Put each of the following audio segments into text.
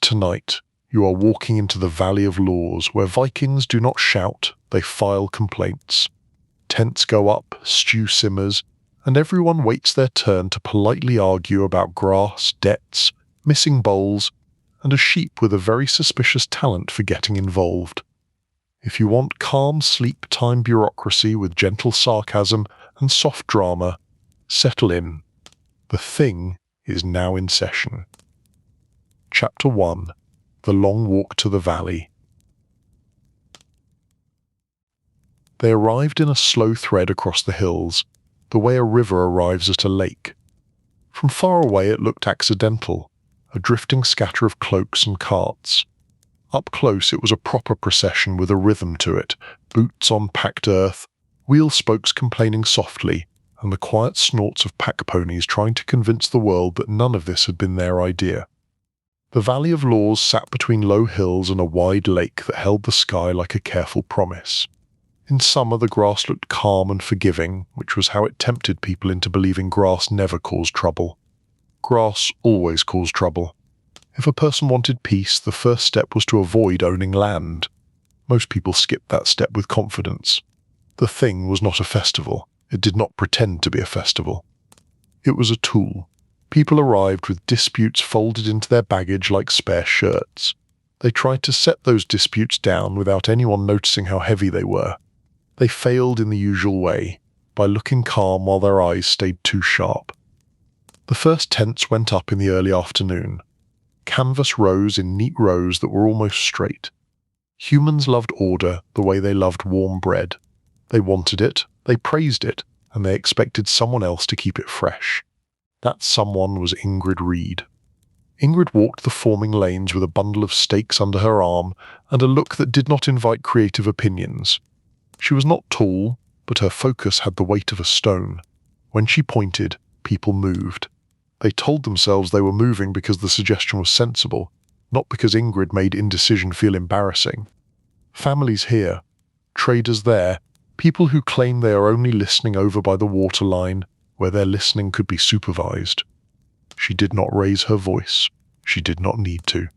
tonight, you are walking into the Valley of Laws, where Vikings do not shout, they file complaints. Tents go up, stew simmers, and everyone waits their turn to politely argue about grass, debts, missing bowls, and a sheep with a very suspicious talent for getting involved. If you want calm sleep-time bureaucracy with gentle sarcasm and soft drama, settle in. The Thing is now in session. Chapter 1. The Long Walk to the Valley. They arrived in a slow thread across the hills, the way a river arrives at a lake. From far away it looked accidental, a drifting scatter of cloaks and carts. Up close it was a proper procession with a rhythm to it, boots on packed earth, wheel spokes complaining softly, and the quiet snorts of pack ponies trying to convince the world that none of this had been their idea. The Valley of Laws sat between low hills and a wide lake that held the sky like a careful promise. In summer the grass looked calm and forgiving, which was how it tempted people into believing grass never caused trouble. Grass always caused trouble. If a person wanted peace, the first step was to avoid owning land. Most people skipped that step with confidence. The Thing was not a festival. It did not pretend to be a festival. It was a tool. People arrived with disputes folded into their baggage like spare shirts. They tried to set those disputes down without anyone noticing how heavy they were. They failed in the usual way, by looking calm while their eyes stayed too sharp. The first tents went up in the early afternoon. Canvas rose in neat rows that were almost straight. Humans loved order the way they loved warm bread. They wanted it, they praised it, and they expected someone else to keep it fresh. That someone was Ingrid Reed. Ingrid walked the forming lanes with a bundle of stakes under her arm and a look that did not invite creative opinions. She was not tall, but her focus had the weight of a stone. When she pointed, people moved. They told themselves they were moving because the suggestion was sensible, not because Ingrid made indecision feel embarrassing. Families here, traders there, people who claim they are only listening over by the waterline, where their listening could be supervised. She did not raise her voice. She did not need to.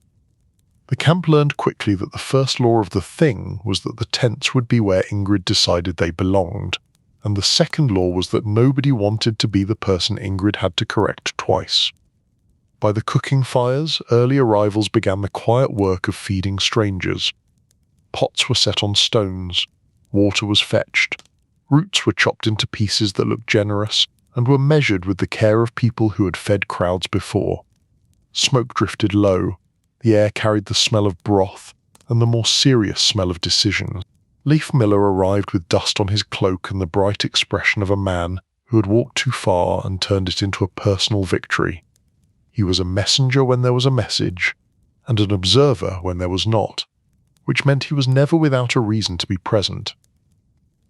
The camp learned quickly that the first law of the Thing was that the tents would be where Ingrid decided they belonged, and the second law was that nobody wanted to be the person Ingrid had to correct twice. By the cooking fires, early arrivals began the quiet work of feeding strangers. Pots were set on stones, water was fetched, roots were chopped into pieces that looked generous and were measured with the care of people who had fed crowds before. Smoke drifted low, the air carried the smell of broth and the more serious smell of decision. Leif Miller arrived with dust on his cloak and the bright expression of a man who had walked too far and turned it into a personal victory. He was a messenger when there was a message, and an observer when there was not, which meant he was never without a reason to be present.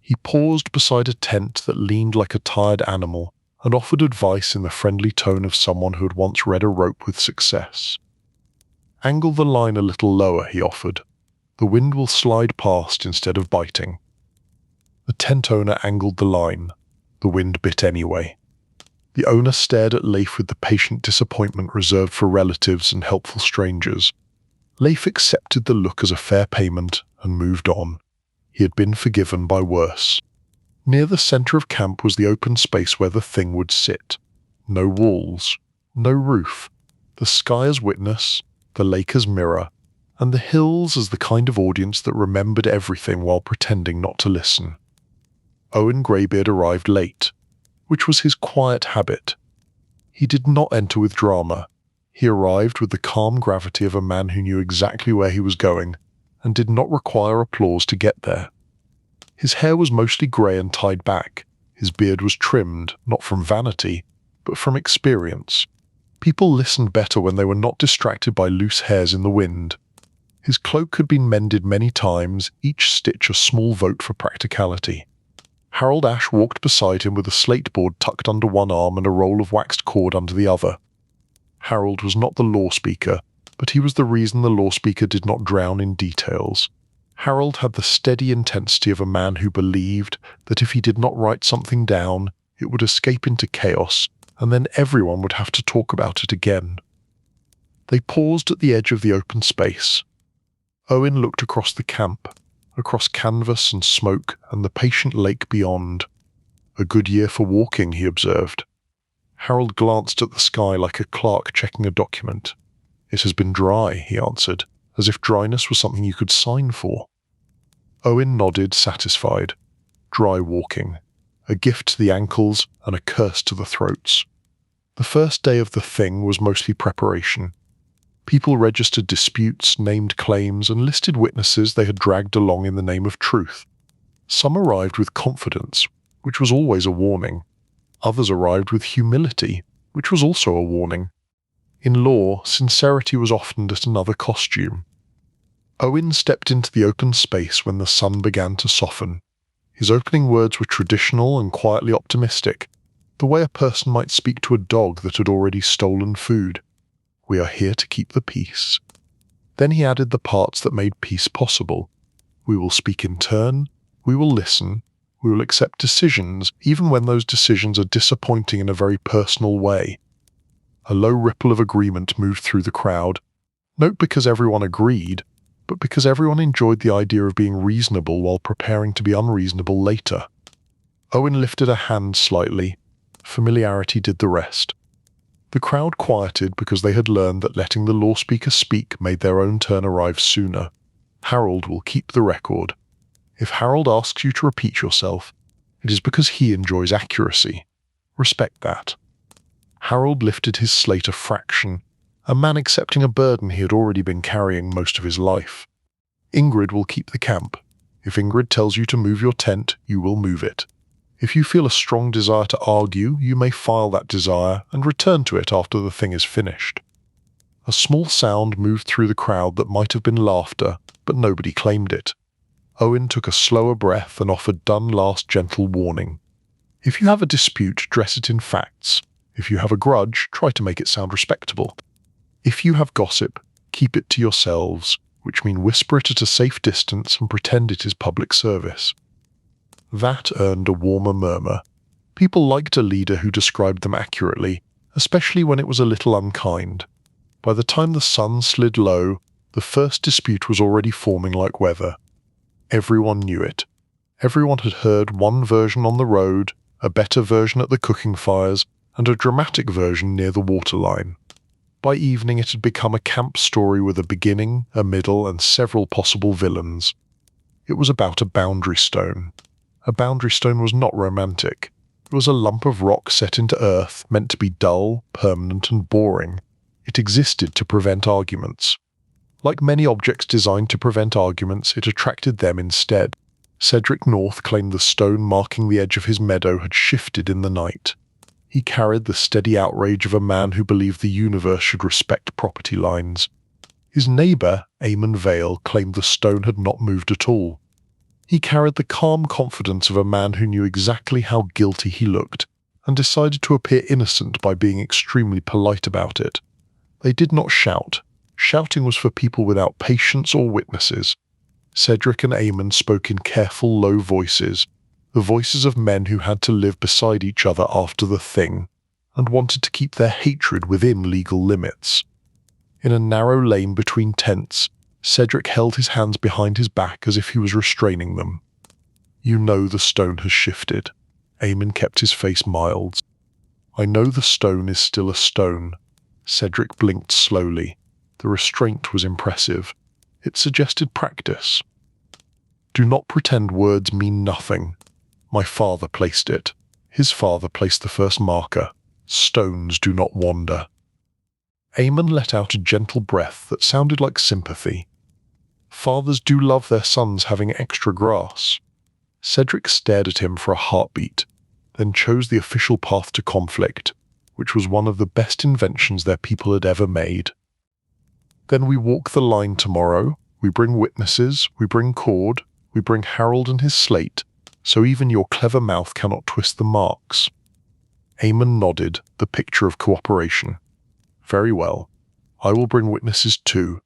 He paused beside a tent that leaned like a tired animal and offered advice in the friendly tone of someone who had once read a rope with success. "Angle the line a little lower," he offered. "The wind will slide past instead of biting." The tent owner angled the line. The wind bit anyway. The owner stared at Leif with the patient disappointment reserved for relatives and helpful strangers. Leif accepted the look as a fair payment and moved on. He had been forgiven by worse. Near the centre of camp was the open space where the Thing would sit. No walls, no roof, the sky as witness, the lake as mirror, and the hills as the kind of audience that remembered everything while pretending not to listen. Owen Greybeard arrived late, which was his quiet habit. He did not enter with drama. He arrived with the calm gravity of a man who knew exactly where he was going and did not require applause to get there. His hair was mostly grey and tied back. His beard was trimmed, not from vanity, but from experience. People listened better when they were not distracted by loose hairs in the wind. His cloak had been mended many times, each stitch a small vote for practicality. Harold Ash walked beside him with a slate board tucked under one arm and a roll of waxed cord under the other. Harold was not the law speaker, but he was the reason the law speaker did not drown in details. Harold had the steady intensity of a man who believed that if he did not write something down, it would escape into chaos, and then everyone would have to talk about it again. They paused at the edge of the open space. Owen looked across the camp, across canvas and smoke and the patient lake beyond. A good year for walking, he observed. Harold glanced at the sky like a clerk checking a document. It has been dry, he answered, as if dryness was something you could sign for. Owen nodded, satisfied. Dry walking. A gift to the ankles and a curse to the throats. The first day of the thing was mostly preparation. People registered disputes, named claims, and listed witnesses they had dragged along in the name of truth. Some arrived with confidence, which was always a warning. Others arrived with humility, which was also a warning. In law, sincerity was often just another costume. Owen stepped into the open space when the sun began to soften. His opening words were traditional and quietly optimistic, the way a person might speak to a dog that had already stolen food. We are here to keep the peace. Then he added the parts that made peace possible. We will speak in turn, we will listen, we will accept decisions, even when those decisions are disappointing in a very personal way. A low ripple of agreement moved through the crowd, not because everyone agreed, but because everyone enjoyed the idea of being reasonable while preparing to be unreasonable later. Owen lifted a hand slightly. Familiarity did the rest. The crowd quieted because they had learned that letting the law speaker speak made their own turn arrive sooner. Harold will keep the record. If Harold asks you to repeat yourself, it is because he enjoys accuracy. Respect that. Harold lifted his slate a fraction, a man accepting a burden he had already been carrying most of his life. Ingrid will keep the camp. If Ingrid tells you to move your tent, you will move it. If you feel a strong desire to argue, you may file that desire and return to it after the thing is finished. A small sound moved through the crowd that might have been laughter, but nobody claimed it. Owen took a slower breath and offered one last gentle warning. If you have a dispute, dress it in facts. If you have a grudge, try to make it sound respectable. If you have gossip, keep it to yourselves, which mean whisper it at a safe distance and pretend it is public service. That earned a warmer murmur. People liked a leader who described them accurately, especially when it was a little unkind. By the time the sun slid low, the first dispute was already forming like weather. Everyone knew it. Everyone had heard one version on the road, a better version at the cooking fires, and a dramatic version near the waterline. By evening it had become a camp story with a beginning, a middle, and several possible villains. It was about a boundary stone. A boundary stone was not romantic. It was a lump of rock set into earth, meant to be dull, permanent, and boring. It existed to prevent arguments. Like many objects designed to prevent arguments, it attracted them instead. Cedric North claimed the stone marking the edge of his meadow had shifted in the night. He carried the steady outrage of a man who believed the universe should respect property lines. His neighbour, Eamon Vale, claimed the stone had not moved at all. He carried the calm confidence of a man who knew exactly how guilty he looked, and decided to appear innocent by being extremely polite about it. They did not shout. Shouting was for people without patience or witnesses. Cedric and Eamon spoke in careful, low voices, the voices of men who had to live beside each other after the thing, and wanted to keep their hatred within legal limits. In a narrow lane between tents, Cedric held his hands behind his back as if he was restraining them. You know the stone has shifted. Eamon kept his face mild. I know the stone is still a stone. Cedric blinked slowly. The restraint was impressive. It suggested practice. Do not pretend words mean nothing. My father placed it. His father placed the first marker. Stones do not wander. Eamon let out a gentle breath that sounded like sympathy. Fathers do love their sons having extra grass. Cedric stared at him for a heartbeat, then chose the official path to conflict, which was one of the best inventions their people had ever made. Then we walk the line tomorrow, we bring witnesses, we bring cord, we bring Harold and his slate, so even your clever mouth cannot twist the marks. Eamon nodded, the picture of cooperation. Very well. I will bring witnesses too.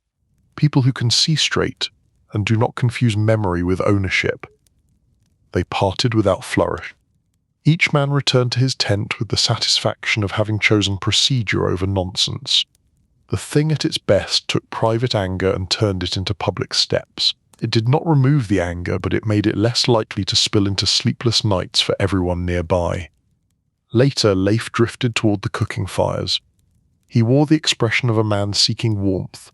People who can see straight, and do not confuse memory with ownership. They parted without flourish. Each man returned to his tent with the satisfaction of having chosen procedure over nonsense. The thing at its best took private anger and turned it into public steps. It did not remove the anger, but it made it less likely to spill into sleepless nights for everyone nearby. Later, Leif drifted toward the cooking fires. He wore the expression of a man seeking warmth,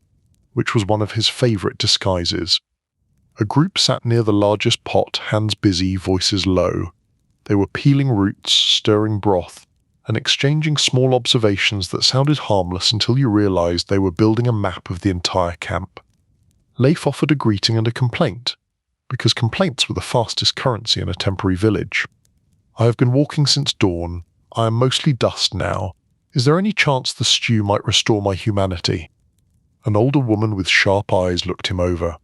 which was one of his favourite disguises. A group sat near the largest pot, hands busy, voices low. They were peeling roots, stirring broth, and exchanging small observations that sounded harmless until you realized they were building a map of the entire camp. Leif offered a greeting and a complaint, because complaints were the fastest currency in a temporary village. "I have been walking since dawn. I am mostly dust now. Is there any chance the stew might restore my humanity?" An older woman with sharp eyes looked him over.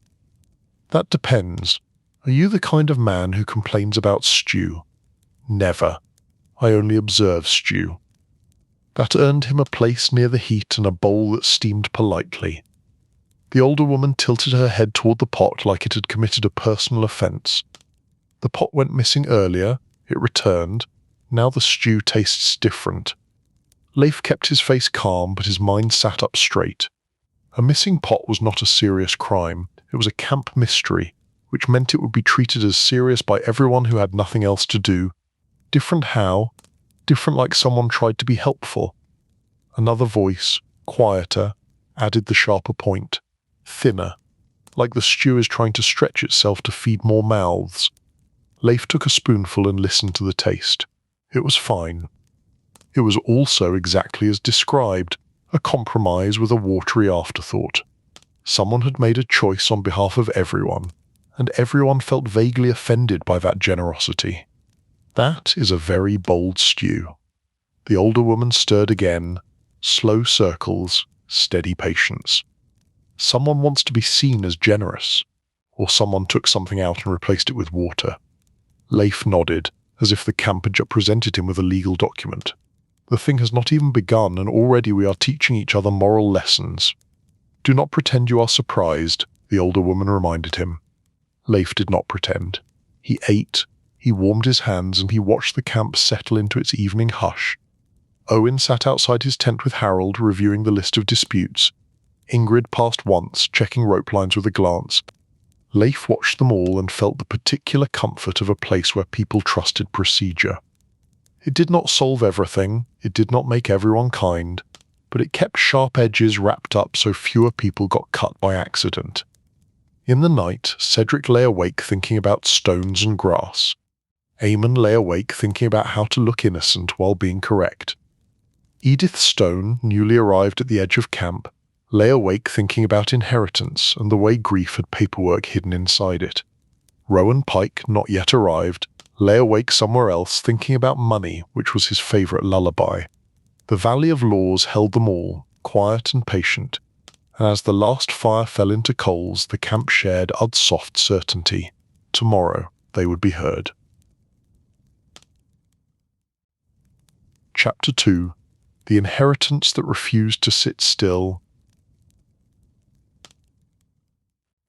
"That depends. Are you the kind of man who complains about stew?" "Never. I only observe stew." That earned him a place near the heat and a bowl that steamed politely. The older woman tilted her head toward the pot like it had committed a personal offence. The pot went missing earlier, it returned. Now the stew tastes different. Leif kept his face calm, but his mind sat up straight. A missing pot was not a serious crime. It was a camp mystery, which meant it would be treated as serious by everyone who had nothing else to do. Different how? Different like someone tried to be helpful. Another voice, quieter, added the sharper point. Thinner, like the stew is trying to stretch itself to feed more mouths. Leif took a spoonful and listened to the taste. It was fine. It was also exactly as described, a compromise with a watery afterthought. Someone had made a choice on behalf of everyone, and everyone felt vaguely offended by that generosity. That is a very bold stew. The older woman stirred again, slow circles, steady patience. Someone wants to be seen as generous, or someone took something out and replaced it with water. Leif nodded, as if the camp had just presented him with a legal document. The thing has not even begun, and already we are teaching each other moral lessons. "Do not pretend you are surprised," the older woman reminded him. Leif did not pretend. He ate, he warmed his hands, and he watched the camp settle into its evening hush. Owen sat outside his tent with Harold, reviewing the list of disputes. Ingrid passed once, checking rope lines with a glance. Leif watched them all and felt the particular comfort of a place where people trusted procedure. It did not solve everything, it did not make everyone kind, but it kept sharp edges wrapped up so fewer people got cut by accident. In the night, Cedric lay awake thinking about stones and grass. Eamon lay awake thinking about how to look innocent while being correct. Edith Stone, newly arrived at the edge of camp, lay awake thinking about inheritance and the way grief had paperwork hidden inside it. Rowan Pike, not yet arrived, lay awake somewhere else thinking about money, which was his favourite lullaby. The Valley of Laws held them all, quiet and patient, and as the last fire fell into coals, the camp shared Ud's soft certainty. Tomorrow they would be heard. Chapter 2. The Inheritance That Refused to Sit Still.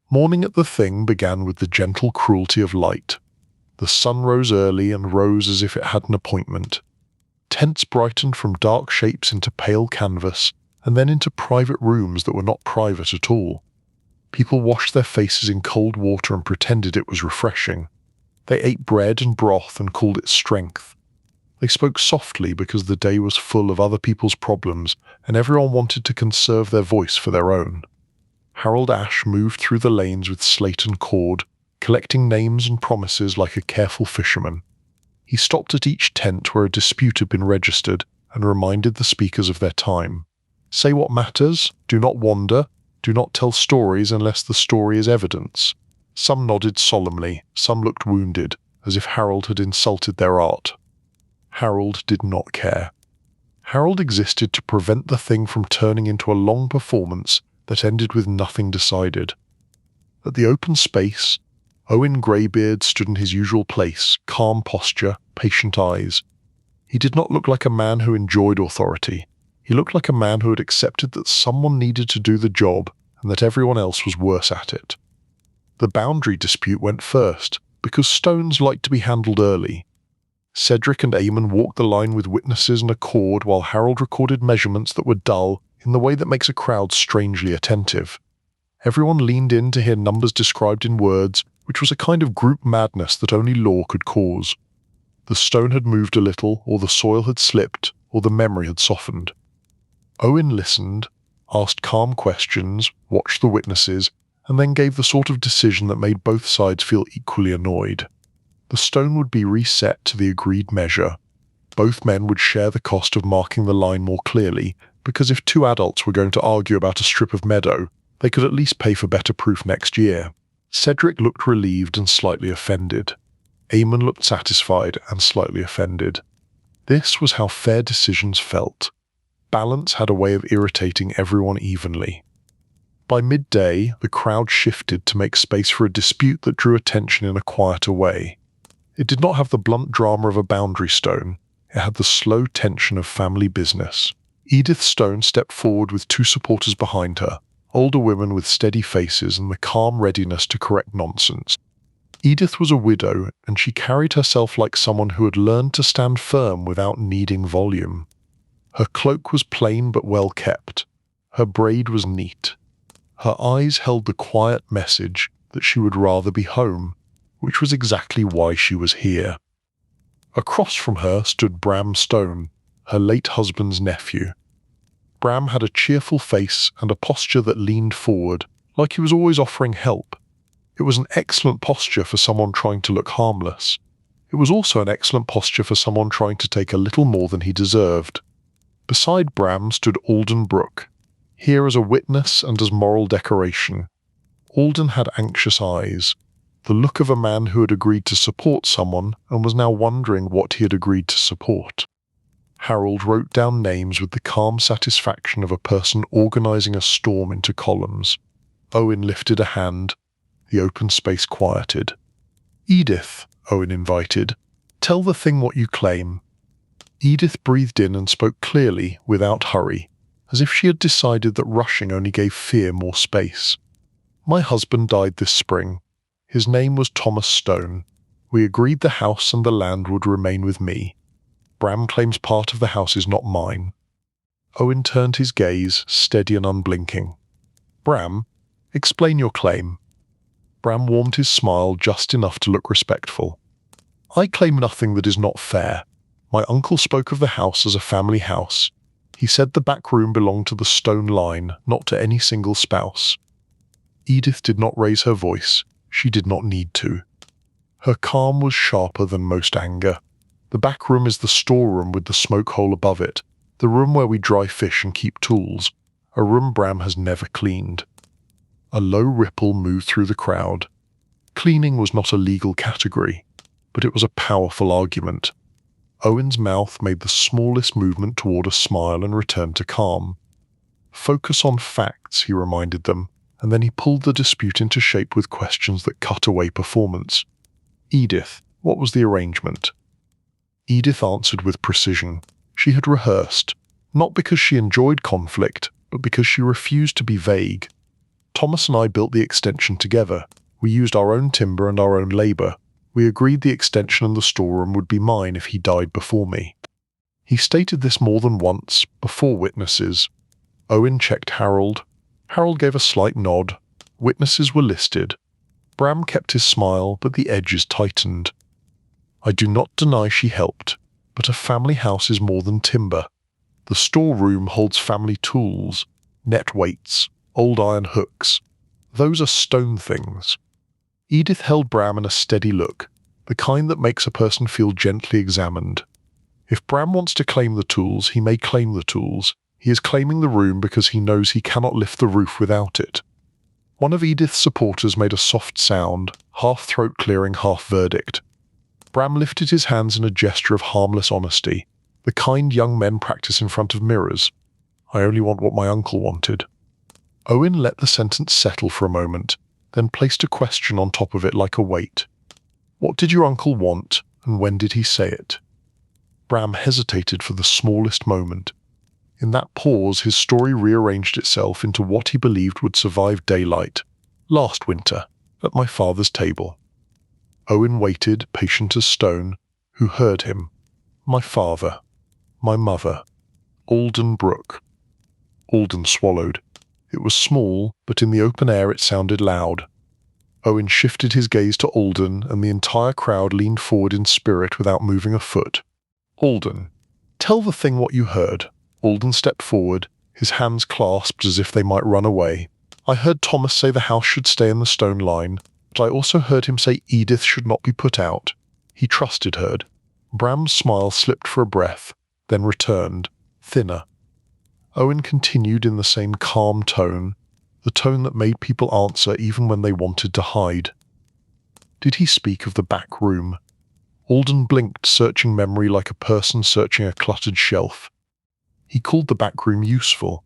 Morning at the Thing began with the gentle cruelty of light. The sun rose early and rose as if it had an appointment. Tents brightened from dark shapes into pale canvas, and then into private rooms that were not private at all. People washed their faces in cold water and pretended it was refreshing. They ate bread and broth and called it strength. They spoke softly because the day was full of other people's problems, and everyone wanted to conserve their voice for their own. Harold Ash moved through the lanes with slate and cord, collecting names and promises like a careful fisherman. He stopped at each tent where a dispute had been registered and reminded the speakers of their time. Say what matters, do not wander, do not tell stories unless the story is evidence. Some nodded solemnly, some looked wounded, as if Harold had insulted their art. Harold did not care. Harold existed to prevent the thing from turning into a long performance that ended with nothing decided. At the open space, Owen Greybeard stood in his usual place, calm posture, patient eyes. He did not look like a man who enjoyed authority. He looked like a man who had accepted that someone needed to do the job and that everyone else was worse at it. The boundary dispute went first, because stones liked to be handled early. Cedric and Eamon walked the line with witnesses and a cord while Harold recorded measurements that were dull, in the way that makes a crowd strangely attentive. Everyone leaned in to hear numbers described in words, which was a kind of group madness that only law could cause. The stone had moved a little, or the soil had slipped, or the memory had softened. Owen listened, asked calm questions, watched the witnesses, and then gave the sort of decision that made both sides feel equally annoyed. The stone would be reset to the agreed measure. Both men would share the cost of marking the line more clearly, because if two adults were going to argue about a strip of meadow, they could at least pay for better proof next year. Cedric looked relieved and slightly offended. Eamon looked satisfied and slightly offended. This was how fair decisions felt. Balance had a way of irritating everyone evenly. By midday, the crowd shifted to make space for a dispute that drew attention in a quieter way. It did not have the blunt drama of a boundary stone. It had the slow tension of family business. Edith Stone stepped forward with two supporters behind her, older women with steady faces and the calm readiness to correct nonsense. Edith was a widow, and she carried herself like someone who had learned to stand firm without needing volume. Her cloak was plain but well kept. Her braid was neat. Her eyes held the quiet message that she would rather be home, which was exactly why she was here. Across from her stood Bram Stone, her late husband's nephew. Bram had a cheerful face and a posture that leaned forward, like he was always offering help. It was an excellent posture for someone trying to look harmless. It was also an excellent posture for someone trying to take a little more than he deserved. Beside Bram stood Alden Brooke, here as a witness and as moral decoration. Alden had anxious eyes, the look of a man who had agreed to support someone and was now wondering what he had agreed to support. Harold wrote down names with the calm satisfaction of a person organizing a storm into columns. Owen lifted a hand. The open space quieted. "Edith," Owen invited, "tell the thing what you claim." Edith breathed in and spoke clearly, without hurry, as if she had decided that rushing only gave fear more space. "My husband died this spring. His name was Thomas Stone. We agreed the house and the land would remain with me. Bram claims part of the house is not mine." Owen turned his gaze, steady and unblinking. "Bram, explain your claim." Bram warmed his smile just enough to look respectful. "I claim nothing that is not fair. My uncle spoke of the house as a family house. He said the back room belonged to the Stone line, not to any single spouse." Edith did not raise her voice. She did not need to. Her calm was sharper than most anger. "The back room is the storeroom with the smoke hole above it, the room where we dry fish and keep tools, a room Bram has never cleaned." A low ripple moved through the crowd. Cleaning was not a legal category, but it was a powerful argument. Owen's mouth made the smallest movement toward a smile and returned to calm. "Focus on facts," he reminded them, and then he pulled the dispute into shape with questions that cut away performance. "Edith, what was the arrangement?" Edith answered with precision. She had rehearsed, not because she enjoyed conflict, but because she refused to be vague. "Thomas and I built the extension together. We used our own timber and our own labour. We agreed the extension and the storeroom would be mine if he died before me." He stated this more than once, before witnesses. Owen checked Harold. Harold gave a slight nod. Witnesses were listed. Bram kept his smile, but the edges tightened. "I do not deny she helped, but a family house is more than timber. The storeroom holds family tools, net weights, old iron hooks. Those are stone things." Edith held Bram in a steady look, the kind that makes a person feel gently examined. If Bram wants to claim the tools, he may claim the tools. He is claiming the room because he knows he cannot lift the roof without it. One of Edith's supporters made a soft sound, half throat-clearing, half verdict. Bram lifted his hands in a gesture of harmless honesty, the kind young men practice in front of mirrors. "I only want what my uncle wanted." Owen let the sentence settle for a moment, then placed a question on top of it like a weight. "What did your uncle want, and when did he say it?" Bram hesitated for the smallest moment. In that pause, his story rearranged itself into what he believed would survive daylight. "Last winter, at my father's table." Owen waited, patient as stone. Who heard him? "My father. My mother. Alden Brooke." Alden swallowed. It was small, but in the open air it sounded loud. Owen shifted his gaze to Alden, and the entire crowd leaned forward in spirit without moving a foot. Alden, tell the thing what you heard. Alden stepped forward, his hands clasped as if they might run away. I heard Thomas say the house should stay in the stone line, but I also heard him say Edith should not be put out. He trusted her. Bram's smile slipped for a breath, then returned, thinner. Owen continued in the same calm tone, the tone that made people answer even when they wanted to hide. Did he speak of the back room? Alden blinked, searching memory like a person searching a cluttered shelf. He called the back room useful.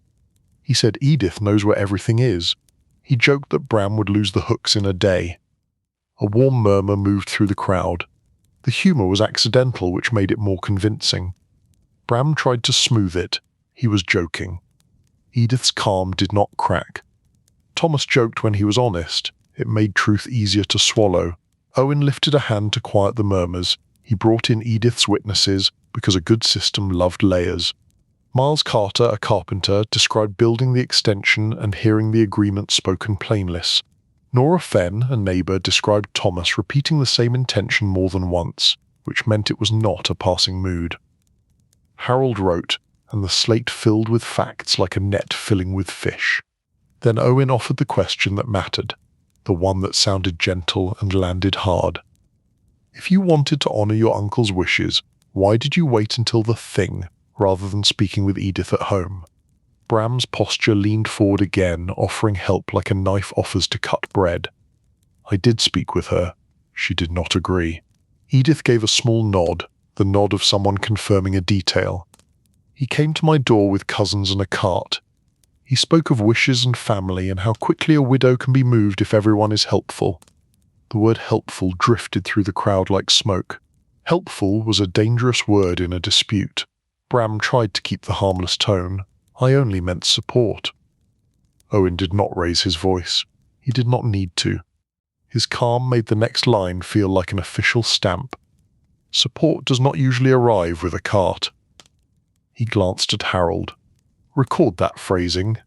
He said Edith knows where everything is. He joked that Bram would lose the hooks in a day. A warm murmur moved through the crowd. The humour was accidental, which made it more convincing. Bram tried to smooth it. He was joking. Edith's calm did not crack. Thomas joked when he was honest. It made truth easier to swallow. Owen lifted a hand to quiet the murmurs. He brought in Edith's witnesses, because a good system loved layers. Miles Carter, a carpenter, described building the extension and hearing the agreement spoken plainless. Nora Fenn, a neighbour, described Thomas repeating the same intention more than once, which meant it was not a passing mood. Harold wrote, and the slate filled with facts like a net filling with fish. Then Owen offered the question that mattered, the one that sounded gentle and landed hard. If you wanted to honour your uncle's wishes, why did you wait until the thing, rather than speaking with Edith at home? Bram's posture leaned forward again, offering help like a knife offers to cut bread. I did speak with her. She did not agree. Edith gave a small nod, the nod of someone confirming a detail. He came to my door with cousins and a cart. He spoke of wishes and family and how quickly a widow can be moved if everyone is helpful. The word helpful drifted through the crowd like smoke. Helpful was a dangerous word in a dispute. Bram tried to keep the harmless tone. I only meant support. Owen did not raise his voice. He did not need to. His calm made the next line feel like an official stamp. Support does not usually arrive with a cart. He glanced at Harold. Record that phrasing.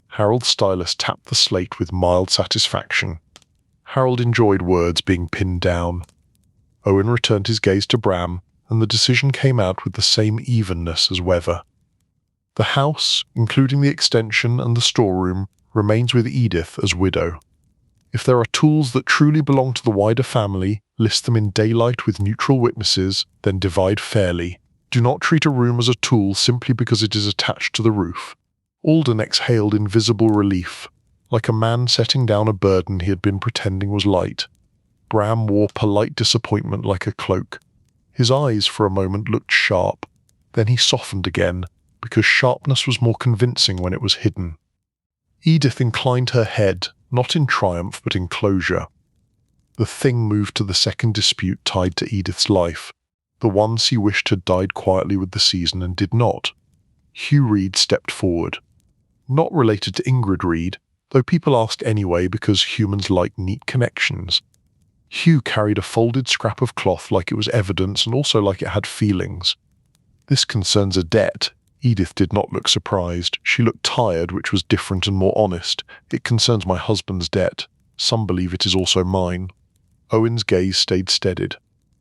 Harold's stylus tapped the slate with mild satisfaction. Harold enjoyed words being pinned down. Owen returned his gaze to Bram, and the decision came out with the same evenness as weather. The house, including the extension and the storeroom, remains with Edith as widow. If there are tools that truly belong to the wider family, list them in daylight with neutral witnesses, then divide fairly. Do not treat a room as a tool simply because it is attached to the roof. Alden exhaled in visible relief, like a man setting down a burden he had been pretending was light. Bram wore polite disappointment like a cloak. His eyes for a moment looked sharp. Then he softened again, because sharpness was more convincing when it was hidden. Edith inclined her head, not in triumph but in closure. The thing moved to the second dispute tied to Edith's life, the ones he wished had died quietly with the season and did not. Hugh Reed stepped forward. Not related to Ingrid Reed, though people ask anyway because humans like neat connections. Hugh carried a folded scrap of cloth like it was evidence and also like it had feelings. This concerns a debt. Edith did not look surprised. She looked tired, which was different and more honest. It concerns my husband's debt. Some believe it is also mine. Owen's gaze stayed steadied.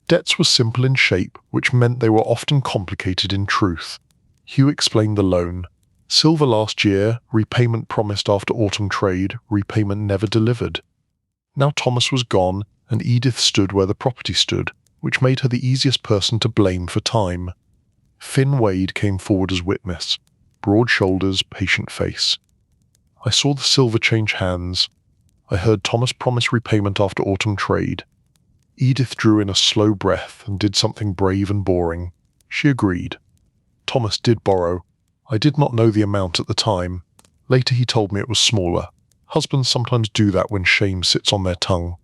Debts were simple in shape, which meant they were often complicated in truth. Hugh explained the loan. Silver last year, repayment promised after autumn trade, repayment never delivered. Now Thomas was gone, and Edith stood where the property stood, which made her the easiest person to blame for time. Finn Wade came forward as witness, broad shoulders, patient face. I saw the silver change hands. I heard Thomas promise repayment after autumn trade. Edith drew in a slow breath and did something brave and boring. She agreed. Thomas did borrow. I did not know the amount at the time. Later he told me it was smaller. Husbands sometimes do that when shame sits on their tongue.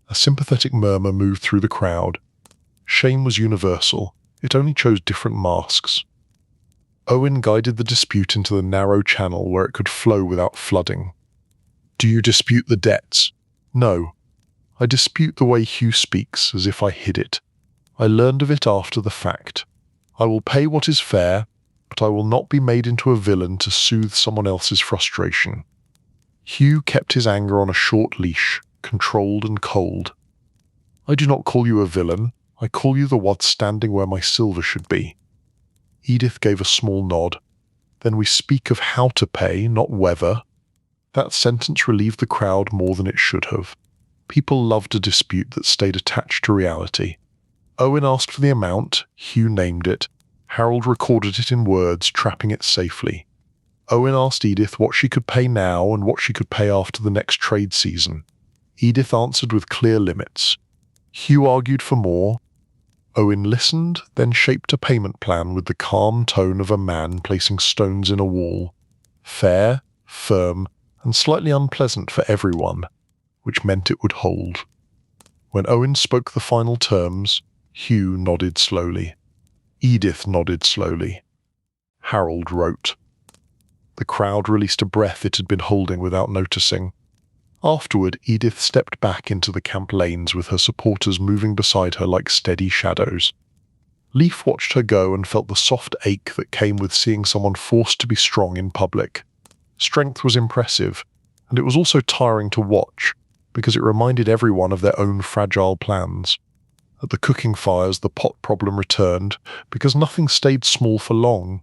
A sympathetic murmur moved through the crowd. Shame was universal. It only chose different masks. Owen guided the dispute into the narrow channel where it could flow without flooding. Do you dispute the debts? No. I dispute the way Hugh speaks, as if I hid it. I learned of it after the fact. I will pay what is fair. but I will not be made into a villain to soothe someone else's frustration. Hugh kept his anger on a short leash, controlled and cold. I do not call you a villain, I call you the one standing where my silver should be. Edith gave a small nod. Then we speak of how to pay, not whether. That sentence relieved the crowd more than it should have. People loved a dispute that stayed attached to reality. Owen asked for the amount, Hugh named it. Harold recorded it in words, trapping it safely. Owen asked Edith what she could pay now and what she could pay after the next trade season. Edith answered with clear limits. Hugh argued for more. Owen listened, then shaped a payment plan with the calm tone of a man placing stones in a wall. Fair, firm, and slightly unpleasant for everyone, which meant it would hold. When Owen spoke the final terms, Hugh nodded slowly. Edith nodded slowly. Harold wrote. The crowd released a breath it had been holding without noticing. Afterward, Edith stepped back into the camp lanes with her supporters moving beside her like steady shadows. Leif watched her go and felt the soft ache that came with seeing someone forced to be strong in public. Strength was impressive, and it was also tiring to watch, because it reminded everyone of their own fragile plans. At the cooking fires, the pot problem returned, because nothing stayed small for long.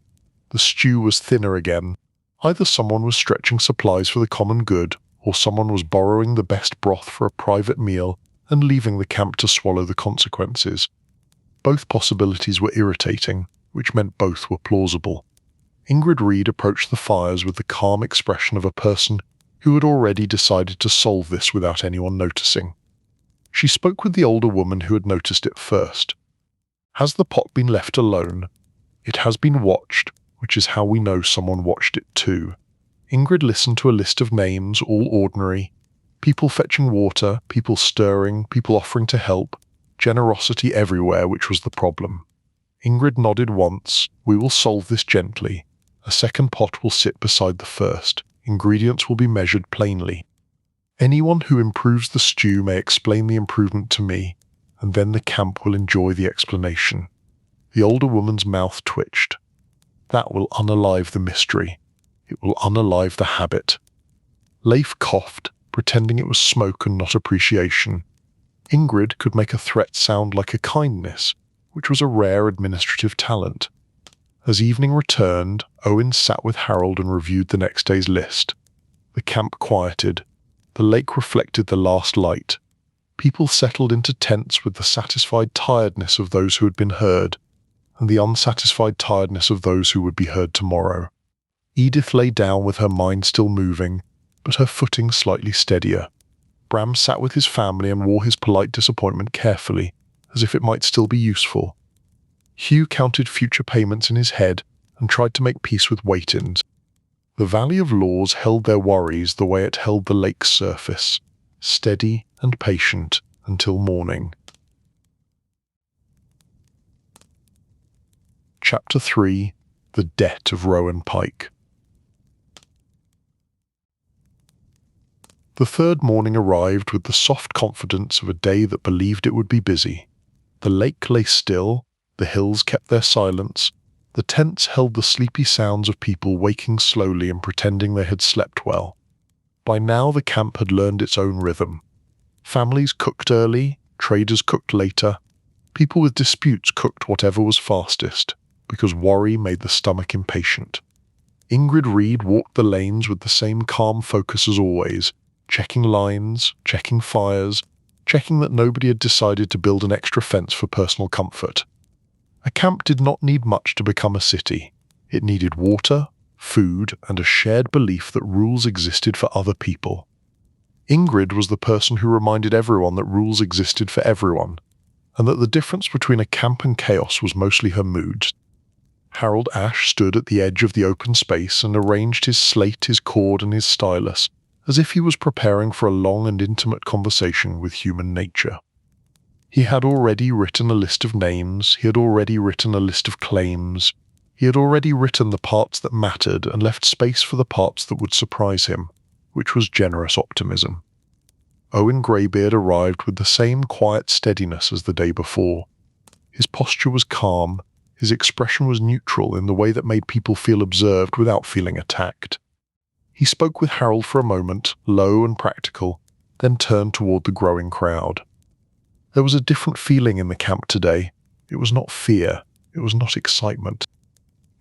The stew was thinner again. Either someone was stretching supplies for the common good, or someone was borrowing the best broth for a private meal and leaving the camp to swallow the consequences. Both possibilities were irritating, which meant both were plausible. Ingrid Reed approached the fires with the calm expression of a person who had already decided to solve this without anyone noticing. She spoke with the older woman who had noticed it first. Has the pot been left alone? It has been watched, which is how we know someone watched it too. Ingrid listened to a list of names, all ordinary. People fetching water, people stirring, people offering to help. Generosity everywhere, which was the problem. Ingrid nodded once. We will solve this gently. A second pot will sit beside the first. Ingredients will be measured plainly. Anyone who improves the stew may explain the improvement to me, and then the camp will enjoy the explanation. The older woman's mouth twitched. That will unalive the mystery. It will unalive the habit. Leif coughed, pretending it was smoke and not appreciation. Ingrid could make a threat sound like a kindness, which was a rare administrative talent. As evening returned, Owen sat with Harold and reviewed the next day's list. The camp quieted. The lake reflected the last light. People settled into tents with the satisfied tiredness of those who had been heard, and the unsatisfied tiredness of those who would be heard tomorrow. Edith lay down with her mind still moving, but her footing slightly steadier. Bram sat with his family and wore his polite disappointment carefully, as if it might still be useful. Hugh counted future payments in his head and tried to make peace with wait-ins. The Valley of Laws held their worries the way it held the lake's surface, steady and patient until morning. Chapter 3. The Debt of Rowan Pike. The third morning arrived with the soft confidence of a day that believed it would be busy. The lake lay still, the hills kept their silence, the tents held the sleepy sounds of people waking slowly and pretending they had slept well. By now the camp had learned its own rhythm. Families cooked early, traders cooked later, people with disputes cooked whatever was fastest, because worry made the stomach impatient. Ingrid Reed walked the lanes with the same calm focus as always, checking lines, checking fires, checking that nobody had decided to build an extra fence for personal comfort. A camp did not need much to become a city. It needed water, food, and a shared belief that rules existed for other people. Ingrid was the person who reminded everyone that rules existed for everyone, and that the difference between a camp and chaos was mostly her mood. Harold Ashe stood at the edge of the open space and arranged his slate, his cord, and his stylus, as if he was preparing for a long and intimate conversation with human nature. He had already written a list of names, he had already written a list of claims, he had already written the parts that mattered and left space for the parts that would surprise him, which was generous optimism. Owen Greybeard arrived with the same quiet steadiness as the day before. His posture was calm, His expression was neutral in the way that made people feel observed without feeling attacked. He spoke with Harold for a moment, low and practical, then turned toward the growing crowd. There was a different feeling in the camp today. It was not fear. It was not excitement.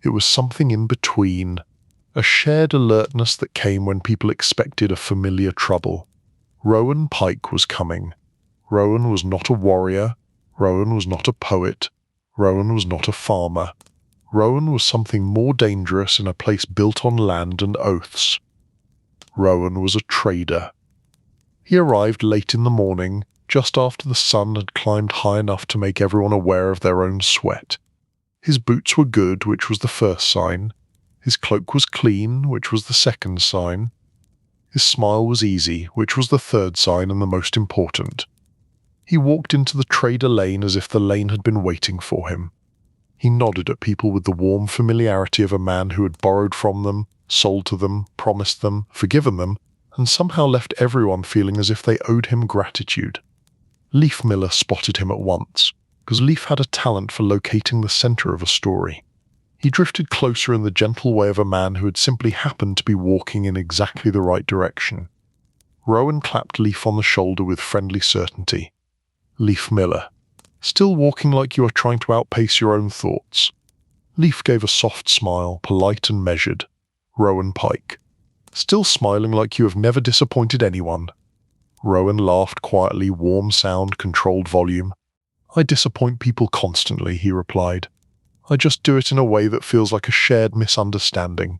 It was something in between, a shared alertness that came when people expected a familiar trouble. Rowan Pike was coming. Rowan was not a warrior. Rowan was not a poet. Rowan was not a farmer. Rowan was something more dangerous in a place built on land and oaths. Rowan was a trader. He arrived late in the morning, just after the sun had climbed high enough to make everyone aware of their own sweat. His boots were good, which was the first sign. His cloak was clean, which was the second sign. His smile was easy, which was the third sign and the most important. He walked into the trader lane as if the lane had been waiting for him. He nodded at people with the warm familiarity of a man who had borrowed from them, sold to them, promised them, forgiven them, and somehow left everyone feeling as if they owed him gratitude. Leaf Miller spotted him at once, because Leaf had a talent for locating the center of a story. He drifted closer in the gentle way of a man who had simply happened to be walking in exactly the right direction. Rowan clapped Leaf on the shoulder with friendly certainty. Leaf Miller. Still walking like you are trying to outpace your own thoughts. Leaf gave a soft smile, polite and measured. Rowan Pike. Still smiling like you have never disappointed anyone. Rowan laughed quietly, warm sound, controlled volume. I disappoint people constantly, he replied. I just do it in a way that feels like a shared misunderstanding.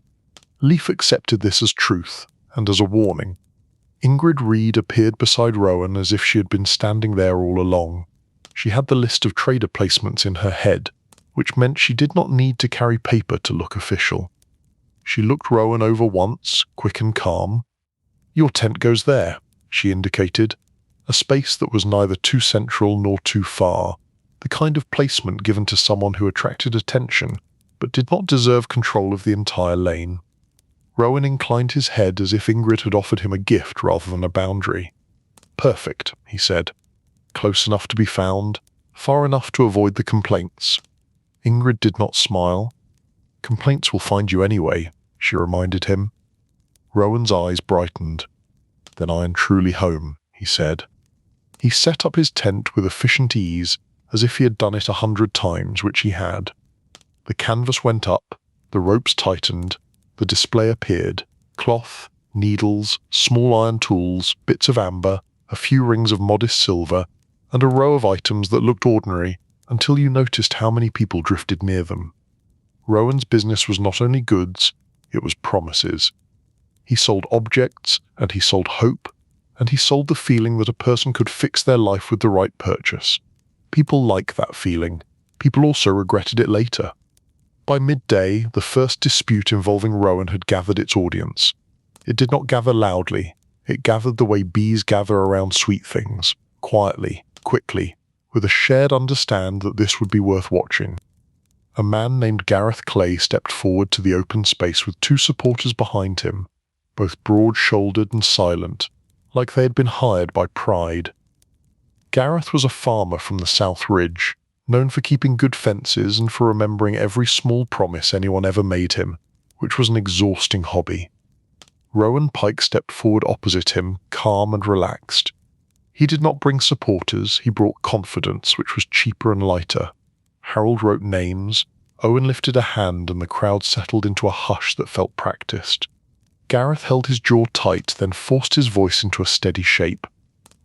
Leaf accepted this as truth, and as a warning. Ingrid Reed appeared beside Rowan as if she had been standing there all along. She had the list of trader placements in her head, which meant she did not need to carry paper to look official. She looked Rowan over once, quick and calm. Your tent goes there, she indicated, a space that was neither too central nor too far, the kind of placement given to someone who attracted attention, but did not deserve control of the entire lane. Rowan inclined his head as if Ingrid had offered him a gift rather than a boundary. Perfect, he said. Close enough to be found, far enough to avoid the complaints. Ingrid did not smile. Complaints will find you anyway, she reminded him. Rowan's eyes brightened. Then I am truly home, he said. He set up his tent with efficient ease, as if he had done it 100 times, which he had. The canvas went up, the ropes tightened, the display appeared, cloth, needles, small iron tools, bits of amber, a few rings of modest silver, and a row of items that looked ordinary until you noticed how many people drifted near them. Rowan's business was not only goods, it was promises. He sold objects, and he sold hope, and he sold the feeling that a person could fix their life with the right purchase. People like that feeling. People also regretted it later. By midday, the first dispute involving Rowan had gathered its audience. It did not gather loudly. It gathered the way bees gather around sweet things, quietly, quickly, with a shared understanding that this would be worth watching. A man named Gareth Clay stepped forward to the open space with 2 supporters behind him, both broad-shouldered and silent, like they had been hired by pride. Gareth was a farmer from the South Ridge, known for keeping good fences and for remembering every small promise anyone ever made him, which was an exhausting hobby. Rowan Pike stepped forward opposite him, calm and relaxed. He did not bring supporters, he brought confidence, which was cheaper and lighter. Harold wrote names, Owen lifted a hand, and the crowd settled into a hush that felt practiced. Gareth held his jaw tight, then forced his voice into a steady shape.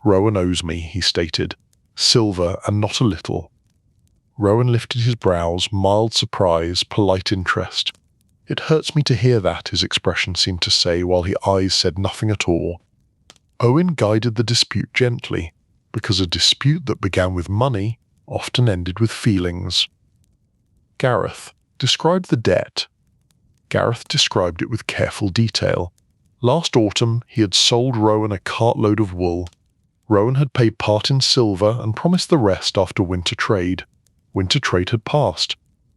Rowan owes me, he stated. Silver, and not a little. Rowan lifted his brows, mild surprise, polite interest. It hurts me to hear that, his expression seemed to say, while his eyes said nothing at all. Owen guided the dispute gently, because a dispute that began with money often ended with feelings. Gareth, describe the debt. Gareth described it with careful detail. Last autumn, he had sold Rowan a cartload of wool. Rowan had paid part in silver and promised the rest after winter trade. Winter trade had passed.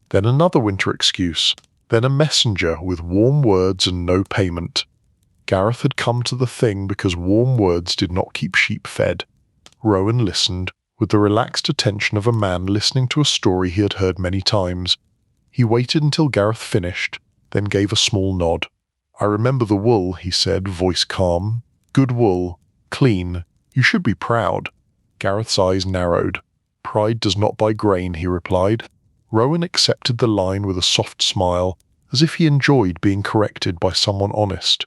Then another winter excuse. Then a messenger with warm words and no payment. Gareth had come to the thing because warm words did not keep sheep fed. Rowan listened, with the relaxed attention of a man listening to a story he had heard many times, He waited until Gareth finished, then gave a small nod. "I remember the wool," he said, voice calm. "Good wool. Clean. You should be proud." Gareth's eyes narrowed. "Pride does not buy grain," he replied. Rowan accepted the line with a soft smile, as if he enjoyed being corrected by someone honest.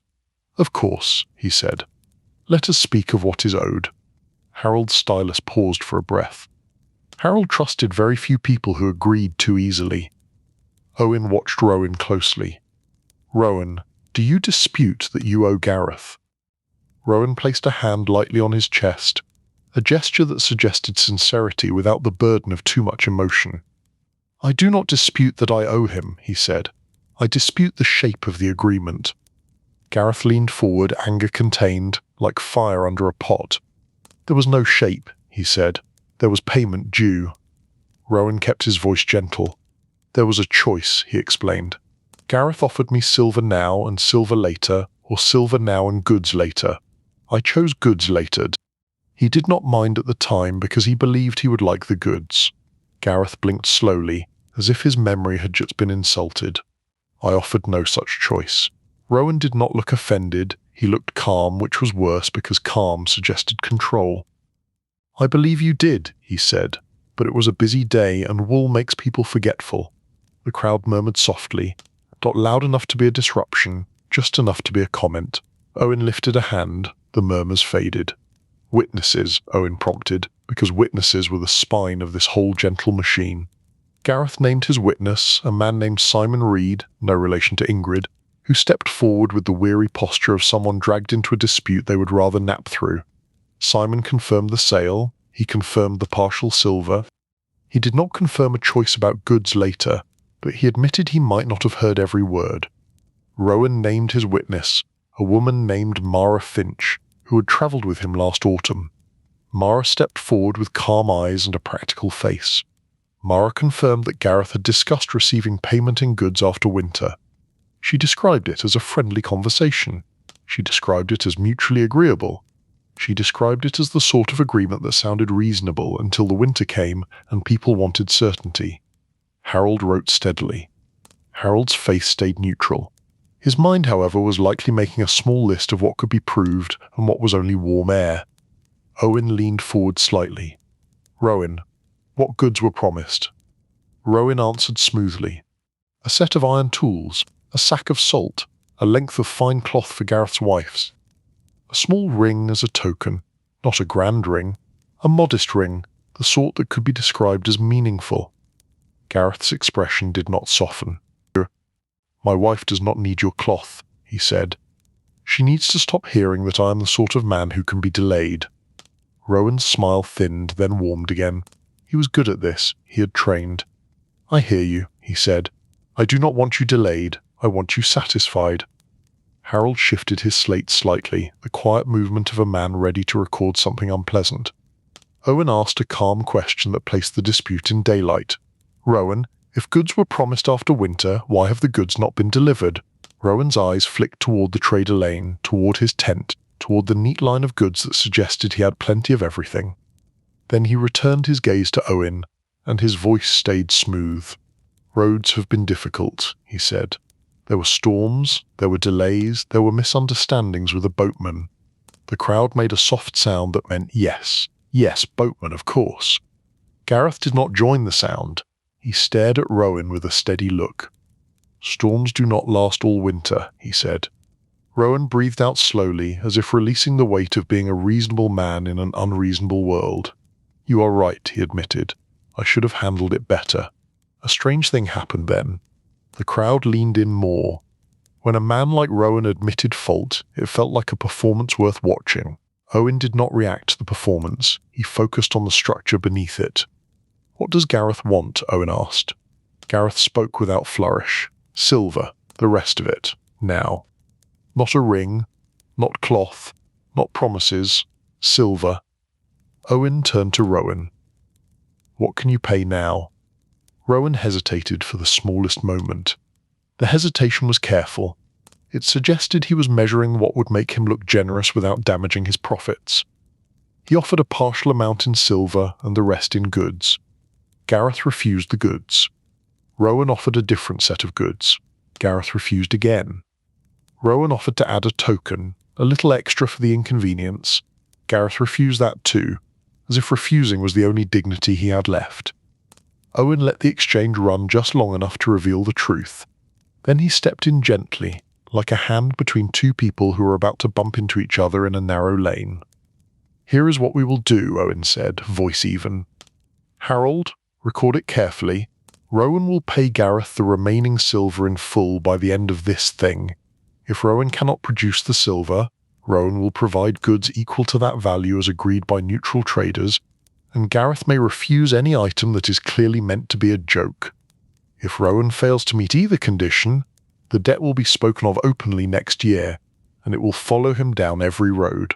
"Of course," he said. "Let us speak of what is owed." Harold's stylus paused for a breath. Harold trusted very few people who agreed too easily. Owen watched Rowan closely. "Rowan, do you dispute that you owe Gareth?" Rowan placed a hand lightly on his chest, a gesture that suggested sincerity without the burden of too much emotion. "I do not dispute that I owe him," he said. "I dispute the shape of the agreement." Gareth leaned forward, anger contained, like fire under a pot. "There was no shape," he said. "There was payment due." Rowan kept his voice gentle. "There was a choice," he explained. "Gareth offered me silver now and silver later, or silver now and goods later. I chose goods later. He did not mind at the time because he believed he would like the goods." Gareth blinked slowly, as if his memory had just been insulted. "I offered no such choice." Rowan did not look offended. He looked calm, which was worse because calm suggested control. "I believe you did," he said, "but it was a busy day and wool makes people forgetful." The crowd murmured softly, not loud enough to be a disruption, just enough to be a comment. Owen lifted a hand. The murmurs faded. "Witnesses," Owen prompted, because witnesses were the spine of this whole gentle machine. Gareth named his witness, a man named Simon Reed, no relation to Ingrid, who stepped forward with the weary posture of someone dragged into a dispute they would rather nap through. Simon confirmed the sale. He confirmed the partial silver. He did not confirm a choice about goods later, but he admitted he might not have heard every word. Rowan named his witness, a woman named Mara Finch, who had travelled with him last autumn. Mara stepped forward with calm eyes and a practical face. Mara confirmed that Gareth had discussed receiving payment in goods after winter. She described it as a friendly conversation. She described it as mutually agreeable. She described it as the sort of agreement that sounded reasonable until the winter came and people wanted certainty. Harold wrote steadily. Harold's face stayed neutral. His mind, however, was likely making a small list of what could be proved and what was only warm air. Owen leaned forward slightly. "Rowan, what goods were promised?" Rowan answered smoothly. "A set of iron tools, a sack of salt, a length of fine cloth for Gareth's wife's. A small ring as a token, not a grand ring, a modest ring, the sort that could be described as meaningful." Gareth's expression did not soften. "My wife does not need your cloth," he said. "She needs to stop hearing that I am the sort of man who can be delayed." Rowan's smile thinned, then warmed again. He was good at this. He had trained. "I hear you," he said. "I do not want you delayed. I want you satisfied." Harold shifted his slate slightly, the quiet movement of a man ready to record something unpleasant. Owen asked a calm question that placed the dispute in daylight. "Rowan, if goods were promised after winter, why have the goods not been delivered?" Rowan's eyes flicked toward the trader lane, toward his tent, toward the neat line of goods that suggested he had plenty of everything. Then he returned his gaze to Owen, and his voice stayed smooth. "Roads have been difficult," he said. "There were storms, there were delays, there were misunderstandings with a boatman." The crowd made a soft sound that meant yes, yes, boatman, of course. Gareth did not join the sound. He stared at Rowan with a steady look. "Storms do not last all winter," he said. Rowan breathed out slowly, as if releasing the weight of being a reasonable man in an unreasonable world. "You are right," he admitted. "I should have handled it better." A strange thing happened then. The crowd leaned in more. When a man like Rowan admitted fault, it felt like a performance worth watching. Owen did not react to the performance. He focused on the structure beneath it. "What does Gareth want?" Owen asked. Gareth spoke without flourish. "Silver, the rest of it, now. Not a ring, not cloth, not promises, silver." Owen turned to Rowan. "What can you pay now?" Rowan hesitated for the smallest moment. The hesitation was careful. It suggested he was measuring what would make him look generous without damaging his profits. He offered a partial amount in silver and the rest in goods. Gareth refused the goods. Rowan offered a different set of goods. Gareth refused again. Rowan offered to add a token, a little extra for the inconvenience. Gareth refused that too, as if refusing was the only dignity he had left. Owen let the exchange run just long enough to reveal the truth. Then he stepped in gently, like a hand between two people who were about to bump into each other in a narrow lane. "Here is what we will do," Owen said, voice even. "Harold, record it carefully. Rowan will pay Gareth the remaining silver in full by the end of this thing. If Rowan cannot produce the silver, Rowan will provide goods equal to that value as agreed by neutral traders, and Gareth may refuse any item that is clearly meant to be a joke. If Rowan fails to meet either condition, the debt will be spoken of openly next year, and it will follow him down every road."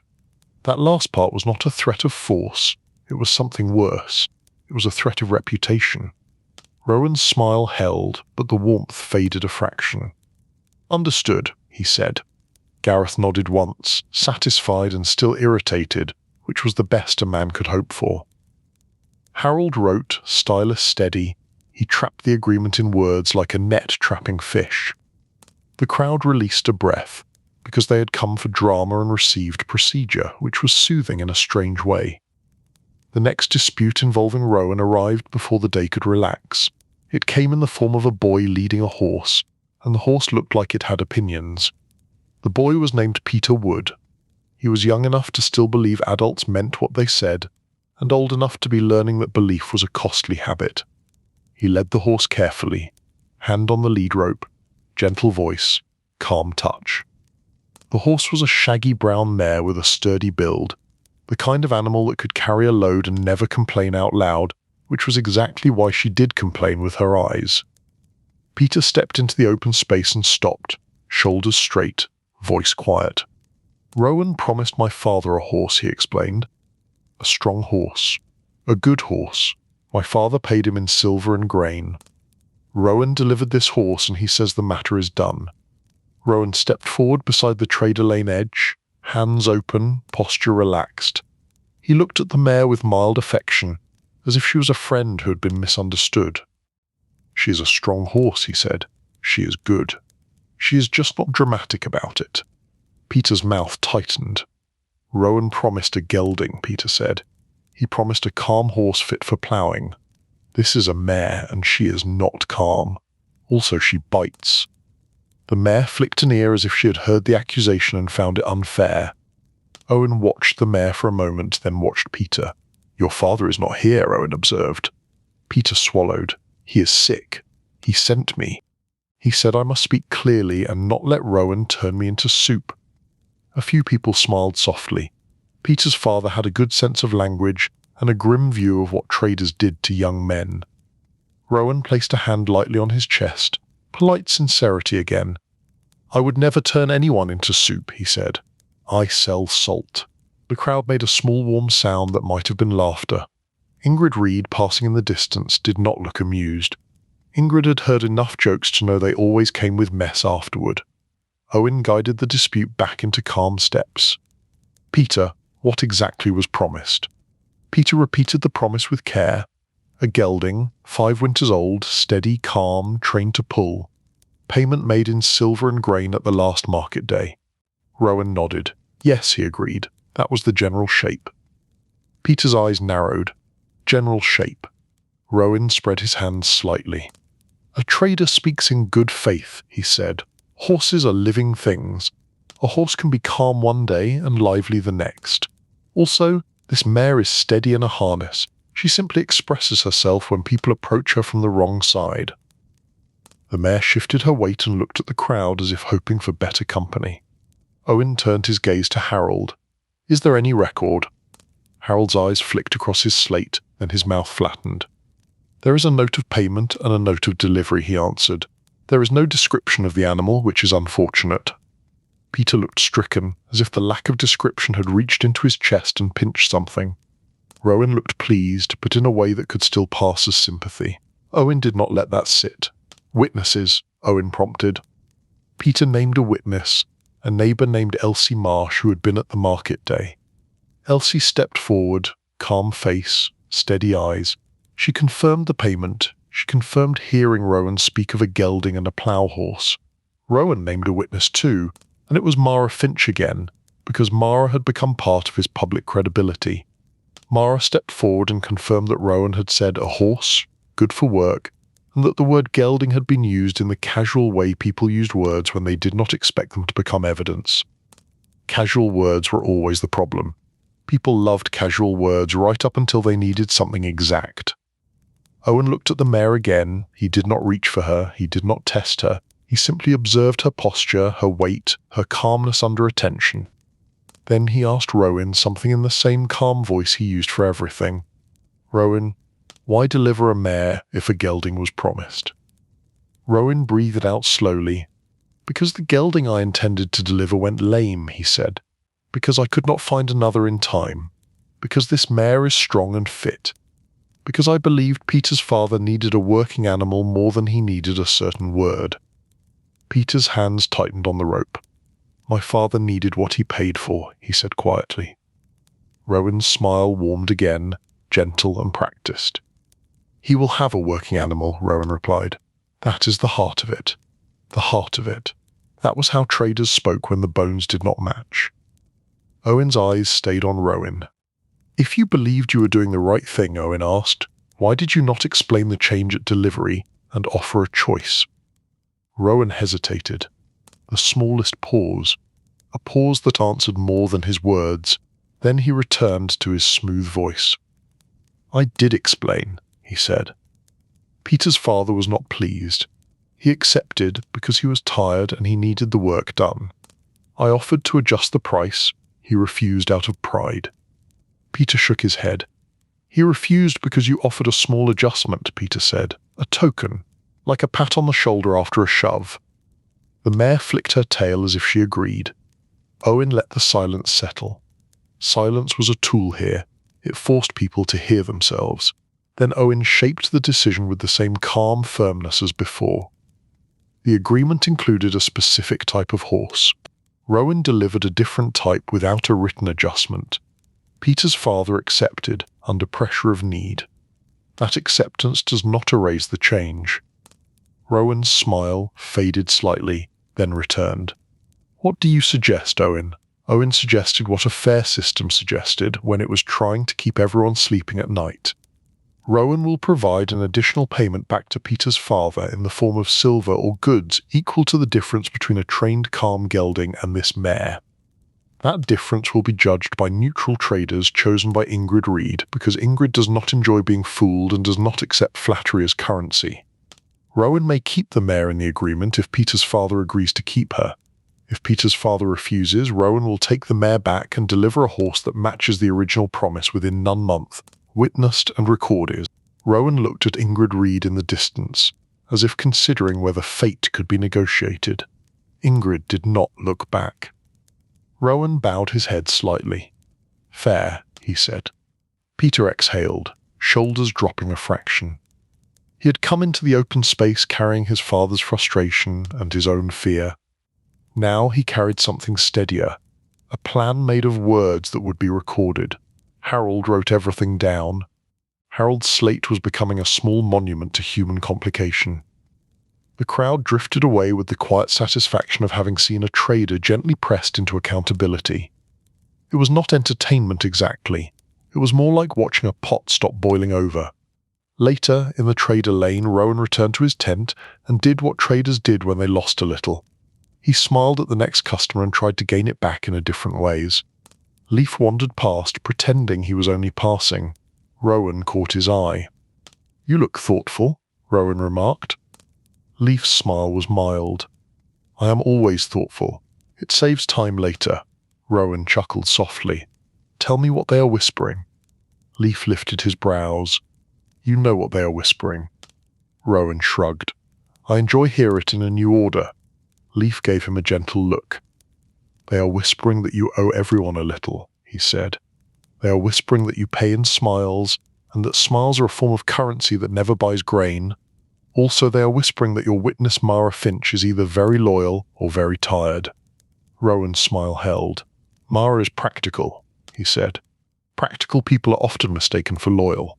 That last part was not a threat of force, it was something worse. It was a threat of reputation. Rowan's smile held, but the warmth faded a fraction. "Understood," he said. Gareth nodded once, satisfied and still irritated, which was the best a man could hope for. Harold wrote, stylus steady. He trapped the agreement in words like a net trapping fish. The crowd released a breath, because they had come for drama and received procedure, which was soothing in a strange way. The next dispute involving Rowan arrived before the day could relax. It came in the form of a boy leading a horse, and the horse looked like it had opinions. The boy was named Peter Wood. He was young enough to still believe adults meant what they said, and old enough to be learning that belief was a costly habit. He led the horse carefully, hand on the lead rope, gentle voice, calm touch. The horse was a shaggy brown mare with a sturdy build, the kind of animal that could carry a load and never complain out loud, which was exactly why she did complain with her eyes. Peter stepped into the open space and stopped, shoulders straight, voice quiet. "Rowan promised my father a horse," he explained. "A strong horse. A good horse. My father paid him in silver and grain. Rowan delivered this horse and he says the matter is done." Rowan stepped forward beside the trader lane edge, hands open, posture relaxed. He looked at the mare with mild affection, as if she was a friend who had been misunderstood. "She is a strong horse," he said. "She is good. She is just not dramatic about it." Peter's mouth tightened. "Rowan promised a gelding," Peter said. "He promised a calm horse fit for ploughing. This is a mare, and she is not calm. Also, she bites." The mare flicked an ear as if she had heard the accusation and found it unfair. Owen watched the mare for a moment, then watched Peter. "Your father is not here," Owen observed. Peter swallowed. "He is sick. He sent me. He said I must speak clearly and not let Rowan turn me into soup." A few people smiled softly. Peter's father had a good sense of language and a grim view of what traders did to young men. Rowan placed a hand lightly on his chest, polite sincerity again. "I would never turn anyone into soup," he said. "I sell salt." The crowd made a small warm sound that might have been laughter. Ingrid Reed, passing in the distance, did not look amused. Ingrid had heard enough jokes to know they always came with mess afterward. Owen guided the dispute back into calm steps. "Peter, what exactly was promised?" Peter repeated the promise with care. A gelding, 5 winters old, steady, calm, trained to pull. Payment made in silver and grain at the last market day. Rowan nodded. "Yes," he agreed. "That was the general shape." Peter's eyes narrowed. "General shape." Rowan spread his hands slightly. "A trader speaks in good faith," he said. "Horses are living things. A horse can be calm one day and lively the next. Also, this mare is steady in a harness. She simply expresses herself when people approach her from the wrong side." The mare shifted her weight and looked at the crowd as if hoping for better company. Owen turned his gaze to Harold. "Is there any record?" Harold's eyes flicked across his slate, then his mouth flattened. "There is a note of payment and a note of delivery," he answered. "There is no description of the animal, which is unfortunate." Peter looked stricken, as if the lack of description had reached into his chest and pinched something. Rowan looked pleased, but in a way that could still pass as sympathy. Owen did not let that sit. "Witnesses," Owen prompted. Peter named a witness, a neighbour named Elsie Marsh who had been at the market day. Elsie stepped forward, calm face, steady eyes. She confirmed the payment. She confirmed hearing Rowan speak of a gelding and a plough horse. Rowan named a witness too, and it was Mara Finch again, because Mara had become part of his public credibility. Mara stepped forward and confirmed that Rowan had said a horse, good for work, and that the word gelding had been used in the casual way people used words when they did not expect them to become evidence. Casual words were always the problem. People loved casual words right up until they needed something exact. Owen looked at the mare again. He did not reach for her, he did not test her. He simply observed her posture, her weight, her calmness under attention. Then he asked Rowan something in the same calm voice he used for everything. "Rowan, why deliver a mare if a gelding was promised?" Rowan breathed out slowly. "Because the gelding I intended to deliver went lame," he said. "Because I could not find another in time. Because this mare is strong and fit. Because I believed Peter's father needed a working animal more than he needed a certain word." Peter's hands tightened on the rope. "My father needed what he paid for," he said quietly. Rowan's smile warmed again, gentle and practiced. "He will have a working animal," Rowan replied. "That is the heart of it. The heart of it. That was how traders spoke when the bones did not match." Owen's eyes stayed on Rowan. "If you believed you were doing the right thing," Owen asked, "why did you not explain the change at delivery and offer a choice?" Rowan hesitated. The smallest pause. A pause that answered more than his words. Then he returned to his smooth voice. "I did explain," he said. Peter's father was not pleased. He accepted because he was tired and he needed the work done. "I offered to adjust the price. He refused out of pride." Peter shook his head. "He refused because you offered a small adjustment," Peter said. "A token, like a pat on the shoulder after a shove." The mare flicked her tail as if she agreed. Owen let the silence settle. Silence was a tool here. It forced people to hear themselves. Then Owen shaped the decision with the same calm firmness as before. The agreement included a specific type of horse. Rowan delivered a different type without a written adjustment. Peter's father accepted, under pressure of need. That acceptance does not erase the change. Rowan's smile faded slightly, then returned. "What do you suggest, Owen?" Owen suggested what a fair system suggested when it was trying to keep everyone sleeping at night. Rowan will provide an additional payment back to Peter's father in the form of silver or goods equal to the difference between a trained calm gelding and this mare. That difference will be judged by neutral traders chosen by Ingrid Reed because Ingrid does not enjoy being fooled and does not accept flattery as currency. Rowan may keep the mare in the agreement if Peter's father agrees to keep her. If Peter's father refuses, Rowan will take the mare back and deliver a horse that matches the original promise within none month, witnessed and recorded. Rowan looked at Ingrid Reed in the distance, as if considering whether fate could be negotiated. Ingrid did not look back. Rowan bowed his head slightly. "Fair," he said. Peter exhaled, shoulders dropping a fraction. He had come into the open space carrying his father's frustration and his own fear. Now he carried something steadier, a plan made of words that would be recorded. Harold wrote everything down. Harold's slate was becoming a small monument to human complication. The crowd drifted away with the quiet satisfaction of having seen a trader gently pressed into accountability. It was not entertainment exactly. It was more like watching a pot stop boiling over. Later, in the trader lane, Rowan returned to his tent and did what traders did when they lost a little. He smiled at the next customer and tried to gain it back in different ways. Leif wandered past, pretending he was only passing. Rowan caught his eye. "You look thoughtful," Rowan remarked. Leif's smile was mild. "I am always thoughtful. It saves time later." Rowan chuckled softly. "Tell me what they are whispering." Leif lifted his brows. "You know what they are whispering." Rowan shrugged. "I enjoy hear it in a new order." Leif gave him a gentle look. "They are whispering that you owe everyone a little," he said. "They are whispering that you pay in smiles, and that smiles are a form of currency that never buys grain. Also, they are whispering that your witness Mara Finch is either very loyal or very tired." Rowan's smile held. "Mara is practical," he said. "Practical people are often mistaken for loyal."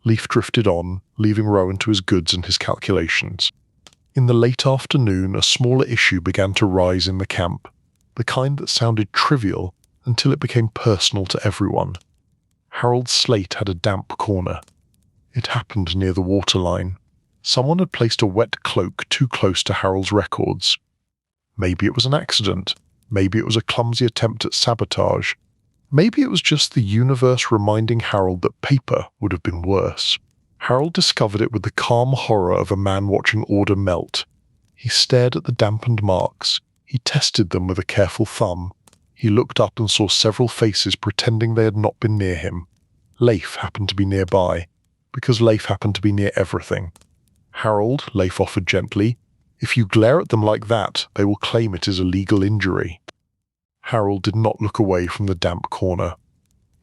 Leif drifted on, leaving Rowan to his goods and his calculations. In the late afternoon, a smaller issue began to rise in the camp, the kind that sounded trivial until it became personal to everyone. Harold's slate had a damp corner. It happened near the waterline. Someone had placed a wet cloak too close to Harold's records. Maybe it was an accident. Maybe it was a clumsy attempt at sabotage. Maybe it was just the universe reminding Harold that paper would have been worse. Harold discovered it with the calm horror of a man watching order melt. He stared at the dampened marks. He tested them with a careful thumb. He looked up and saw several faces pretending they had not been near him. Leif happened to be nearby, because Leif happened to be near everything. "Harold," Leif offered gently, "if you glare at them like that, they will claim it is a legal injury." Harold did not look away from the damp corner.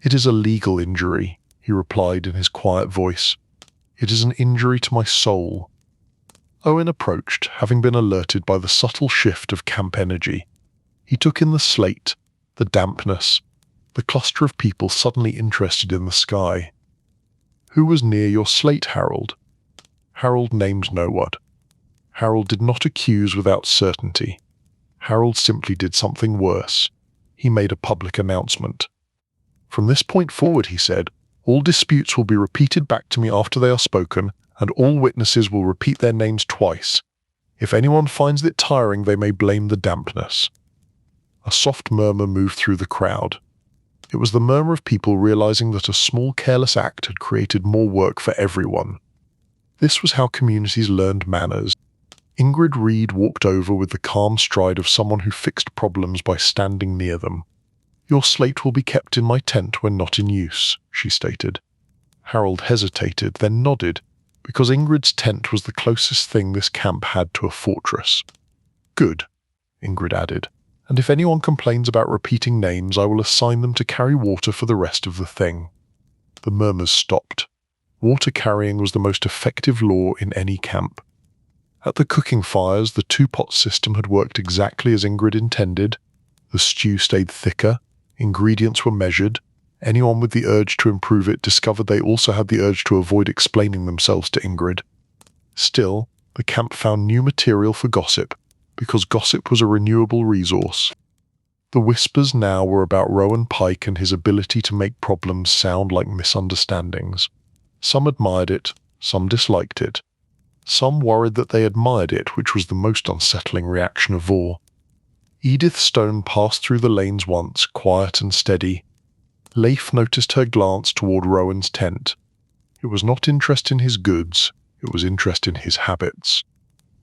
"It is a legal injury," he replied in his quiet voice. "It is an injury to my soul." Owen approached, having been alerted by the subtle shift of camp energy. He took in the slate, the dampness, the cluster of people suddenly interested in the sky. "Who was near your slate, Harold?" Harold named no one. Harold did not accuse without certainty. Harold simply did something worse. He made a public announcement. "From this point forward," he said, "all disputes will be repeated back to me after they are spoken, and all witnesses will repeat their names twice. If anyone finds it tiring, they may blame the dampness." A soft murmur moved through the crowd. It was the murmur of people realizing that a small careless act had created more work for everyone. This was how communities learned manners. Ingrid Reed walked over with the calm stride of someone who fixed problems by standing near them. "Your slate will be kept in my tent when not in use," she stated. Harold hesitated, then nodded, because Ingrid's tent was the closest thing this camp had to a fortress. "Good," Ingrid added, "and if anyone complains about repeating names, I will assign them to carry water for the rest of the thing." The murmurs stopped. Water carrying was the most effective law in any camp. At the cooking fires, the two-pot system had worked exactly as Ingrid intended. The stew stayed thicker, ingredients were measured. Anyone with the urge to improve it discovered they also had the urge to avoid explaining themselves to Ingrid. Still, the camp found new material for gossip, because gossip was a renewable resource. The whispers now were about Rowan Pike and his ability to make problems sound like misunderstandings. Some admired it, some disliked it. Some worried that they admired it, which was the most unsettling reaction of all. Edith Stone passed through the lanes once, quiet and steady. Leif noticed her glance toward Rowan's tent. It was not interest in his goods, it was interest in his habits.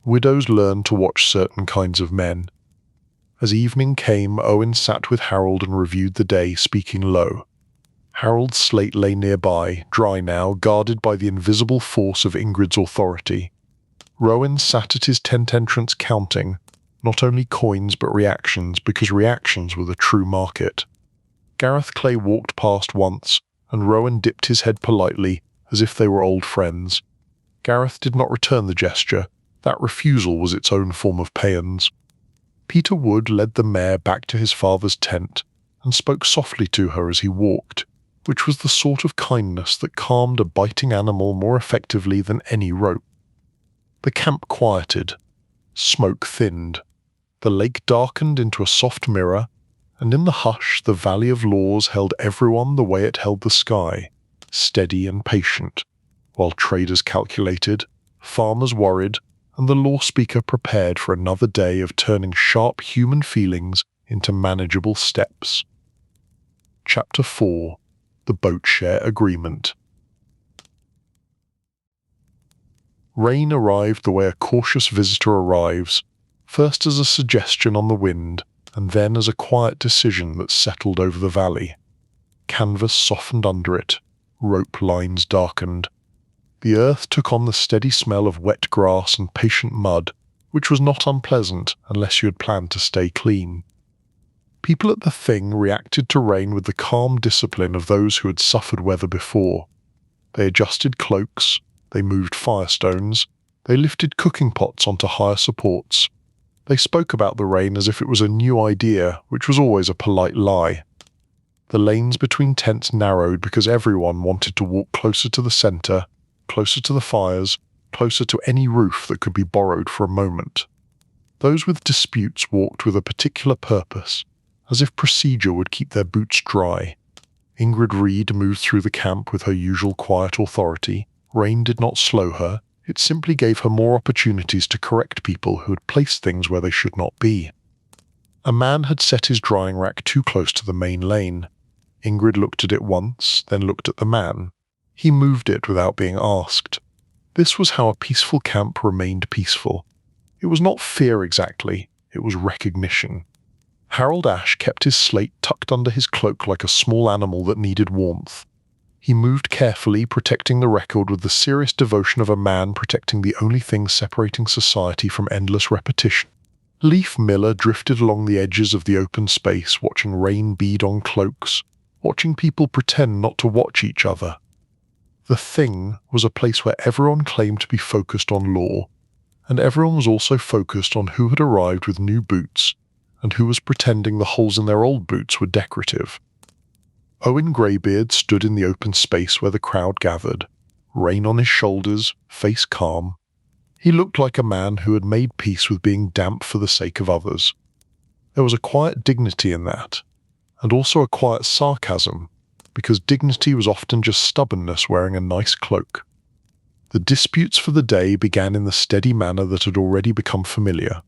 Widows learned to watch certain kinds of men. As evening came, Owen sat with Harold and reviewed the day, speaking low. Harold's slate lay nearby, dry now, guarded by the invisible force of Ingrid's authority. Rowan sat at his tent entrance counting, not only coins but reactions, because reactions were the true market. Gareth Clay walked past once, and Rowan dipped his head politely, as if they were old friends. Gareth did not return the gesture. That refusal was its own form of paeans. Peter Wood led the mare back to his father's tent, and spoke softly to her as he walked, which was the sort of kindness that calmed a biting animal more effectively than any rope. The camp quieted. Smoke thinned. The lake darkened into a soft mirror, and in the hush the Valley of Laws held everyone the way it held the sky, steady and patient, while traders calculated, farmers worried, and the law speaker prepared for another day of turning sharp human feelings into manageable steps. Chapter 4. The Boat Share Agreement. Rain arrived the way a cautious visitor arrives, first as a suggestion on the wind, and then as a quiet decision that settled over the valley. Canvas softened under it, rope lines darkened. The earth took on the steady smell of wet grass and patient mud, which was not unpleasant unless you had planned to stay clean. People at the Thing reacted to rain with the calm discipline of those who had suffered weather before. They adjusted cloaks, they moved firestones, they lifted cooking pots onto higher supports. They spoke about the rain as if it was a new idea, which was always a polite lie. The lanes between tents narrowed because everyone wanted to walk closer to the centre, closer to the fires, closer to any roof that could be borrowed for a moment. Those with disputes walked with a particular purpose, as if procedure would keep their boots dry. Ingrid Reed moved through the camp with her usual quiet authority. Rain did not slow her, it simply gave her more opportunities to correct people who had placed things where they should not be. A man had set his drying rack too close to the main lane. Ingrid looked at it once, then looked at the man. He moved it without being asked. This was how a peaceful camp remained peaceful. It was not fear exactly, it was recognition. Harold Ash kept his slate tucked under his cloak like a small animal that needed warmth. He moved carefully, protecting the record with the serious devotion of a man protecting the only thing separating society from endless repetition. Leaf Miller drifted along the edges of the open space, watching rain bead on cloaks, watching people pretend not to watch each other. The Thing was a place where everyone claimed to be focused on law, and everyone was also focused on who had arrived with new boots, and who was pretending the holes in their old boots were decorative. Owen Greybeard stood in the open space where the crowd gathered, rein on his shoulders, face calm. He looked like a man who had made peace with being damp for the sake of others. There was a quiet dignity in that, and also a quiet sarcasm, because dignity was often just stubbornness wearing a nice cloak. The disputes for the day began in the steady manner that had already become familiar.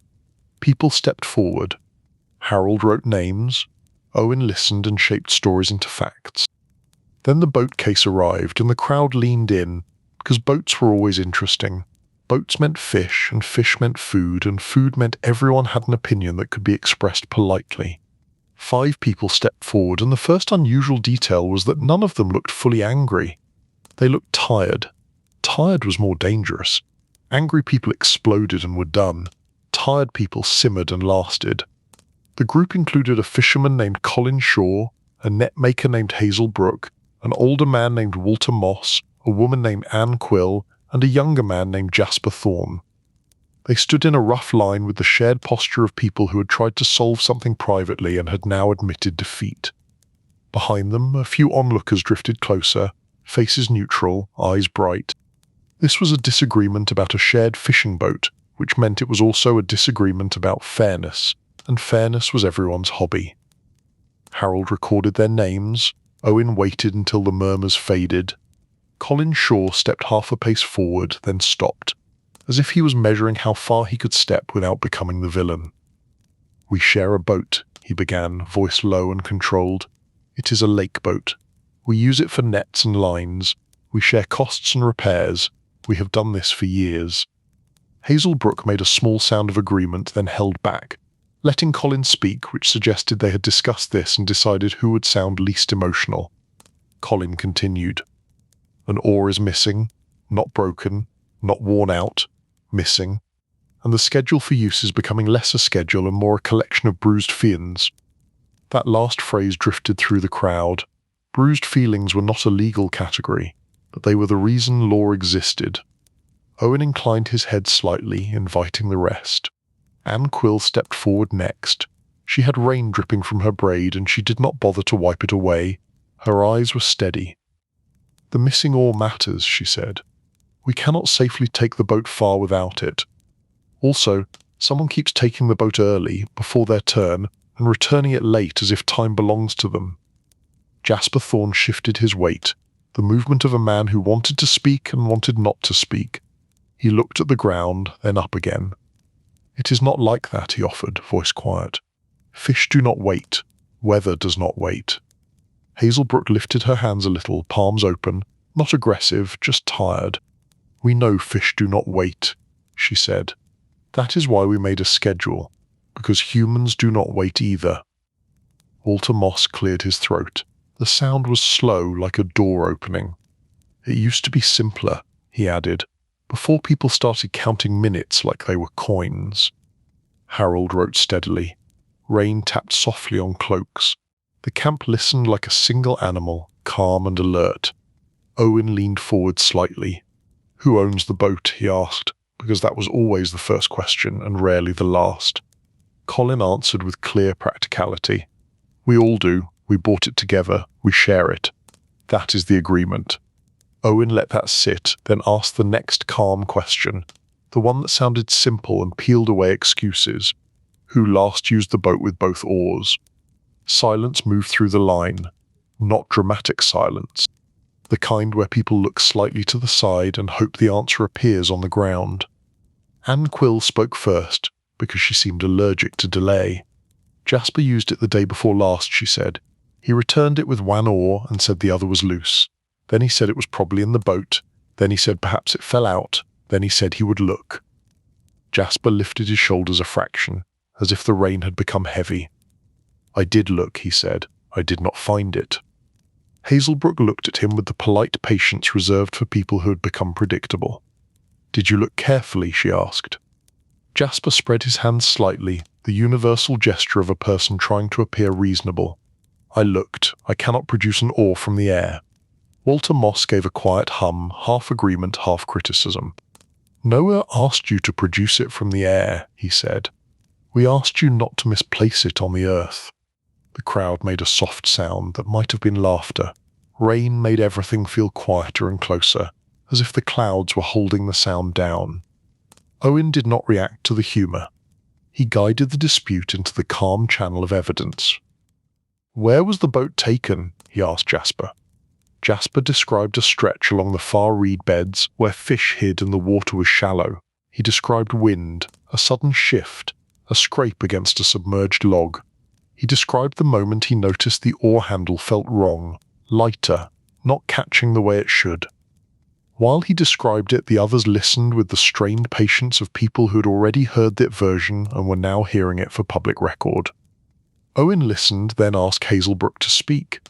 People stepped forward. Harold wrote names. Owen listened and shaped stories into facts. Then the boat case arrived, and the crowd leaned in, because boats were always interesting. Boats meant fish, and fish meant food, and food meant everyone had an opinion that could be expressed politely. 5 people stepped forward, and the first unusual detail was that none of them looked fully angry. They looked tired. Tired was more dangerous. Angry people exploded and were done. Tired people simmered and lasted. The group included a fisherman named Colin Shaw, a net maker named Hazel Brooke, an older man named Walter Moss, a woman named Anne Quill, and a younger man named Jasper Thorne. They stood in a rough line with the shared posture of people who had tried to solve something privately and had now admitted defeat. Behind them, a few onlookers drifted closer, faces neutral, eyes bright. This was a disagreement about a shared fishing boat, which meant it was also a disagreement about fairness, and fairness was everyone's hobby. Harold recorded their names. Owen waited until the murmurs faded. Colin Shaw stepped half a pace forward, then stopped, as if he was measuring how far he could step without becoming the villain. "We share a boat," he began, voice low and controlled. "It is a lake boat. We use it for nets and lines. We share costs and repairs. We have done this for years." Hazel Brooke made a small sound of agreement, then held back, letting Colin speak, which suggested they had discussed this and decided who would sound least emotional. Colin continued. "An oar is missing, not broken, not worn out, missing, and the schedule for use is becoming less a schedule and more a collection of bruised fiends." That last phrase drifted through the crowd. Bruised feelings were not a legal category, but they were the reason law existed. Owen inclined his head slightly, inviting the rest. Anne Quill stepped forward next. She had rain dripping from her braid, and she did not bother to wipe it away. Her eyes were steady. "The missing oar matters," she said. "We cannot safely take the boat far without it. Also, someone keeps taking the boat early, before their turn, and returning it late as if time belongs to them." Jasper Thorne shifted his weight, the movement of a man who wanted to speak and wanted not to speak. He looked at the ground, then up again. "It is not like that," he offered, voice quiet. "Fish do not wait. Weather does not wait." Hazelbrook lifted her hands a little, palms open, not aggressive, just tired. "We know fish do not wait," she said. "That is why we made a schedule, because humans do not wait either." Walter Moss cleared his throat. The sound was slow, like a door opening. "It used to be simpler," he added, "before people started counting minutes like they were coins." Harold wrote steadily. Rain tapped softly on cloaks. The camp listened like a single animal, calm and alert. Owen leaned forward slightly. "Who owns the boat?" he asked, because that was always the first question and rarely the last. Colin answered with clear practicality. "We all do. We bought it together, we share it. That is the agreement. Owen let that sit, then asked the next calm question, the one that sounded simple and peeled away excuses. Who last used the boat with both oars? Silence moved through the line. Not dramatic silence. The kind where people look slightly to the side and hope the answer appears on the ground. Anne Quill spoke first, because she seemed allergic to delay. Jasper used it the day before last, she said. He returned it with one oar and said the other was loose. Then he said it was probably in the boat. Then he said perhaps it fell out. Then he said he would look. Jasper lifted his shoulders a fraction, as if the rain had become heavy. I did look, he said. I did not find it. Hazelbrook looked at him with the polite patience reserved for people who had become predictable. Did you look carefully? She asked. Jasper spread his hands slightly, the universal gesture of a person trying to appear reasonable. I looked. I cannot produce an oar from the air. Walter Moss gave a quiet hum, half agreement, half criticism. Noah asked you to produce it from the air, he said. We asked you not to misplace it on the earth. The crowd made a soft sound that might have been laughter. Rain made everything feel quieter and closer, as if the clouds were holding the sound down. Owen did not react to the humour. He guided the dispute into the calm channel of evidence. Where was the boat taken? He asked Jasper. Jasper described a stretch along the far reed beds where fish hid and the water was shallow. He described wind, a sudden shift, a scrape against a submerged log. He described the moment he noticed the oar handle felt wrong, lighter, not catching the way it should. While he described it, the others listened with the strained patience of people who had already heard that version and were now hearing it for public record. Owen listened, then asked Hazelbrook to speak.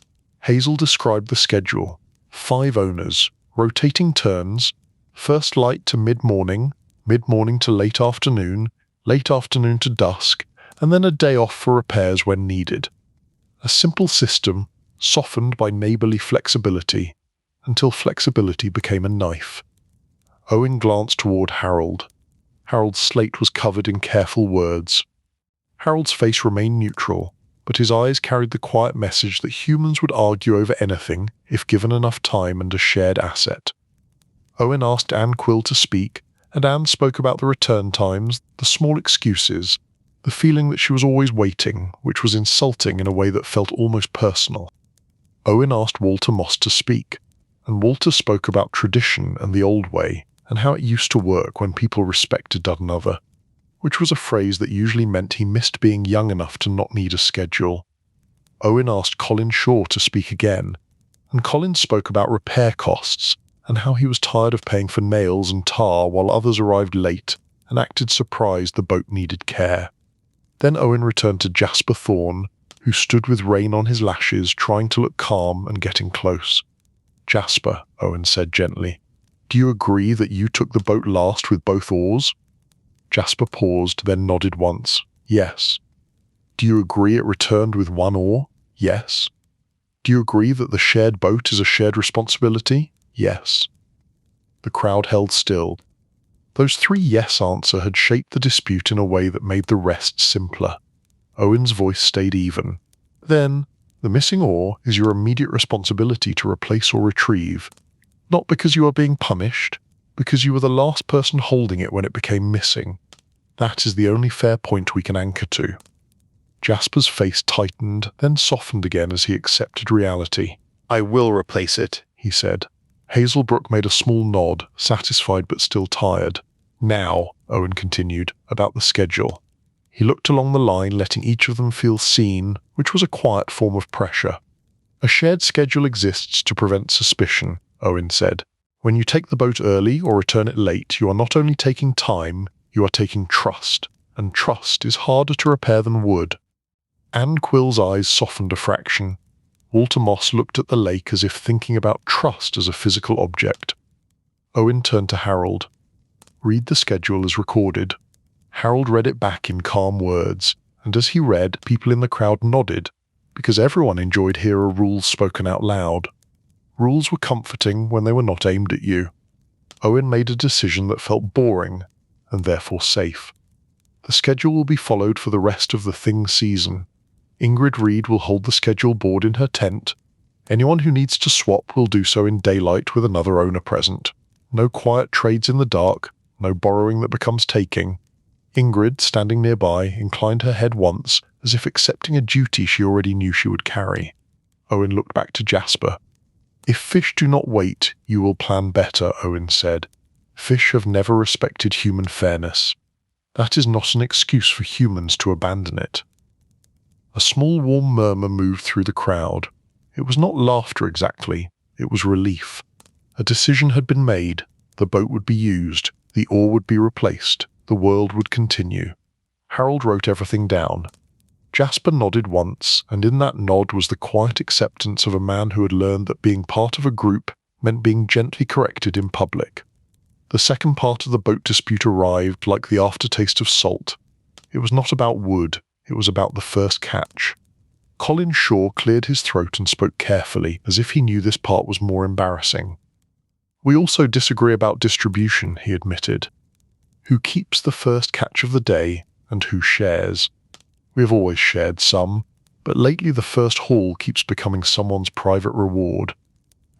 Hazel described the schedule. 5 owners, rotating turns, first light to mid-morning to late afternoon to dusk, and then a day off for repairs when needed. A simple system, softened by neighbourly flexibility, until flexibility became a knife. Owen glanced toward Harold. Harold's slate was covered in careful words. Harold's face remained neutral, but his eyes carried the quiet message that humans would argue over anything if given enough time and a shared asset. Owen asked Anne Quill to speak, and Anne spoke about the return times, the small excuses, the feeling that she was always waiting, which was insulting in a way that felt almost personal. Owen asked Walter Moss to speak, and Walter spoke about tradition and the old way, and how it used to work when people respected one another, which was a phrase that usually meant he missed being young enough to not need a schedule. Owen asked Colin Shaw to speak again, and Colin spoke about repair costs, and how he was tired of paying for nails and tar while others arrived late and acted surprised the boat needed care. Then Owen returned to Jasper Thorne, who stood with rain on his lashes, trying to look calm and getting close. Jasper, Owen said gently, do you agree that you took the boat last with both oars? Jasper paused, then nodded once. Yes. Do you agree it returned with 1 oar? Yes. Do you agree that the shared boat is a shared responsibility? Yes. The crowd held still. Those 3 yes answers had shaped the dispute in a way that made the rest simpler. Owen's voice stayed even. Then, the missing oar is your immediate responsibility to replace or retrieve, not because you are being punished, because you were the last person holding it when it became missing. That is the only fair point we can anchor to. Jasper's face tightened, then softened again as he accepted reality. I will replace it, he said. Hazelbrook made a small nod, satisfied but still tired. Now, Owen continued, about the schedule. He looked along the line, letting each of them feel seen, which was a quiet form of pressure. A shared schedule exists to prevent suspicion, Owen said. When you take the boat early or return it late, you are not only taking time, you are taking trust, and trust is harder to repair than wood. Anne Quill's eyes softened a fraction. Walter Moss looked at the lake as if thinking about trust as a physical object. Owen turned to Harold. Read the schedule as recorded. Harold read it back in calm words, and as he read, people in the crowd nodded, because everyone enjoyed hearing rules spoken out loud. Rules were comforting when they were not aimed at you. Owen made a decision that felt boring, and therefore safe. The schedule will be followed for the rest of the Thing season. Ingrid Reed will hold the schedule board in her tent. Anyone who needs to swap will do so in daylight with another owner present. No quiet trades in the dark, no borrowing that becomes taking. Ingrid, standing nearby, inclined her head once, as if accepting a duty she already knew she would carry. Owen looked back to Jasper. "If fish do not wait, you will plan better," Owen said. "Fish have never respected human fairness. That is not an excuse for humans to abandon it." A small warm murmur moved through the crowd. It was not laughter exactly, it was relief. A decision had been made, the boat would be used, the oar would be replaced, the world would continue. Harold wrote everything down. Jasper nodded once, and in that nod was the quiet acceptance of a man who had learned that being part of a group meant being gently corrected in public. The second part of the boat dispute arrived like the aftertaste of salt. It was not about wood, it was about the first catch. Colin Shaw cleared his throat and spoke carefully, as if he knew this part was more embarrassing. "We also disagree about distribution," he admitted. "Who keeps the first catch of the day, and who shares? We have always shared some, but lately the first haul keeps becoming someone's private reward."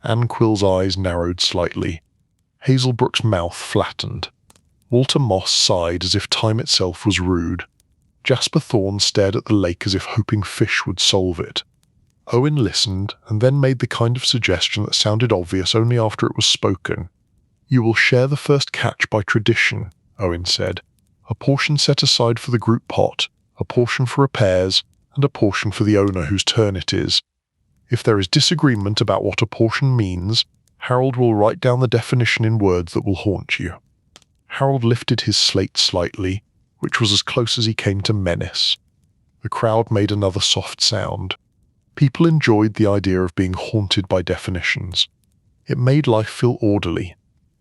Anne Quill's eyes narrowed slightly. Hazelbrook's mouth flattened. Walter Moss sighed as if time itself was rude. Jasper Thorne stared at the lake as if hoping fish would solve it. Owen listened, and then made the kind of suggestion that sounded obvious only after it was spoken. "You will share the first catch by tradition," Owen said. "A portion set aside for the group pot, a portion for repairs, and a portion for the owner whose turn it is. If there is disagreement about what a portion means, Harold will write down the definition in words that will haunt you." Harold lifted his slate slightly, which was as close as he came to menace. The crowd made another soft sound. People enjoyed the idea of being haunted by definitions. It made life feel orderly.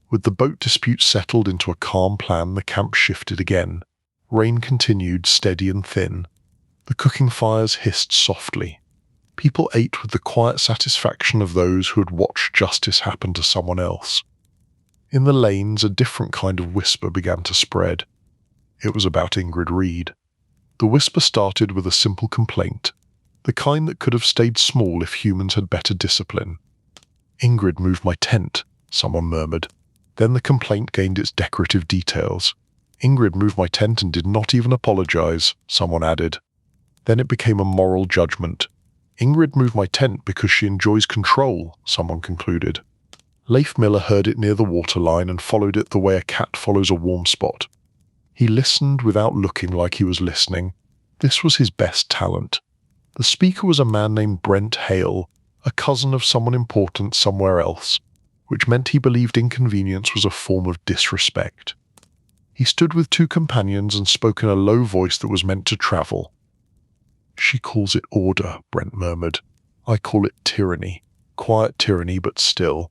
With the boat dispute settled into a calm plan, the camp shifted again. Rain continued, steady and thin. The cooking fires hissed softly. People ate with the quiet satisfaction of those who had watched justice happen to someone else. In the lanes, a different kind of whisper began to spread. It was about Ingrid Reed. The whisper started with a simple complaint, the kind that could have stayed small if humans had better discipline. "Ingrid moved my tent," someone murmured. Then the complaint gained its decorative details. "Ingrid moved my tent and did not even apologize," someone added. Then it became a moral judgment. "Ingrid moved my tent because she enjoys control," someone concluded. Leif Miller heard it near the waterline and followed it the way a cat follows a warm spot. He listened without looking like he was listening. This was his best talent. The speaker was a man named Brent Hale, a cousin of someone important somewhere else, which meant he believed inconvenience was a form of disrespect. He stood with two companions and spoke in a low voice that was meant to travel. "She calls it order," Brent murmured. "I call it tyranny. Quiet tyranny, but still."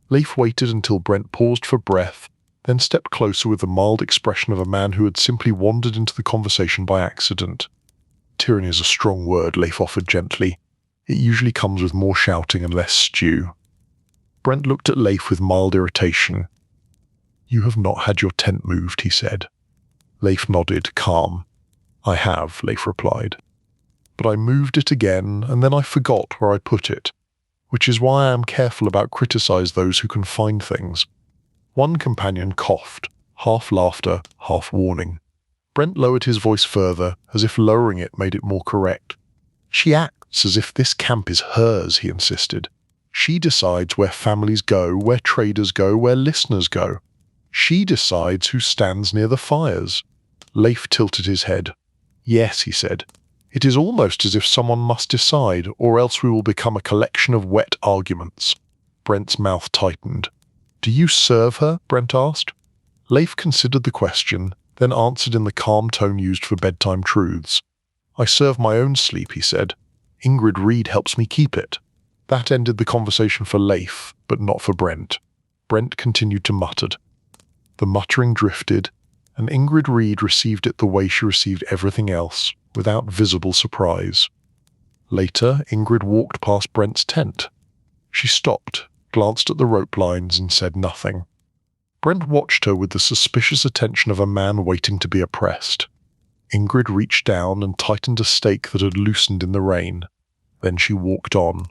Leif waited until Brent paused for breath, then stepped closer with the mild expression of a man who had simply wandered into the conversation by accident. "Tyranny is a strong word," Leif offered gently. "It usually comes with more shouting and less stew." Brent looked at Leif with mild irritation. "You have not had your tent moved," he said. Leif nodded, calm. "I have," Leif replied. "But I moved it again, and then I forgot where I put it, which is why I am careful about criticize those who can find things." One companion coughed, half laughter, half warning. Brent lowered his voice further, as if lowering it made it more correct. "She acts as if this camp is hers," he insisted. "She decides where families go, where traders go, where listeners go. She decides who stands near the fires." Leif tilted his head. "Yes," he said. "It is almost as if someone must decide, or else we will become a collection of wet arguments." Brent's mouth tightened. "Do you serve her?" Brent asked. Leif considered the question, then answered in the calm tone used for bedtime truths. "I serve my own sleep," he said. "Ingrid Reed helps me keep it." That ended the conversation for Leif, but not for Brent. Brent continued to mutter. The muttering drifted, and Ingrid Reed received it the way she received everything else, without visible surprise. Later, Ingrid walked past Brent's tent. She stopped, glanced at the rope lines, and said nothing. Brent watched her with the suspicious attention of a man waiting to be oppressed. Ingrid reached down and tightened a stake that had loosened in the rain. Then she walked on.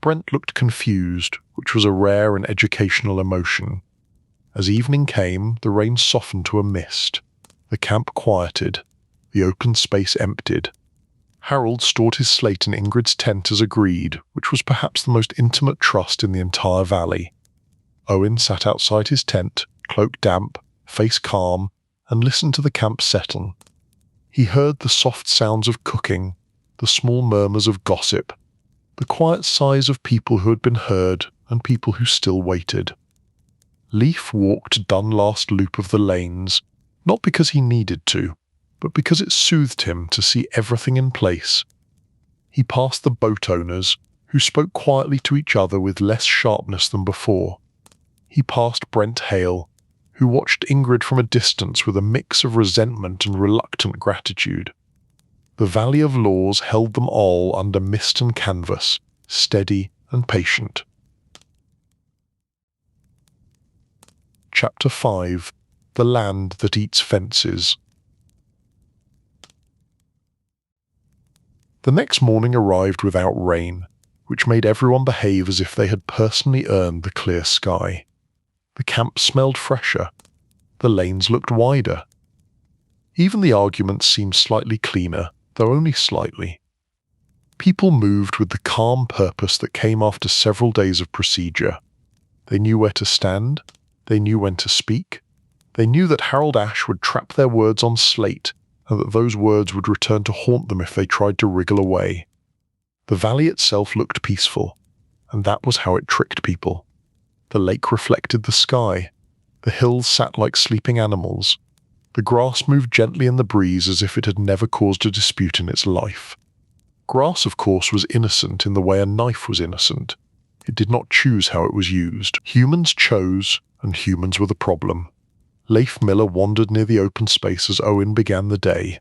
Brent looked confused, which was a rare and educational emotion. As evening came, the rain softened to a mist. The camp quieted. The open space emptied. Harold stored his slate in Ingrid's tent as agreed, which was perhaps the most intimate trust in the entire valley. Owen sat outside his tent, cloak damp, face calm, and listened to the camp settle. He heard the soft sounds of cooking, the small murmurs of gossip, the quiet sighs of people who had been heard and people who still waited. Leif walked done last loop of the lanes, not because he needed to, but because it soothed him to see everything in place. He passed the boat owners, who spoke quietly to each other with less sharpness than before. He passed Brent Hale, who watched Ingrid from a distance with a mix of resentment and reluctant gratitude. The Valley of Laws held them all under mist and canvas, steady and patient. Chapter 5. The Land That Eats Fences. The next morning arrived without rain, which made everyone behave as if they had personally earned the clear sky. The camp smelled fresher. The lanes looked wider. Even the arguments seemed slightly cleaner, though only slightly. People moved with the calm purpose that came after several days of procedure. They knew where to stand. They knew when to speak. They knew that Harold Ash would trap their words on slate, and that those words would return to haunt them if they tried to wriggle away. The valley itself looked peaceful, and that was how it tricked people. The lake reflected the sky. The hills sat like sleeping animals. The grass moved gently in the breeze as if it had never caused a dispute in its life. Grass, of course, was innocent in the way a knife was innocent. It did not choose how it was used. Humans chose, and humans were the problem. Leif Miller wandered near the open space as Owen began the day.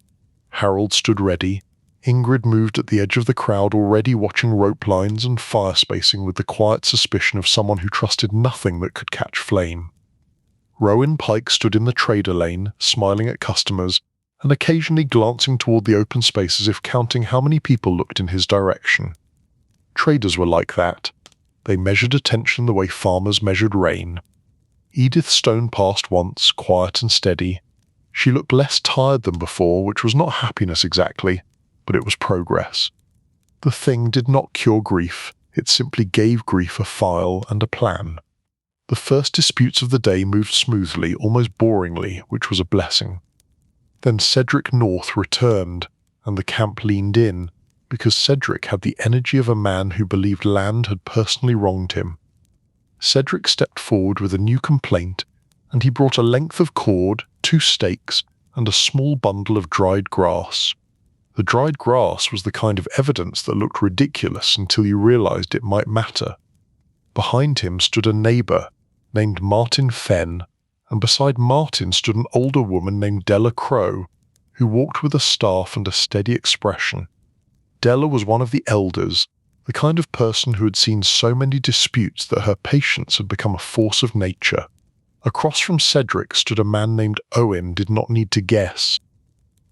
Harold stood ready. Ingrid moved at the edge of the crowd, already watching rope lines and fire spacing with the quiet suspicion of someone who trusted nothing that could catch flame. Rowan Pike stood in the trader lane, smiling at customers, and occasionally glancing toward the open space as if counting how many people looked in his direction. Traders were like that. They measured attention the way farmers measured rain. Edith Stone passed once, quiet and steady. She looked less tired than before, which was not happiness exactly, but it was progress. The thing did not cure grief, it simply gave grief a file and a plan. The first disputes of the day moved smoothly, almost boringly, which was a blessing. Then Cedric North returned, and the camp leaned in, because Cedric had the energy of a man who believed land had personally wronged him. Cedric stepped forward with a new complaint, and he brought a length of cord, 2 stakes, and a small bundle of dried grass. The dried grass was the kind of evidence that looked ridiculous until you realized it might matter. Behind him stood a neighbor named Martin Fenn, and beside Martin stood an older woman named Della Crow, who walked with a staff and a steady expression. Della was one of the elders, the kind of person who had seen so many disputes that her patience had become a force of nature. Across from Cedric stood a man named Owen did not need to guess.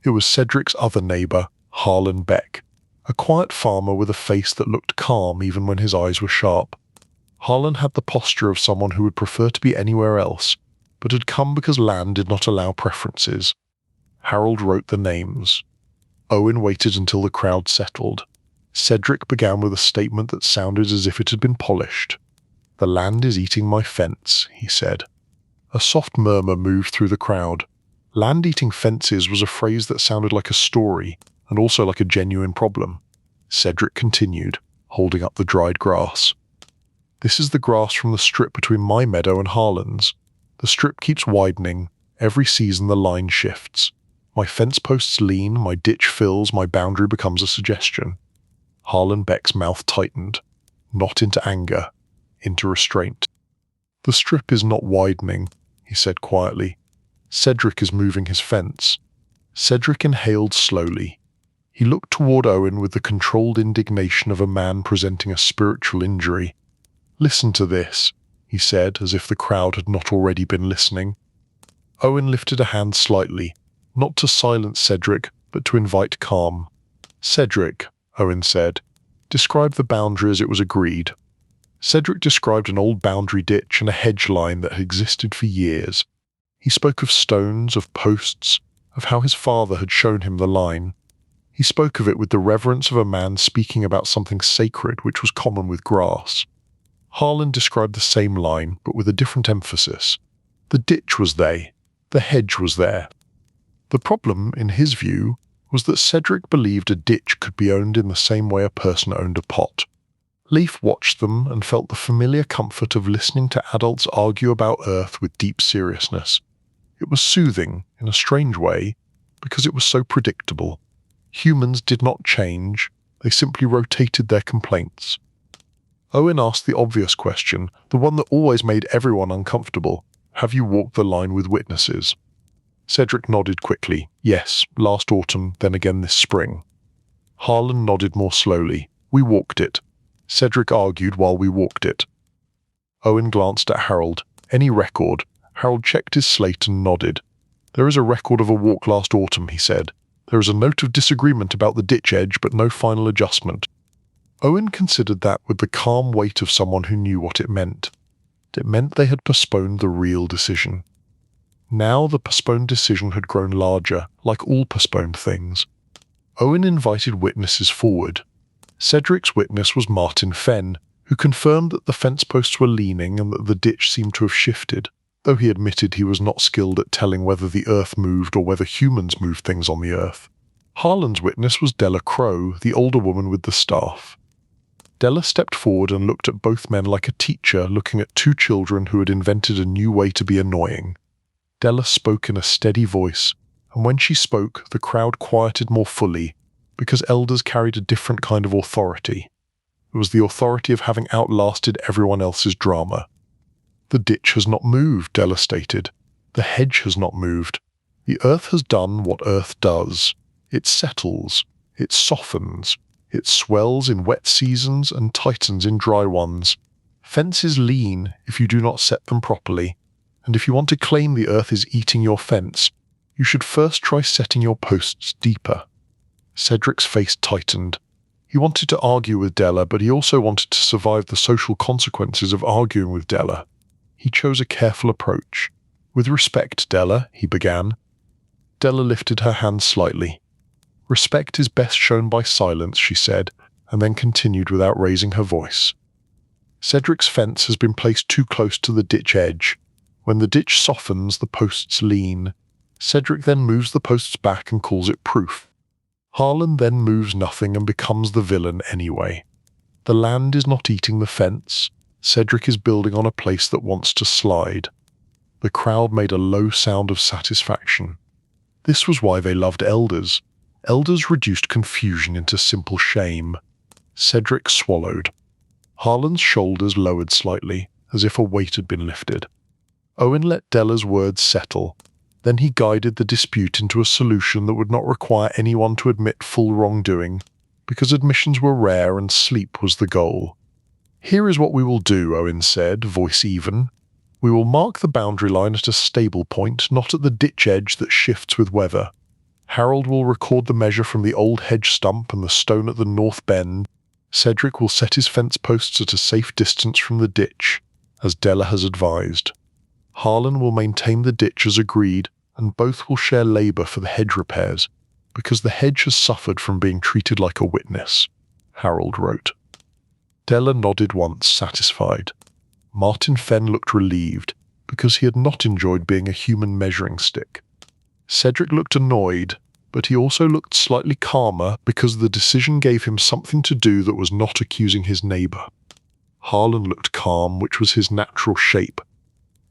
It was Cedric's other neighbor, Harlan Beck, a quiet farmer with a face that looked calm even when his eyes were sharp. Harlan had the posture of someone who would prefer to be anywhere else, but had come because land did not allow preferences. Harold wrote the names. Owen waited until the crowd settled. Cedric began with a statement that sounded as if it had been polished. "The land is eating my fence," he said. A soft murmur moved through the crowd. Land-eating fences was a phrase that sounded like a story, and also like a genuine problem. Cedric continued, holding up the dried grass. "This is the grass from the strip between my meadow and Harlan's. The strip keeps widening. Every season the line shifts. My fence posts lean, my ditch fills, my boundary becomes a suggestion." Harlan Beck's mouth tightened, not into anger, into restraint. "The strip is not widening," he said quietly. "Cedric is moving his fence." Cedric inhaled slowly. He looked toward Owen with the controlled indignation of a man presenting a spiritual injury. "Listen to this," he said, as if the crowd had not already been listening. Owen lifted a hand slightly, not to silence Cedric, but to invite calm. "Cedric," Owen said, "describe the boundary as it was agreed." Cedric described an old boundary ditch and a hedge line that had existed for years. He spoke of stones, of posts, of how his father had shown him the line. He spoke of it with the reverence of a man speaking about something sacred which was common with grass. Harlan described the same line, but with a different emphasis. The ditch was there. The hedge was there. The problem, in his view, was that Cedric believed a ditch could be owned in the same way a person owned a pot. Leif watched them and felt the familiar comfort of listening to adults argue about Earth with deep seriousness. It was soothing, in a strange way, because it was so predictable. Humans did not change, they simply rotated their complaints. Owen asked the obvious question, the one that always made everyone uncomfortable. "Have you walked the line with witnesses?" Cedric nodded quickly. "Yes, last autumn, then again this spring." Harlan nodded more slowly. "We walked it." Cedric argued while we walked it. Owen glanced at Harold. "Any record?" Harold checked his slate and nodded. "There is a record of a walk last autumn," he said. "There is a note of disagreement about the ditch edge, but no final adjustment." Owen considered that with the calm weight of someone who knew what it meant. It meant they had postponed the real decision. Now the postponed decision had grown larger, like all postponed things. Owen invited witnesses forward. Cedric's witness was Martin Fenn, who confirmed that the fence posts were leaning and that the ditch seemed to have shifted, though he admitted he was not skilled at telling whether the earth moved or whether humans moved things on the earth. Harlan's witness was Della Crow, the older woman with the staff. Della stepped forward and looked at both men like a teacher looking at two children who had invented a new way to be annoying. Della spoke in a steady voice, and when she spoke, the crowd quieted more fully, because elders carried a different kind of authority. It was the authority of having outlasted everyone else's drama. "The ditch has not moved," Della stated. "The hedge has not moved. The earth has done what earth does. It settles. It softens. It swells in wet seasons and tightens in dry ones. Fences lean if you do not set them properly, and if you want to claim the earth is eating your fence, you should first try setting your posts deeper." Cedric's face tightened. He wanted to argue with Della, but he also wanted to survive the social consequences of arguing with Della. He chose a careful approach. "With respect, Della," he began. Della lifted her hand slightly. "Respect is best shown by silence," she said, and then continued without raising her voice. "Cedric's fence has been placed too close to the ditch edge. When the ditch softens, the posts lean. Cedric then moves the posts back and calls it proof. Harlan then moves nothing and becomes the villain anyway. The land is not eating the fence. Cedric is building on a place that wants to slide." The crowd made a low sound of satisfaction. This was why they loved elders. Elders reduced confusion into simple shame. Cedric swallowed. Harlan's shoulders lowered slightly, as if a weight had been lifted. Owen let Della's words settle. Then he guided the dispute into a solution that would not require anyone to admit full wrongdoing, because admissions were rare and sleep was the goal. "Here is what we will do," Owen said, voice even. "We will mark the boundary line at a stable point, not at the ditch edge that shifts with weather. Harold will record the measure from the old hedge stump and the stone at the north bend. Cedric will set his fence posts at a safe distance from the ditch, as Della has advised. Harlan will maintain the ditch as agreed, and both will share labour for the hedge repairs, because the hedge has suffered from being treated like a witness," Harold wrote. Della nodded once, satisfied. Martin Fenn looked relieved, because he had not enjoyed being a human measuring stick. Cedric looked annoyed, but he also looked slightly calmer because the decision gave him something to do that was not accusing his neighbour. Harlan looked calm, which was his natural shape.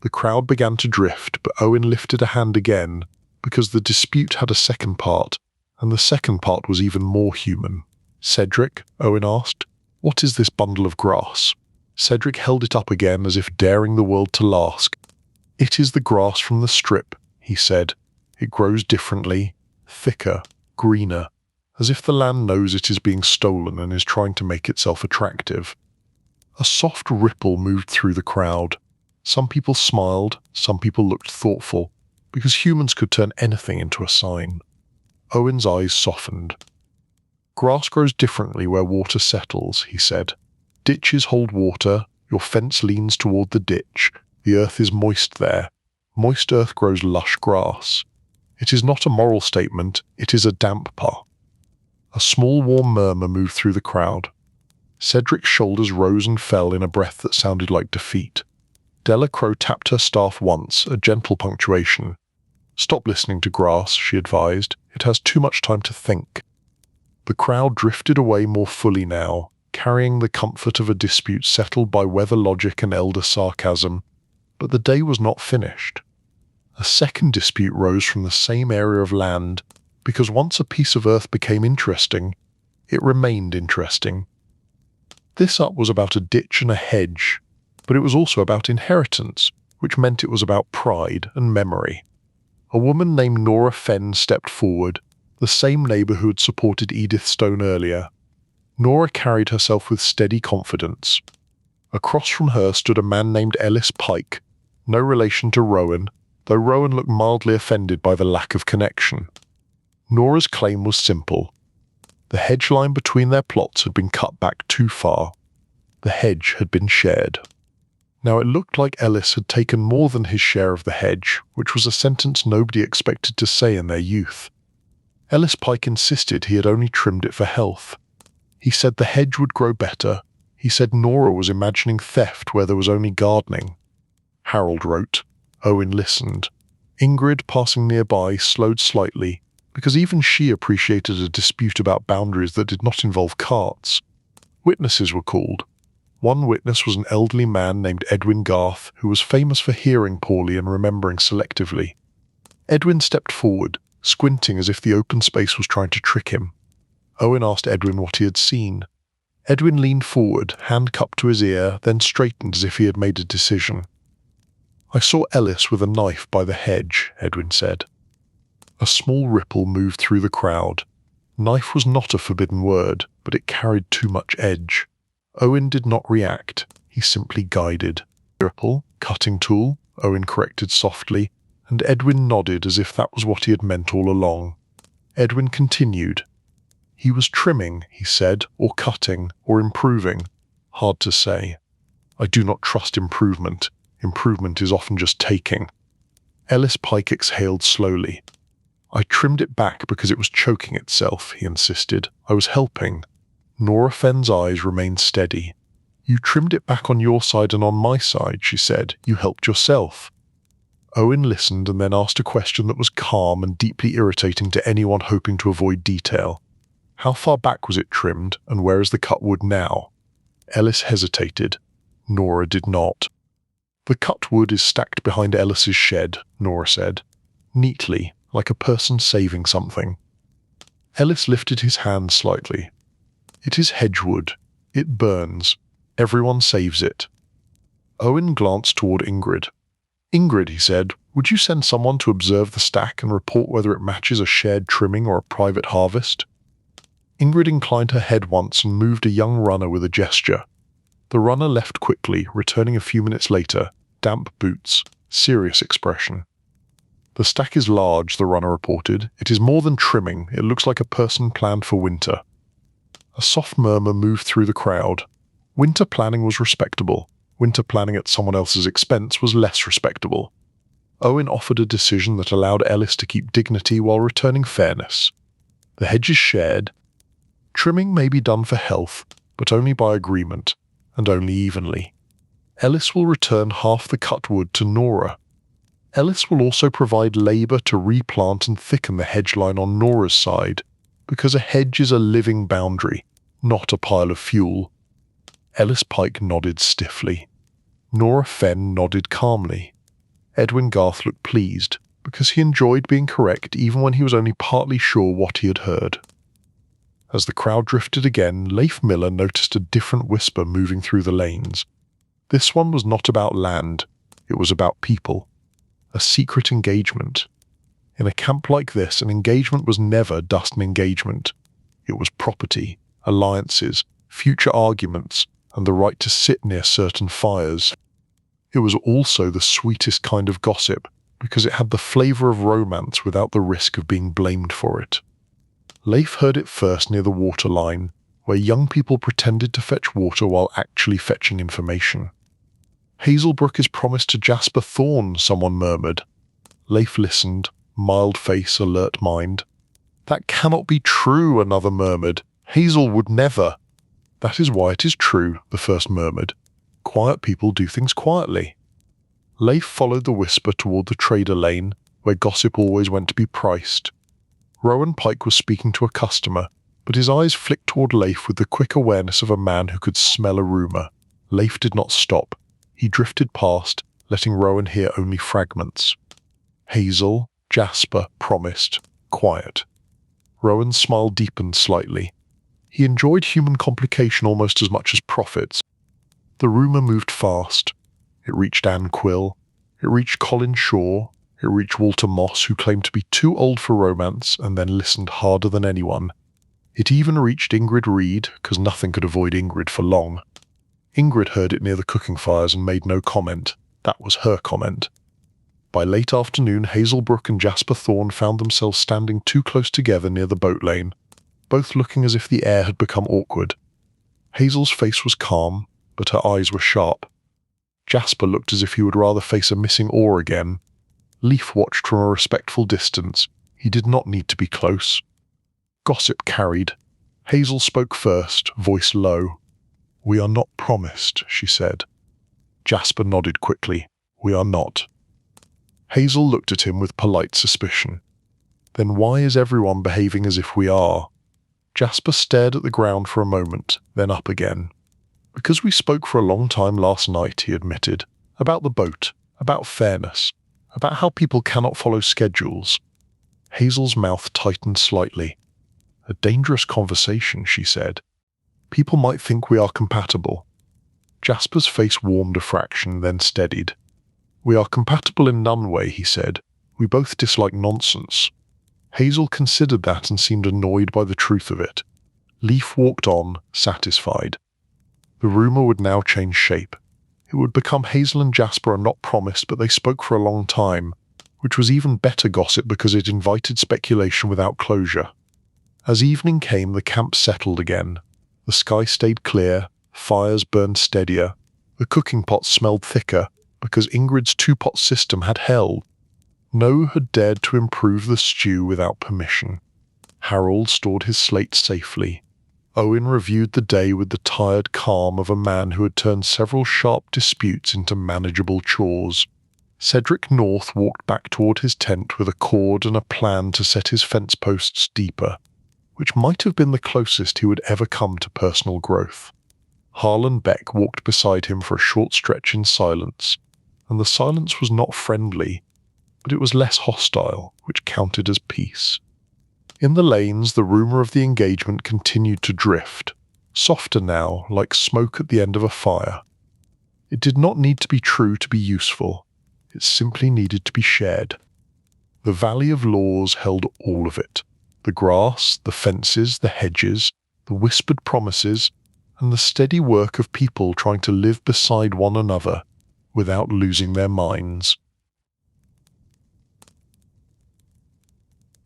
The crowd began to drift, but Owen lifted a hand again, because the dispute had a second part, and the second part was even more human. "Cedric," Owen asked, "what is this bundle of grass?" Cedric held it up again as if daring the world to laugh. "It is the grass from the strip," he said. "It grows differently, thicker, greener, as if the land knows it is being stolen and is trying to make itself attractive." A soft ripple moved through the crowd. Some people smiled, some people looked thoughtful, because humans could turn anything into a sign. Owen's eyes softened. "Grass grows differently where water settles," he said. "Ditches hold water, your fence leans toward the ditch, the earth is moist there. Moist earth grows lush grass. It is not a moral statement, it is a damper." A small warm murmur moved through the crowd. Cedric's shoulders rose and fell in a breath that sounded like defeat. Della Crow tapped her staff once, a gentle punctuation. "Stop listening to grass," she advised. "It has too much time to think." The crowd drifted away more fully now, carrying the comfort of a dispute settled by weather logic and elder sarcasm. But the day was not finished. A second dispute rose from the same area of land, because once a piece of earth became interesting, it remained interesting. This up was about a ditch and a hedge, but it was also about inheritance, which meant it was about pride and memory. A woman named Nora Fenn stepped forward, the same neighbour who had supported Edith Stone earlier. Nora carried herself with steady confidence. Across from her stood a man named Ellis Pike, no relation to Rowan, though Rowan looked mildly offended by the lack of connection. Nora's claim was simple. The hedge line between their plots had been cut back too far. The hedge had been shared. Now it looked like Ellis had taken more than his share of the hedge, which was a sentence nobody expected to say in their youth. Ellis Pike insisted he had only trimmed it for health. He said the hedge would grow better. He said Nora was imagining theft where there was only gardening. Harold wrote. Owen listened. Ingrid, passing nearby, slowed slightly, because even she appreciated a dispute about boundaries that did not involve carts. Witnesses were called. One witness was an elderly man named Edwin Garth, who was famous for hearing poorly and remembering selectively. Edwin stepped forward, squinting as if the open space was trying to trick him. Owen asked Edwin what he had seen. Edwin leaned forward, hand cupped to his ear, then straightened as if he had made a decision. "I saw Ellis with a knife by the hedge," Edwin said. A small ripple moved through the crowd. Knife was not a forbidden word, but it carried too much edge. Owen did not react. He simply guided. "Ripple? Cutting tool?" Owen corrected softly, and Edwin nodded as if that was what he had meant all along. Edwin continued. "He was trimming," he said, "or cutting, or improving. Hard to say. I do not trust improvement. Improvement is often just taking." Ellis Pike exhaled slowly. "I trimmed it back because it was choking itself," he insisted. "I was helping." Nora Fenn's eyes remained steady. "You trimmed it back on your side and on my side," she said. "You helped yourself." Owen listened and then asked a question that was calm and deeply irritating to anyone hoping to avoid detail. "How far back was it trimmed, and where is the cut wood now?" Ellis hesitated. Nora did not. "The cut wood is stacked behind Ellis's shed," Nora said. "Neatly, like a person saving something." Ellis lifted his hand slightly. "It is hedgewood. It burns. Everyone saves it." Owen glanced toward Ingrid. "Ingrid," he said, "would you send someone to observe the stack and report whether it matches a shared trimming or a private harvest?" Ingrid inclined her head once and moved a young runner with a gesture. The runner left quickly, returning a few minutes later, damp boots, serious expression. "The stack is large," the runner reported. "It is more than trimming. It looks like a person planned for winter." A soft murmur moved through the crowd. Winter planning was respectable. Winter planning at someone else's expense was less respectable. Owen offered a decision that allowed Ellis to keep dignity while returning fairness. "The hedge is shared. Trimming may be done for health, but only by agreement, and only evenly. Ellis will return half the cut wood to Nora. Ellis will also provide labour to replant and thicken the hedge line on Nora's side, because a hedge is a living boundary, not a pile of fuel." Ellis Pike nodded stiffly. Nora Fenn nodded calmly. Edwin Garth looked pleased, because he enjoyed being correct even when he was only partly sure what he had heard. As the crowd drifted again, Leif Miller noticed a different whisper moving through the lanes. This one was not about land, it was about people. A secret engagement. In a camp like this, an engagement was never just an engagement. It was property, alliances, future arguments, and the right to sit near certain fires. It was also the sweetest kind of gossip, because it had the flavour of romance without the risk of being blamed for it. Leif heard it first near the water line, where young people pretended to fetch water while actually fetching information. Hazelbrook is promised to Jasper Thorn, someone murmured. Leif listened, mild face, alert mind. That cannot be true, another murmured. Hazel would never. That is why it is true, the first murmured. Quiet people do things quietly. Leif followed the whisper toward the trader lane, where gossip always went to be priced. Rowan Pike was speaking to a customer, but his eyes flicked toward Leif with the quick awareness of a man who could smell a rumour. Leif did not stop. He drifted past, letting Rowan hear only fragments. Hazel, Jasper, promised, quiet. Rowan's smile deepened slightly. He enjoyed human complication almost as much as profits. The rumour moved fast. It reached Anne Quill. It reached Colin Shaw. It reached Walter Moss, who claimed to be too old for romance and then listened harder than anyone. It even reached Ingrid Reed, because nothing could avoid Ingrid for long. Ingrid heard it near the cooking fires and made no comment. That was her comment. By late afternoon, Hazelbrook and Jasper Thorn found themselves standing too close together near the boat lane, both looking as if the air had become awkward. Hazel's face was calm, but her eyes were sharp. Jasper looked as if he would rather face a missing oar again. Leif watched from a respectful distance. He did not need to be close. Gossip carried. Hazel spoke first, voice low. "We are not promised," she said. Jasper nodded quickly. "We are not." Hazel looked at him with polite suspicion. "Then why is everyone behaving as if we are?" Jasper stared at the ground for a moment, then up again. "Because we spoke for a long time last night," he admitted. "About the boat, about fairness, about how people cannot follow schedules." Hazel's mouth tightened slightly. "A dangerous conversation," she said. "People might think we are compatible." Jasper's face warmed a fraction, then steadied. "We are compatible in none way," he said. "We both dislike nonsense." Hazel considered that and seemed annoyed by the truth of it. Leif walked on, satisfied. The rumour would now change shape. It would become Hazel and Jasper are not promised, but they spoke for a long time, which was even better gossip because it invited speculation without closure. As evening came, the camp settled again. The sky stayed clear, fires burned steadier, the cooking pots smelled thicker, because Ingrid's two-pot system had held. No had dared to improve the stew without permission. Harold stored his slate safely. Owen reviewed the day with the tired calm of a man who had turned several sharp disputes into manageable chores. Cedric North walked back toward his tent with a cord and a plan to set his fence posts deeper, which might have been the closest he would ever come to personal growth. Harlan Beck walked beside him for a short stretch in silence, and the silence was not friendly, but it was less hostile, which counted as peace. In the lanes, the rumour of the engagement continued to drift, softer now, like smoke at the end of a fire. It did not need to be true to be useful. It simply needed to be shared. The Valley of Laws held all of it. The grass, the fences, the hedges, the whispered promises, and the steady work of people trying to live beside one another without losing their minds.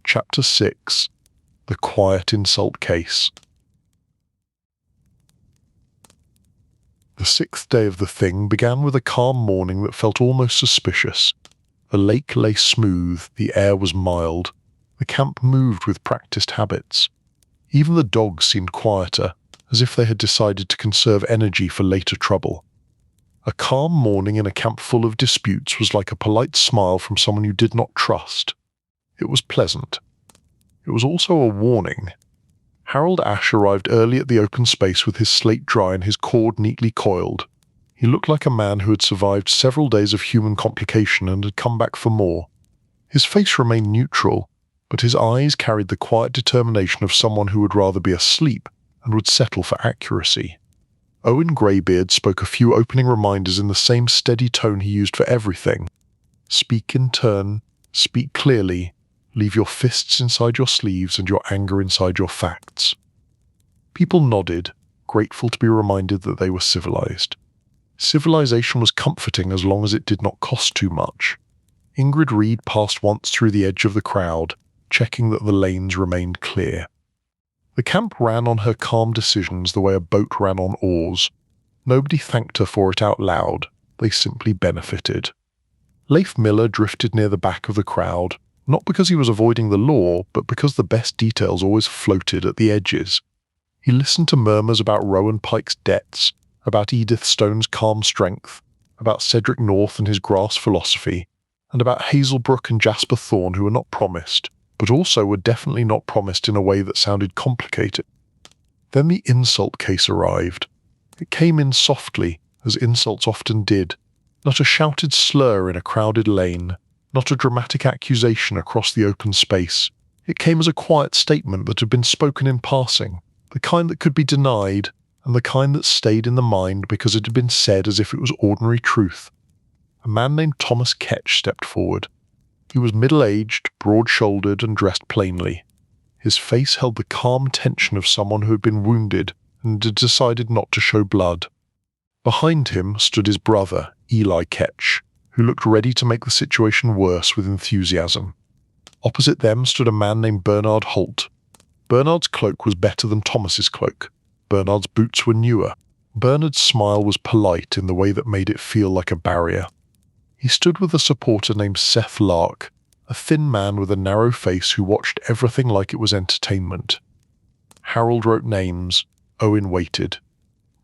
Chapter 6. The Quiet Insult Case. The sixth day of the thing began with a calm morning that felt almost suspicious. The lake lay smooth, the air was mild. The camp moved with practiced habits. Even the dogs seemed quieter, as if they had decided to conserve energy for later trouble. A calm morning in a camp full of disputes was like a polite smile from someone you did not trust. It was pleasant. It was also a warning. Harold Ash arrived early at the open space with his slate dry and his cord neatly coiled. He looked like a man who had survived several days of human complication and had come back for more. His face remained neutral, but his eyes carried the quiet determination of someone who would rather be asleep and would settle for accuracy. Owen Greybeard spoke a few opening reminders in the same steady tone he used for everything. Speak in turn, speak clearly, leave your fists inside your sleeves and your anger inside your facts. People nodded, grateful to be reminded that they were civilized. Civilization was comforting as long as it did not cost too much. Ingrid Reed passed once through the edge of the crowd, checking that the lanes remained clear. The camp ran on her calm decisions the way a boat ran on oars. Nobody thanked her for it out loud. They simply benefited. Leif Miller drifted near the back of the crowd, not because he was avoiding the law, but because the best details always floated at the edges. He listened to murmurs about Rowan Pike's debts, about Edith Stone's calm strength, about Cedric North and his grass philosophy, and about Hazelbrook and Jasper Thorne, who were not promised, but also were definitely not promised in a way that sounded complicated. Then the insult case arrived. It came in softly, as insults often did, not a shouted slur in a crowded lane, not a dramatic accusation across the open space. It came as a quiet statement that had been spoken in passing, the kind that could be denied, and the kind that stayed in the mind because it had been said as if it was ordinary truth. A man named Thomas Ketch stepped forward. He was middle-aged, broad-shouldered, and dressed plainly. His face held the calm tension of someone who had been wounded and had decided not to show blood. Behind him stood his brother, Eli Ketch, who looked ready to make the situation worse with enthusiasm. Opposite them stood a man named Bernard Holt. Bernard's cloak was better than Thomas's cloak. Bernard's boots were newer. Bernard's smile was polite in the way that made it feel like a barrier. He stood with a supporter named Seth Lark, a thin man with a narrow face who watched everything like it was entertainment. Harold wrote names. Owen waited.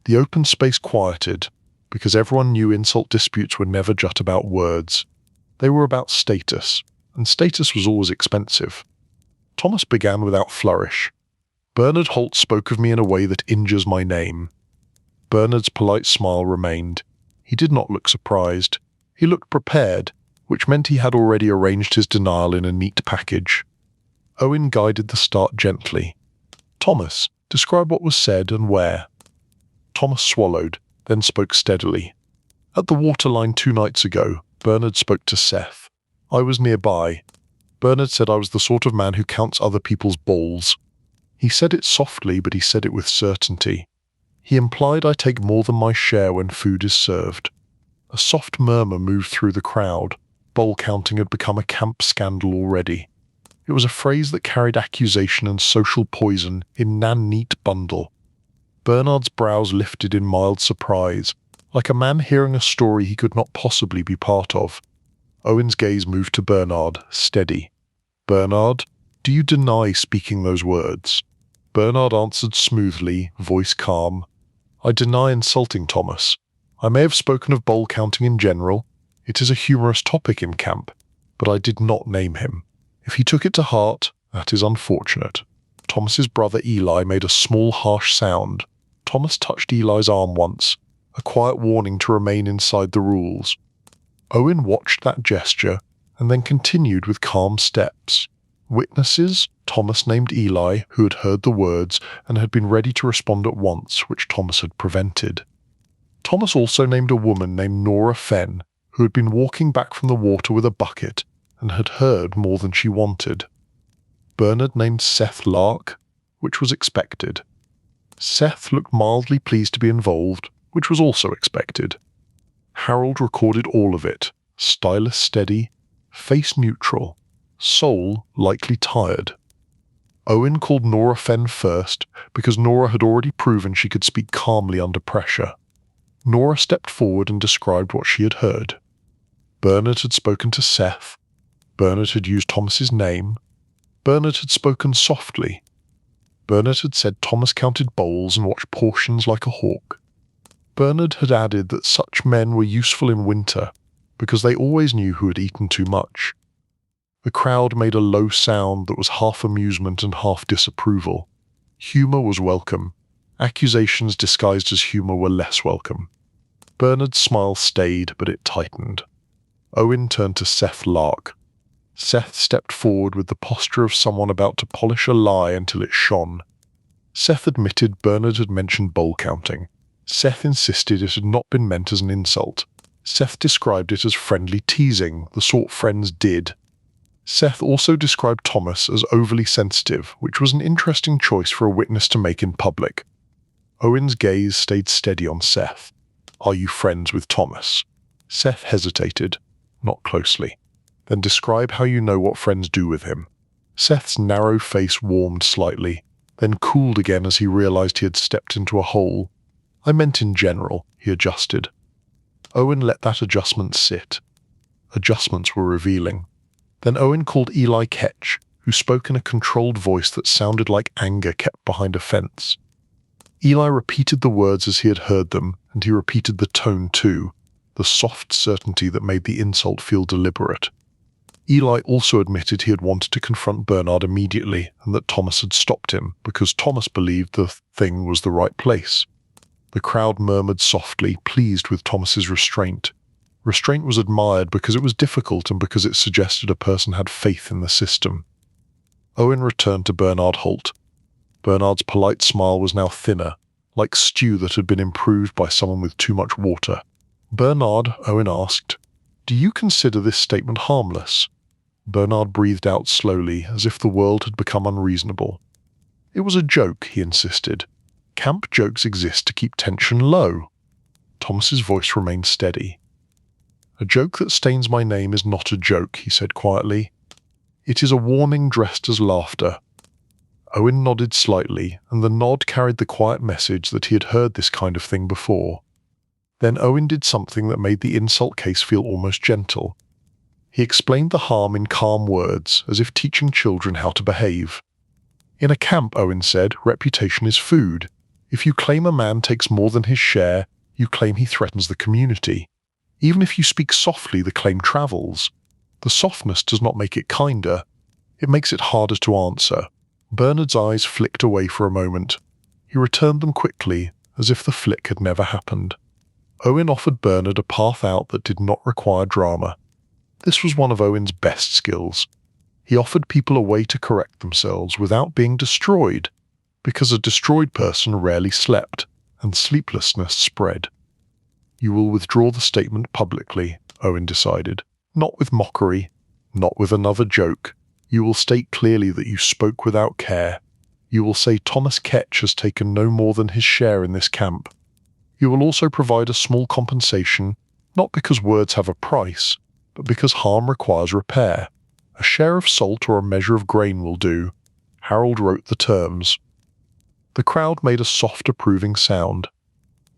The open space quieted, because everyone knew insult disputes were never just about words. They were about status, and status was always expensive. Thomas began without flourish. Bernard Holt spoke of me in a way that injures my name. Bernard's polite smile remained. He did not look surprised. He looked prepared, which meant he had already arranged his denial in a neat package. Owen guided the start gently. Thomas, describe what was said and where. Thomas swallowed, then spoke steadily. At the waterline 2 nights ago, Bernard spoke to Seth. I was nearby. Bernard said I was the sort of man who counts other people's balls. He said it softly, but he said it with certainty. He implied I take more than my share when food is served. A soft murmur moved through the crowd. Bowl counting had become a camp scandal already. It was a phrase that carried accusation and social poison in nan neat bundle. Bernard's brows lifted in mild surprise, like a man hearing a story he could not possibly be part of. Owen's gaze moved to Bernard, steady. Bernard, do you deny speaking those words? Bernard answered smoothly, voice calm. I deny insulting Thomas. I may have spoken of bowl counting in general. It is a humorous topic in camp, but I did not name him. If he took it to heart, that is unfortunate. Thomas's brother Eli made a small harsh sound. Thomas touched Eli's arm once, a quiet warning to remain inside the rules. Owen watched that gesture and then continued with calm steps. Witnesses, Thomas named Eli, who had heard the words and had been ready to respond at once, which Thomas had prevented. Thomas also named a woman named Nora Fenn, who had been walking back from the water with a bucket and had heard more than she wanted. Bernard named Seth Lark, which was expected. Seth looked mildly pleased to be involved, which was also expected. Harold recorded all of it, stylus steady, face neutral, soul likely tired. Owen called Nora Fenn first because Nora had already proven she could speak calmly under pressure. Nora stepped forward and described what she had heard. Bernard had spoken to Seth. Bernard had used Thomas's name. Bernard had spoken softly. Bernard had said Thomas counted bowls and watched portions like a hawk. Bernard had added that such men were useful in winter because they always knew who had eaten too much. The crowd made a low sound that was half amusement and half disapproval. Humour was welcome. Accusations disguised as humour were less welcome. Bernard's smile stayed, but it tightened. Owen turned to Seth Lark. Seth stepped forward with the posture of someone about to polish a lie until it shone. Seth admitted Bernard had mentioned bowl counting. Seth insisted it had not been meant as an insult. Seth described it as friendly teasing, the sort friends did. Seth also described Thomas as overly sensitive, which was an interesting choice for a witness to make in public. Owen's gaze stayed steady on Seth. Are you friends with Thomas? Seth hesitated, not closely. Then describe how you know what friends do with him. Seth's narrow face warmed slightly, then cooled again as he realized he had stepped into a hole. "I meant in general," he adjusted. Owen let that adjustment sit. Adjustments were revealing. Then Owen called Eli Ketch, who spoke in a controlled voice that sounded like anger kept behind a fence. Eli repeated the words as he had heard them, and he repeated the tone too, the soft certainty that made the insult feel deliberate. Eli also admitted he had wanted to confront Bernard immediately and that Thomas had stopped him because Thomas believed the thing was the right place. The crowd murmured softly, pleased with Thomas's restraint. Restraint was admired because it was difficult and because it suggested a person had faith in the system. Owen returned to Bernard Holt. Bernard's polite smile was now thinner, like stew that had been improved by someone with too much water. "Bernard," Owen asked, "do you consider this statement harmless?" Bernard breathed out slowly, as if the world had become unreasonable. "It was a joke," he insisted. "Camp jokes exist to keep tension low." Thomas's voice remained steady. "A joke that stains my name is not a joke," he said quietly. "It is a warning dressed as laughter." Owen nodded slightly, and the nod carried the quiet message that he had heard this kind of thing before. Then Owen did something that made the insult case feel almost gentle. He explained the harm in calm words, as if teaching children how to behave. "In a camp," Owen said, "reputation is food. If you claim a man takes more than his share, you claim he threatens the community. Even if you speak softly, the claim travels. The softness does not make it kinder. It makes it harder to answer." Bernard's eyes flicked away for a moment. He returned them quickly, as if the flick had never happened. Owen offered Bernard a path out that did not require drama. This was one of Owen's best skills. He offered people a way to correct themselves without being destroyed, because a destroyed person rarely slept, and sleeplessness spread. "You will withdraw the statement publicly," Owen decided. "Not with mockery, not with another joke. You will state clearly that you spoke without care. You will say Thomas Ketch has taken no more than his share in this camp. You will also provide a small compensation, not because words have a price, but because harm requires repair. A share of salt or a measure of grain will do." Harold wrote the terms. The crowd made a soft approving sound.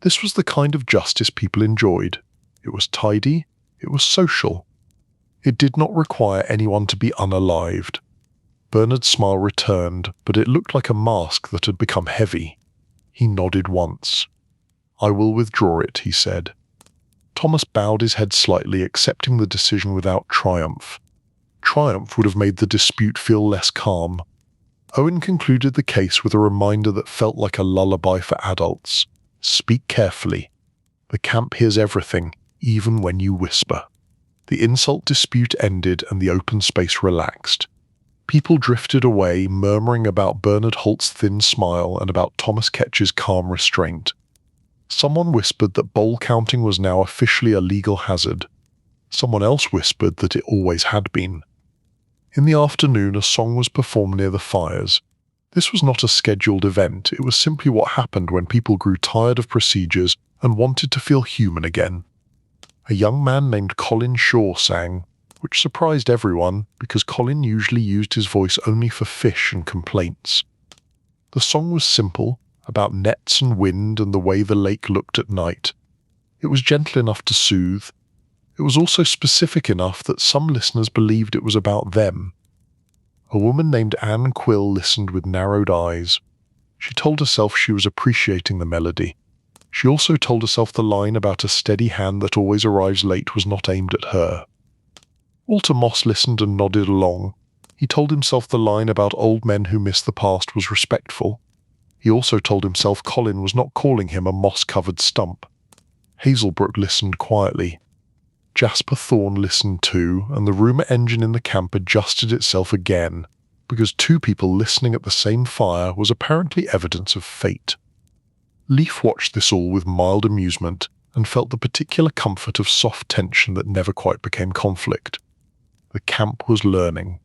This was the kind of justice people enjoyed. It was tidy, it was social. It did not require anyone to be unalived. Bernard's smile returned, but it looked like a mask that had become heavy. He nodded once. "I will withdraw it," he said. Thomas bowed his head slightly, accepting the decision without triumph. Triumph would have made the dispute feel less calm. Owen concluded the case with a reminder that felt like a lullaby for adults. "Speak carefully. The camp hears everything, even when you whisper." The insult dispute ended and the open space relaxed. People drifted away, murmuring about Bernard Holt's thin smile and about Thomas Ketch's calm restraint. Someone whispered that bowl counting was now officially a legal hazard. Someone else whispered that it always had been. In the afternoon, a song was performed near the fires. This was not a scheduled event, it was simply what happened when people grew tired of procedures and wanted to feel human again. A young man named Colin Shaw sang, which surprised everyone because Colin usually used his voice only for fish and complaints. The song was simple, about nets and wind and the way the lake looked at night. It was gentle enough to soothe. It was also specific enough that some listeners believed it was about them. A woman named Anne Quill listened with narrowed eyes. She told herself she was appreciating the melody. She also told herself the line about a steady hand that always arrives late was not aimed at her. Walter Moss listened and nodded along. He told himself the line about old men who miss the past was respectful. He also told himself Colin was not calling him a moss-covered stump. Hazelbrook listened quietly. Jasper Thorne listened too, and the rumour engine in the camp adjusted itself again, because two people listening at the same fire was apparently evidence of fate. Leaf watched this all with mild amusement and felt the particular comfort of soft tension that never quite became conflict. The camp was learning.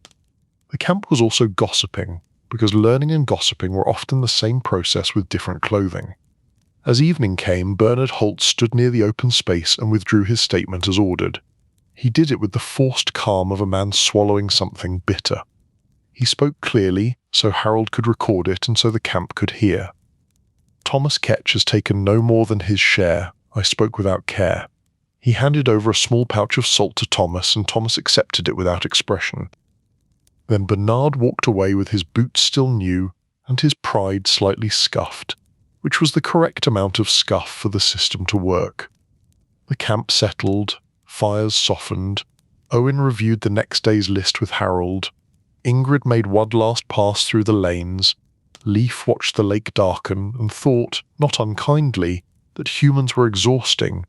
The camp was also gossiping, because learning and gossiping were often the same process with different clothing. As evening came, Bernard Holt stood near the open space and withdrew his statement as ordered. He did it with the forced calm of a man swallowing something bitter. He spoke clearly, so Harold could record it and so the camp could hear. "Thomas Ketch has taken no more than his share. I spoke without care." He handed over a small pouch of salt to Thomas, and Thomas accepted it without expression. Then Bernard walked away with his boots still new and his pride slightly scuffed, which was the correct amount of scuff for the system to work. The camp settled, fires softened. Owen reviewed the next day's list with Harold. Ingrid made one last pass through the lanes. Leif watched the lake darken and thought, not unkindly, that humans were exhausting,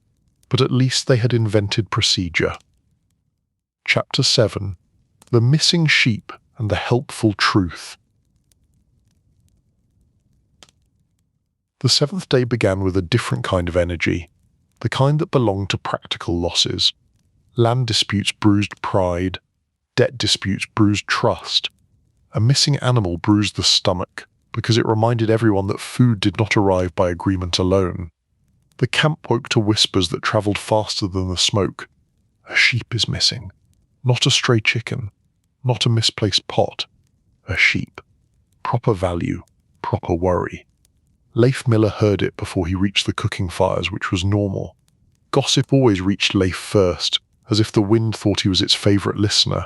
but at least they had invented procedure. Chapter 7. The Missing Sheep and the Helpful Truth. The seventh day began with a different kind of energy, the kind that belonged to practical losses. Land disputes bruised pride, debt disputes bruised trust. A missing animal bruised the stomach, because it reminded everyone that food did not arrive by agreement alone. The camp woke to whispers that travelled faster than the smoke. A sheep is missing. Not a stray chicken. Not a misplaced pot. A sheep. Proper value. Proper worry. Leif Miller heard it before he reached the cooking fires, which was normal. Gossip always reached Leif first, as if the wind thought he was its favourite listener.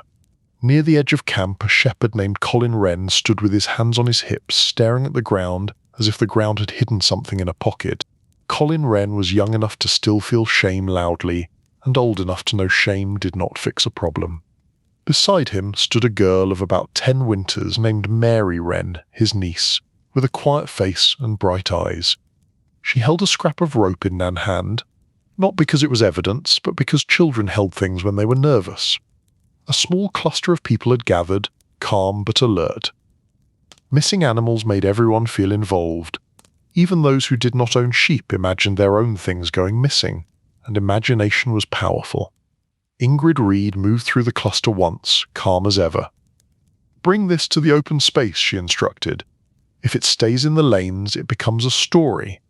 Near the edge of camp, a shepherd named Colin Wren stood with his hands on his hips, staring at the ground as if the ground had hidden something in a pocket. Colin Wren was young enough to still feel shame loudly, and old enough to know shame did not fix a problem. Beside him stood a girl of about 10 winters named Mary Wren, his niece, with a quiet face and bright eyes. She held a scrap of rope in one hand, not because it was evidence, but because children held things when they were nervous. A small cluster of people had gathered, calm but alert. Missing animals made everyone feel involved. Even those who did not own sheep imagined their own things going missing, and imagination was powerful. Ingrid Reed moved through the cluster once, calm as ever. "Bring this to the open space," she instructed. "If it stays in the lanes, it becomes a story.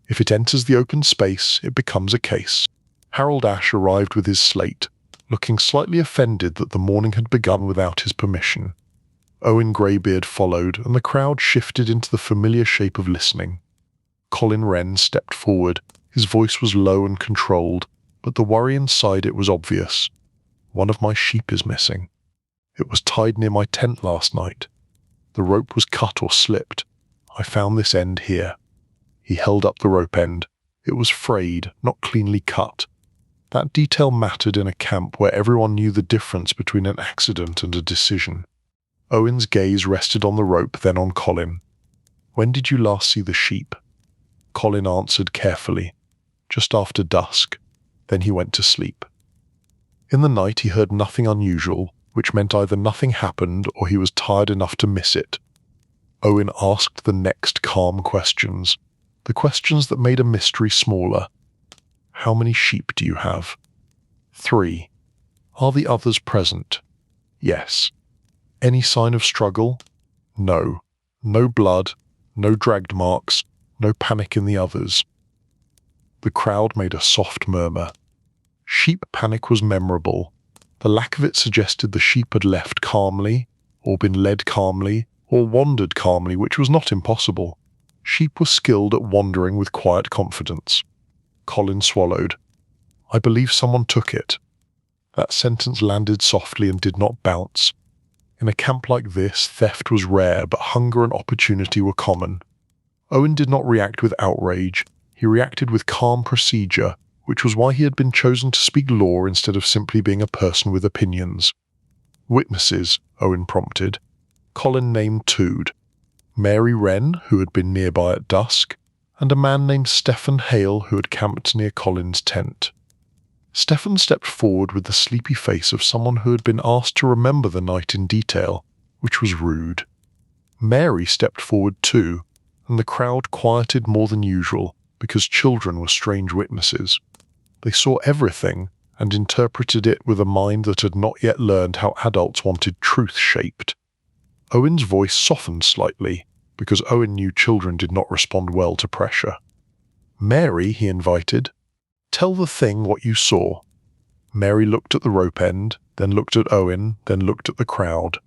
If it enters the open space, it becomes a case." Harold Ash arrived with his slate, looking slightly offended that the morning had begun without his permission. Owen Greybeard followed, and the crowd shifted into the familiar shape of listening. Colin Wren stepped forward. His voice was low and controlled, but the worry inside it was obvious. "One of my sheep is missing. It was tied near my tent last night. The rope was cut or slipped. I found this end here." He held up the rope end. It was frayed, not cleanly cut. That detail mattered in a camp where everyone knew the difference between an accident and a decision. Owen's gaze rested on the rope, then on Colin. "When did you last see the sheep?" Colin answered carefully. "Just after dusk." Then he went to sleep. In the night he heard nothing unusual, which meant either nothing happened or he was tired enough to miss it. Owen asked the next calm questions, the questions that made a mystery smaller. "How many sheep do you have?" 3. "Are the others present?" "Yes." "Any sign of struggle?" "No. No blood, no dragged marks, no panic in the others." The crowd made a soft murmur. Sheep panic was memorable. The lack of it suggested the sheep had left calmly, or been led calmly, or wandered calmly, which was not impossible. Sheep were skilled at wandering with quiet confidence. Colin swallowed. "I believe someone took it." That sentence landed softly and did not bounce. In a camp like this, theft was rare, but hunger and opportunity were common. Owen did not react with outrage. He reacted with calm procedure, which was why he had been chosen to speak law instead of simply being a person with opinions. "Witnesses," Owen prompted. Colin named 2. Mary Wren, who had been nearby at dusk, and a man named Stephen Hale who had camped near Colin's tent. Stephen stepped forward with the sleepy face of someone who had been asked to remember the night in detail, which was rude. Mary stepped forward too, and the crowd quieted more than usual, because children were strange witnesses. They saw everything, and interpreted it with a mind that had not yet learned how adults wanted truth shaped. Owen's voice softened slightly, because Owen knew children did not respond well to pressure. "Mary," he invited, "tell the thing what you saw." Mary looked at the rope end, then looked at Owen, then looked at the crowd.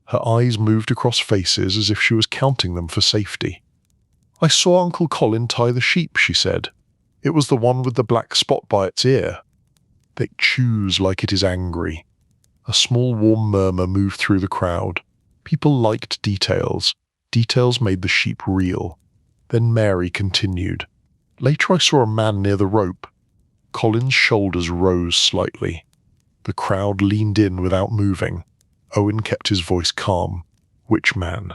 Her eyes moved across faces as if she was counting them for safety. "I saw Uncle Colin tie the sheep," she said. "It was the one with the black spot by its ear." "It chews like it is angry." A small warm murmur moved through the crowd. People liked details. Details made the sheep real. Then Mary continued. "Later I saw a man near the rope." Colin's shoulders rose slightly. The crowd leaned in without moving. Owen kept his voice calm. "Which man?"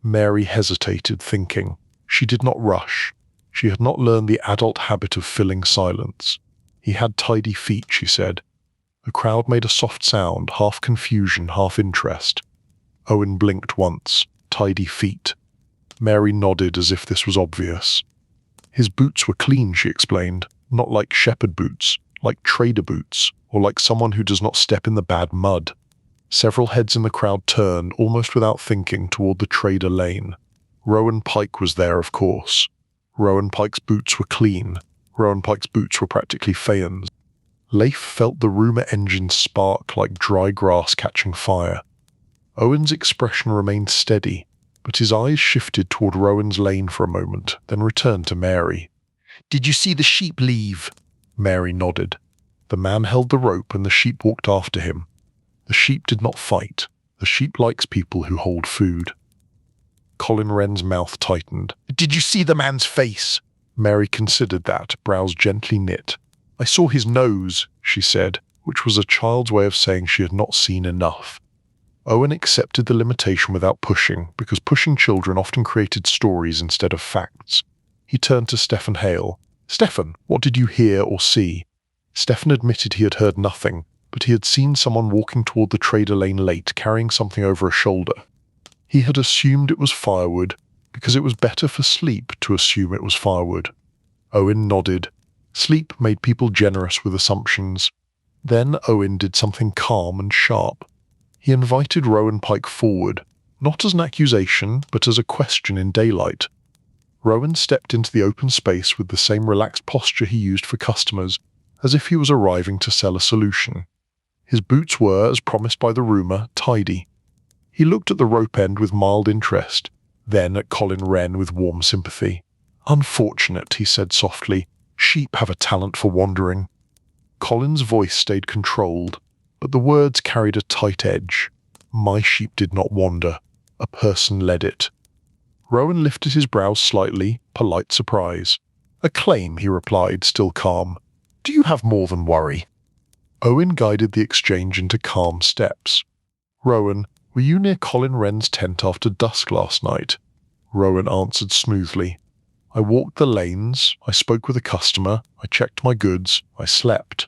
Mary hesitated, thinking. She did not rush. She had not learned the adult habit of filling silence. "He had tidy feet," she said. The crowd made a soft sound, half confusion, half interest. Owen blinked once. Tidy feet. Mary nodded as if this was obvious. "His boots were clean," she explained. "Not like shepherd boots, like trader boots, or like someone who does not step in the bad mud." Several heads in the crowd turned, almost without thinking, toward the trader lane. Rowan Pike was there, of course. Rowan Pike's boots were clean. Rowan Pike's boots were practically Phaon's. Leif felt the rumour engine spark like dry grass catching fire. Owen's expression remained steady, but his eyes shifted toward Rowan's lane for a moment, then returned to Mary. "Did you see the sheep leave?" Mary nodded. The man held the rope and the sheep walked after him. The sheep did not fight. The sheep likes people who hold food. Colin Wren's mouth tightened. "Did you see the man's face?" Mary considered that, brows gently knit. "I saw his nose," she said, which was a child's way of saying she had not seen enough. Owen accepted the limitation without pushing, because pushing children often created stories instead of facts. He turned to Stefan Hale. "Stefan, what did you hear or see?" Stefan admitted he had heard nothing, but he had seen someone walking toward the trader lane late, carrying something over a shoulder. He had assumed it was firewood, because it was better for sleep to assume it was firewood. Owen nodded. Sleep made people generous with assumptions. Then Owen did something calm and sharp. He invited Rowan Pike forward, not as an accusation, but as a question in daylight. Rowan stepped into the open space with the same relaxed posture he used for customers, as if he was arriving to sell a solution. His boots were, as promised by the rumour, tidy. He looked at the rope end with mild interest, then at Colin Wren with warm sympathy. "Unfortunate," he said softly. "Sheep have a talent for wandering." Colin's voice stayed controlled, but the words carried a tight edge. "My sheep did not wander. A person led it." Rowan lifted his brows slightly, polite surprise. "A claim," he replied, still calm. "Do you have more than worry?" Owen guided the exchange into calm steps. "Rowan, were you near Colin Wren's tent after dusk last night?" Rowan answered smoothly. "I walked the lanes, I spoke with a customer, I checked my goods, I slept."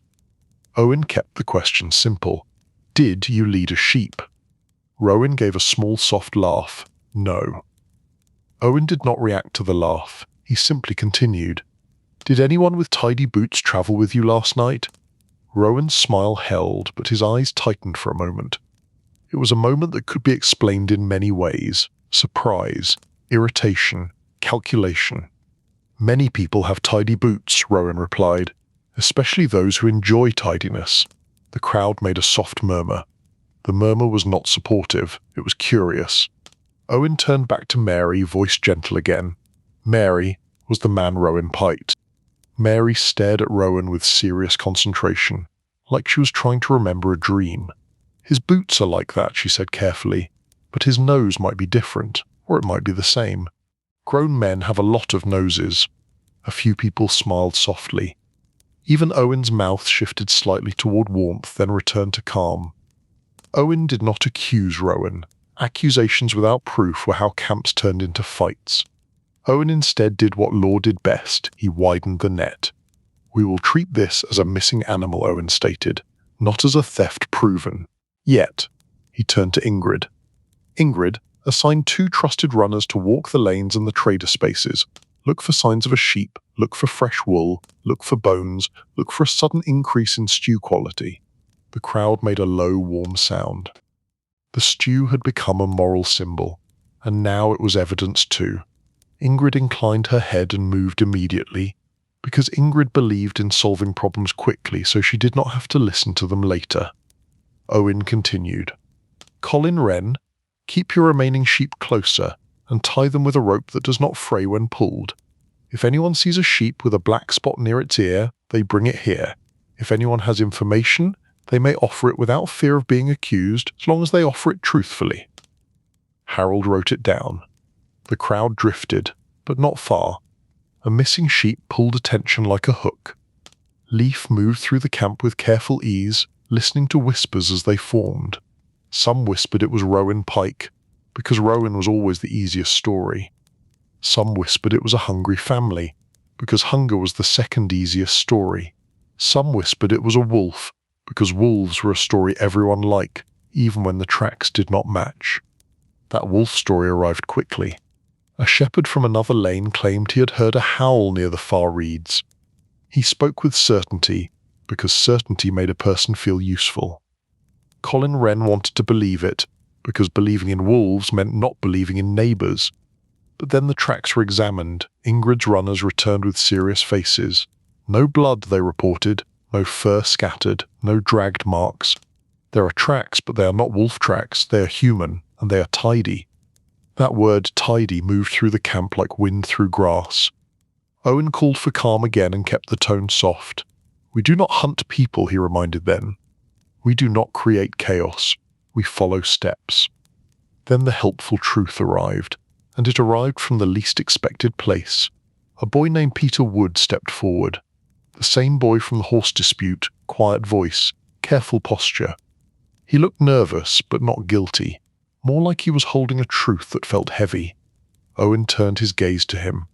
Owen kept the question simple. "Did you lead a sheep?" Rowan gave a small soft laugh. "No." Owen did not react to the laugh. He simply continued. "Did anyone with tidy boots travel with you last night?" Rowan's smile held, but his eyes tightened for a moment. It was a moment that could be explained in many ways. Surprise, irritation, calculation. "Many people have tidy boots," Rowan replied, "especially those who enjoy tidiness." The crowd made a soft murmur. The murmur was not supportive, it was curious. Owen turned back to Mary, voice gentle again. "Mary, was the man Rowan piked?" Mary stared at Rowan with serious concentration, like she was trying to remember a dream. "His boots are like that," she said carefully, "but his nose might be different, or it might be the same. Grown men have a lot of noses." A few people smiled softly. Even Owen's mouth shifted slightly toward warmth, then returned to calm. Owen did not accuse Rowan. Accusations without proof were how camps turned into fights. Owen instead did what Law did best. He widened the net. "We will treat this as a missing animal," Owen stated, "not as a theft proven. Yet." He turned to Ingrid. "Ingrid, assign 2 trusted runners to walk the lanes and the trader spaces. Look for signs of a sheep, look for fresh wool, look for bones, look for a sudden increase in stew quality." The crowd made a low, warm sound. The stew had become a moral symbol, and now it was evidence too. Ingrid inclined her head and moved immediately, because Ingrid believed in solving problems quickly so she did not have to listen to them later. Owen continued. "Colin Wren, Keep your remaining sheep closer and tie them with a rope that does not fray when pulled. If anyone sees a sheep with a black spot near its ear, they bring it here. If anyone has information, they may offer it without fear of being accused, as long as they offer it truthfully." Harold wrote it down. The crowd drifted, but not far. A missing sheep pulled attention like a hook. Leaf moved through the camp with careful ease, listening to whispers as they formed. Some whispered it was Rowan Pike, because Rowan was always the easiest story. Some whispered it was a hungry family, because hunger was the second easiest story. Some whispered it was a wolf, because wolves were a story everyone liked, even when the tracks did not match. That wolf story arrived quickly. A shepherd from another lane claimed he had heard a howl near the far reeds. He spoke with certainty, because certainty made a person feel useful. Colin Wren wanted to believe it, because believing in wolves meant not believing in neighbours. But then the tracks were examined. Ingrid's runners returned with serious faces. No blood, they reported, no fur scattered, no dragged marks. There are tracks, but they are not wolf tracks, they are human, and they are tidy. That word tidy moved through the camp like wind through grass. Owen called for calm again and kept the tone soft. "We do not hunt people," he reminded them. "We do not create chaos. We follow steps." Then the helpful truth arrived, and it arrived from the least expected place. A boy named Peter Wood stepped forward. The same boy from the horse dispute, quiet voice, careful posture. He looked nervous, but not guilty, more like he was holding a truth that felt heavy. Owen turned his gaze to him.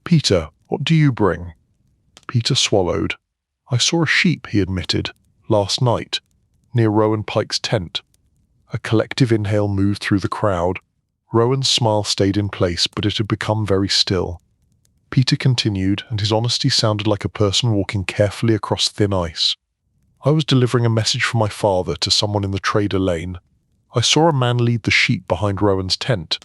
"Peter, what do you bring?" Peter swallowed. "I saw a sheep," he admitted, "last night, near Rowan Pike's tent." A collective inhale moved through the crowd. Rowan's smile stayed in place, but it had become very still. Peter continued, and his honesty sounded like a person walking carefully across thin ice. "I was delivering a message for my father to someone in the trader lane. I saw a man lead the sheep behind Rowan's tent.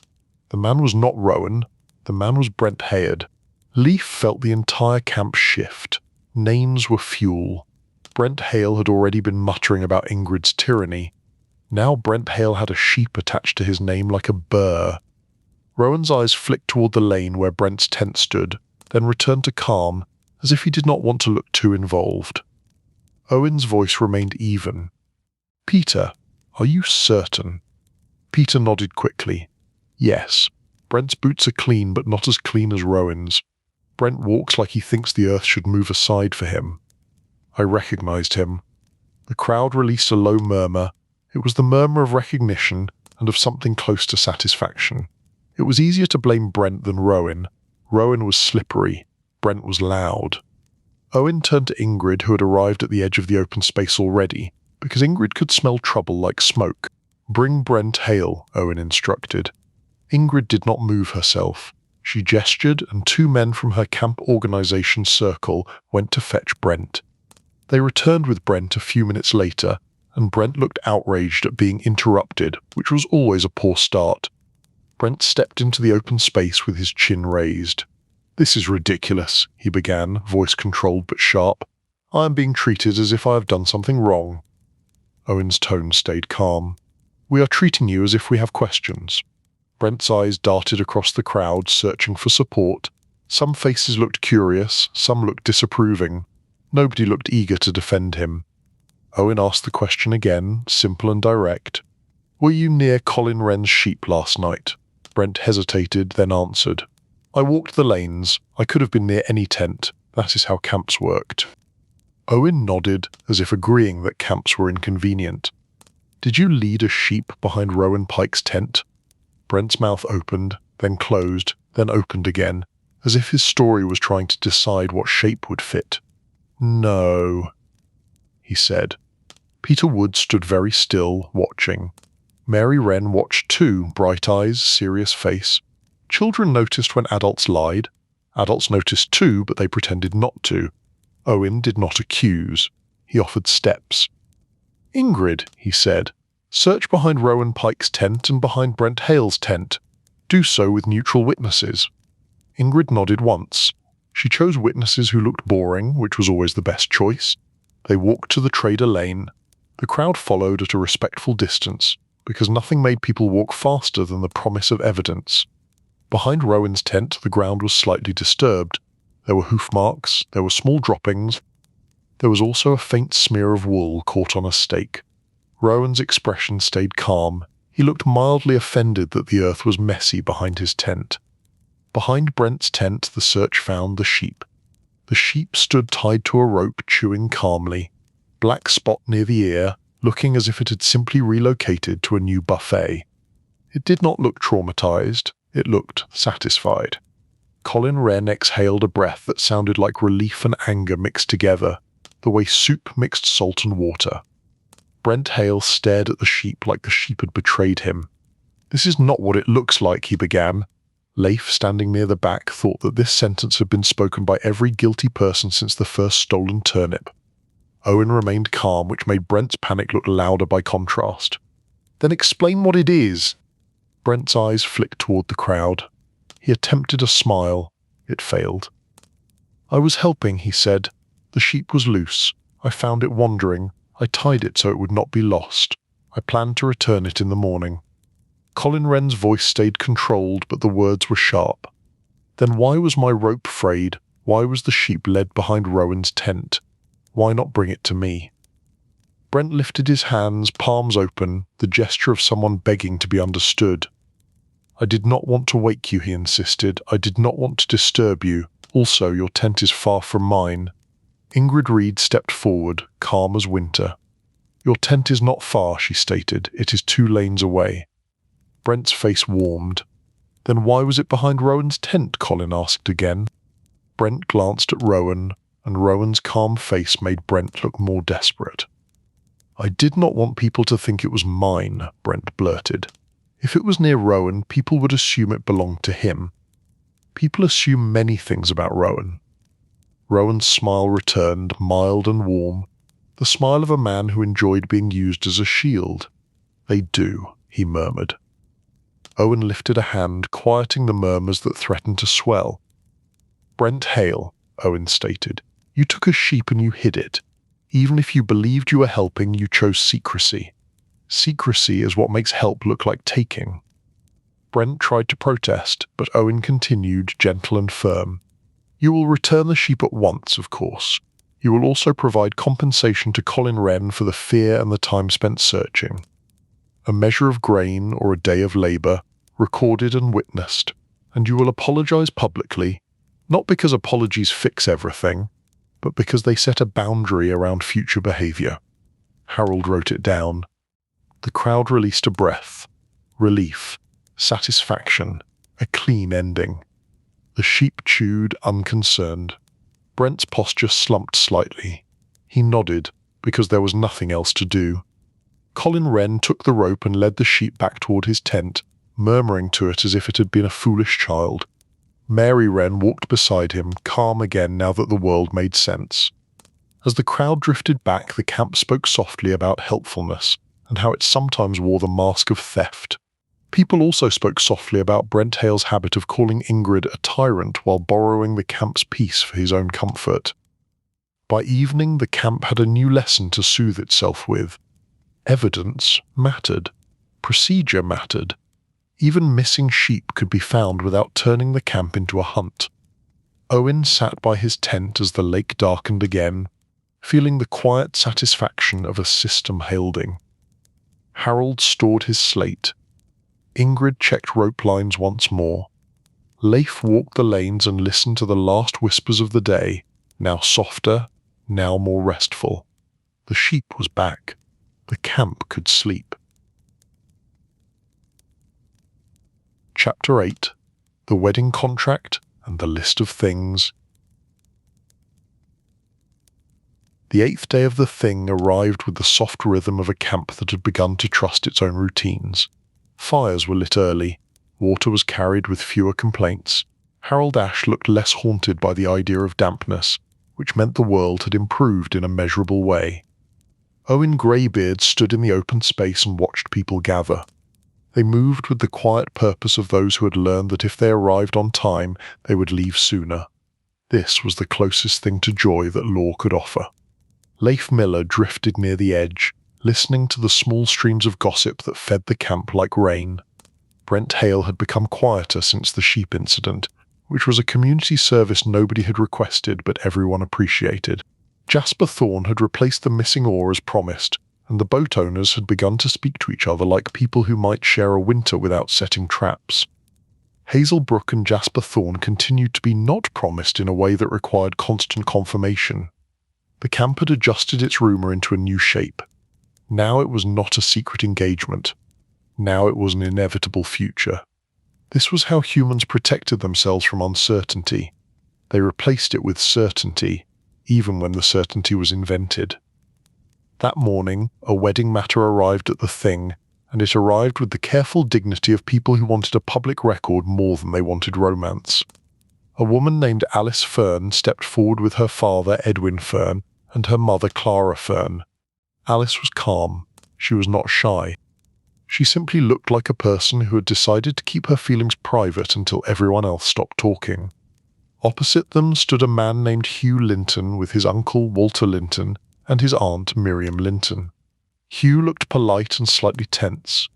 The man was not Rowan. The man was Brent Hayard." Leaf felt the entire camp shift. Names were fuel. Brent Hale had already been muttering about Ingrid's tyranny. Now Brent Hale had a sheep attached to his name like a burr. Rowan's eyes flicked toward the lane where Brent's tent stood, then returned to calm, as if he did not want to look too involved. Owen's voice remained even. "Peter, are you certain?" Peter nodded quickly. "Yes. Brent's boots are clean, but not as clean as Rowan's. Brent walks like he thinks the earth should move aside for him." I recognized him. The crowd released a low murmur. It was the murmur of recognition and of something close to satisfaction. It was easier to blame Brent than Rowan. Rowan was slippery. Brent was loud. Owen turned to Ingrid, who had arrived at the edge of the open space already, because Ingrid could smell trouble like smoke. "Bring Brent Hale," Owen instructed. Ingrid did not move herself. She gestured, and two men from her camp organization circle went to fetch Brent. They returned with Brent a few minutes later, and Brent looked outraged at being interrupted, which was always a poor start. Brent stepped into the open space with his chin raised. "This is ridiculous," he began, voice controlled but sharp. "I am being treated as if I have done something wrong." Owen's tone stayed calm. "We are treating you as if we have questions." Brent's eyes darted across the crowd, searching for support. Some faces looked curious, some looked disapproving. Nobody looked eager to defend him. Owen asked the question again, simple and direct. "Were you near Colin Wren's sheep last night?" Brent hesitated, then answered. "I walked the lanes. I could have been near any tent. That is how camps worked." Owen nodded, as if agreeing that camps were inconvenient. "Did you lead a sheep behind Rowan Pike's tent?" Brent's mouth opened, then closed, then opened again, as if his story was trying to decide what shape would fit. "No," he said. Peter Wood stood very still, watching. Mary Wren watched too, bright eyes, serious face. Children noticed when adults lied. Adults noticed too, but they pretended not to. Owen did not accuse. He offered steps. "Ingrid," he said, "search behind Rowan Pike's tent and behind Brent Hale's tent. Do so with neutral witnesses." Ingrid nodded once. She chose witnesses who looked boring, which was always the best choice. They walked to the trader lane. The crowd followed at a respectful distance. because nothing made people walk faster than the promise of evidence. Behind Rowan's tent, the ground was slightly disturbed. There were hoof marks, there were small droppings. There was also a faint smear of wool caught on a stake. Rowan's expression stayed calm. He looked mildly offended that the earth was messy behind his tent. Behind Brent's tent, the search found the sheep. The sheep stood tied to a rope, chewing calmly. Black spot near the ear, looking as if it had simply relocated to a new buffet. It did not look traumatized. It looked satisfied. Colin Wren exhaled a breath that sounded like relief and anger mixed together, the way soup mixed salt and water. Brent Hale stared at the sheep like the sheep had betrayed him. "This is not what it looks like," he began. Leif, standing near the back, thought that this sentence had been spoken by every guilty person since the first stolen turnip. Owen remained calm, which made Brent's panic look louder by contrast. "Then explain what it is." Brent's eyes flicked toward the crowd. He attempted a smile. It failed. "I was helping," he said. "The sheep was loose. I found it wandering. I tied it so it would not be lost. I planned to return it in the morning." Colin Wren's voice stayed controlled, but the words were sharp. "Then why was my rope frayed? Why was the sheep led behind Rowan's tent? Why not bring it to me?" Brent lifted his hands, palms open, the gesture of someone begging to be understood. "I did not want to wake you," he insisted. "I did not want to disturb you. Also, your tent is far from mine." Ingrid Reed stepped forward, calm as winter. "Your tent is not far," she stated. "It is 2 lanes away." Brent's face warmed. "Then why was it behind Rowan's tent?" Colin asked again. Brent glanced at Rowan, and Rowan's calm face made Brent look more desperate. "I did not want people to think it was mine," Brent blurted. "If it was near Rowan, people would assume it belonged to him. People assume many things about Rowan." Rowan's smile returned, mild and warm, the smile of a man who enjoyed being used as a shield. "They do," he murmured. Owen lifted a hand, quieting the murmurs that threatened to swell. "Brent Hale," Owen stated, "you took a sheep and you hid it. Even if you believed you were helping, you chose secrecy. Secrecy is what makes help look like taking." Brent tried to protest, but Owen continued, gentle and firm. "You will return the sheep at once, of course. You will also provide compensation to Colin Wren for the fear and the time spent searching. A measure of grain or a day of labour, recorded and witnessed, and you will apologise publicly, not because apologies fix everything, but because they set a boundary around future behaviour." Harold wrote it down. The crowd released a breath. Relief. Satisfaction. A clean ending. The sheep chewed, unconcerned. Brent's posture slumped slightly. He nodded, because there was nothing else to do. Colin Wren took the rope and led the sheep back toward his tent, murmuring to it as if it had been a foolish child. Mary Wren walked beside him, calm again now that the world made sense. As the crowd drifted back, the camp spoke softly about helpfulness, and how it sometimes wore the mask of theft. People also spoke softly about Brent Hale's habit of calling Ingrid a tyrant while borrowing the camp's peace for his own comfort. By evening, the camp had a new lesson to soothe itself with. Evidence mattered. Procedure mattered. Even missing sheep could be found without turning the camp into a hunt. Owen sat by his tent as the lake darkened again, feeling the quiet satisfaction of a system holding. Harold stored his slate. Ingrid checked rope lines once more. Leif walked the lanes and listened to the last whispers of the day, now softer, now more restful. The sheep was back. The camp could sleep. Chapter 8. The Wedding Contract and the List of Things. The 8th day of the Thing arrived with the soft rhythm of a camp that had begun to trust its own routines. Fires were lit early. Water was carried with fewer complaints. Harold Ash looked less haunted by the idea of dampness, which meant the world had improved in a measurable way. Owen Greybeard stood in the open space and watched people gather. They moved with the quiet purpose of those who had learned that if they arrived on time, they would leave sooner. This was the closest thing to joy that law could offer. Leif Miller drifted near the edge, listening to the small streams of gossip that fed the camp like rain. Brent Hale had become quieter since the sheep incident, which was a community service nobody had requested but everyone appreciated. Jasper Thorne had replaced the missing oar as promised, and the boat owners had begun to speak to each other like people who might share a winter without setting traps. Hazelbrook and Jasper Thorne continued to be not promised in a way that required constant confirmation. The camp had adjusted its rumour into a new shape. Now it was not a secret engagement. Now it was an inevitable future. This was how humans protected themselves from uncertainty. They replaced it with certainty, even when the certainty was invented. That morning, a wedding matter arrived at the Thing, and it arrived with the careful dignity of people who wanted a public record more than they wanted romance. A woman named Alice Fern stepped forward with her father, Edwin Fern, and her mother, Clara Fern. Alice was calm. She was not shy. She simply looked like a person who had decided to keep her feelings private until everyone else stopped talking. Opposite them stood a man named Hugh Linton with his uncle Walter Linton and his aunt Miriam Linton. Hugh looked polite and slightly tense.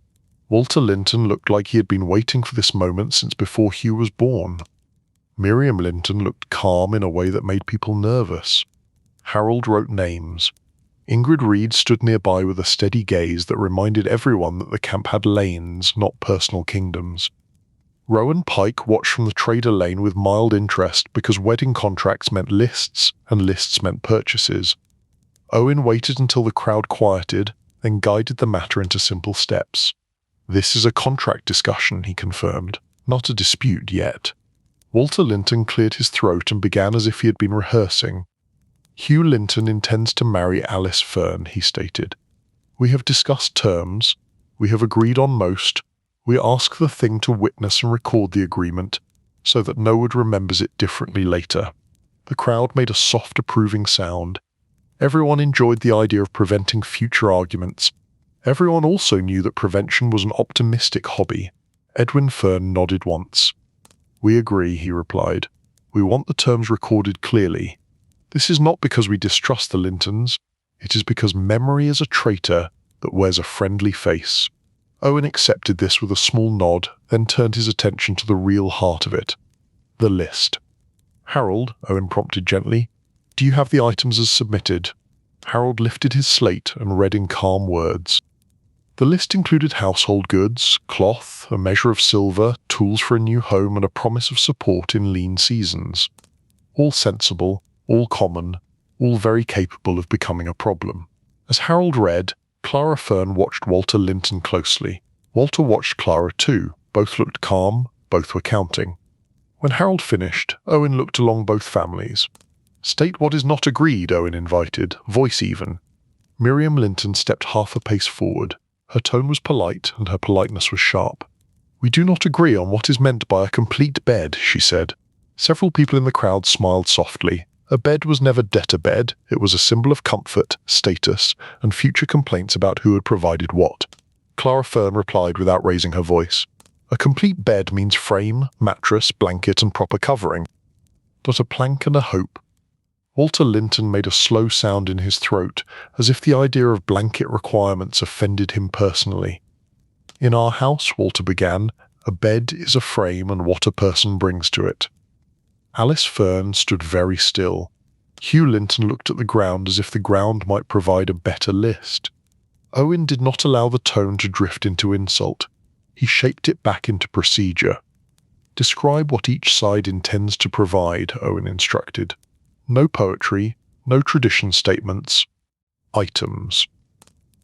Walter Linton looked like he had been waiting for this moment since before Hugh was born. Miriam Linton looked calm in a way that made people nervous. Harold wrote names. Ingrid Reed stood nearby with a steady gaze that reminded everyone that the camp had lanes, not personal kingdoms. Rowan Pike watched from the trader lane with mild interest because wedding contracts meant lists, and lists meant purchases. Owen waited until the crowd quieted, then guided the matter into simple steps. "This is a contract discussion," he confirmed, "not a dispute yet." Walter Linton cleared his throat and began as if he had been rehearsing. "Hugh Linton intends to marry Alice Fern," he stated. "We have discussed terms. We have agreed on most. We ask the Thing to witness and record the agreement so that no one remembers it differently later." The crowd made a soft approving sound. Everyone enjoyed the idea of preventing future arguments. Everyone also knew that prevention was an optimistic hobby. Edwin Fern nodded once. "We agree," he replied. "We want the terms recorded clearly. This is not because we distrust the Lintons. It is because memory is a traitor that wears a friendly face." Owen accepted this with a small nod, then turned his attention to the real heart of it. The list. "Harold," Owen prompted gently, "do you have the items as submitted?" Harold lifted his slate and read in calm words. The list included household goods, cloth, a measure of silver, tools for a new home, and a promise of support in lean seasons. All sensible, all common, all very capable of becoming a problem. As Harold read, Clara Fern watched Walter Linton closely. Walter watched Clara too. Both looked calm, both were counting. When Harold finished, Owen looked along both families. "State what is not agreed," Owen invited, voice even. Miriam Linton stepped half a pace forward. Her tone was polite, and her politeness was sharp. "We do not agree on what is meant by a complete bed," she said. Several people in the crowd smiled softly. A bed was never debtor bed. It was a symbol of comfort, status, and future complaints about who had provided what. Clara Fern replied without raising her voice. "A complete bed means frame, mattress, blanket, and proper covering. Not a plank and a hope." Walter Linton made a slow sound in his throat, as if the idea of blanket requirements offended him personally. "In our house," Walter began, "a bed is a frame and what a person brings to it." Alice Fern stood very still. Hugh Linton looked at the ground as if the ground might provide a better list. Owen did not allow the tone to drift into insult. He shaped it back into procedure. "Describe what each side intends to provide," Owen instructed. "No poetry, no tradition statements. Items."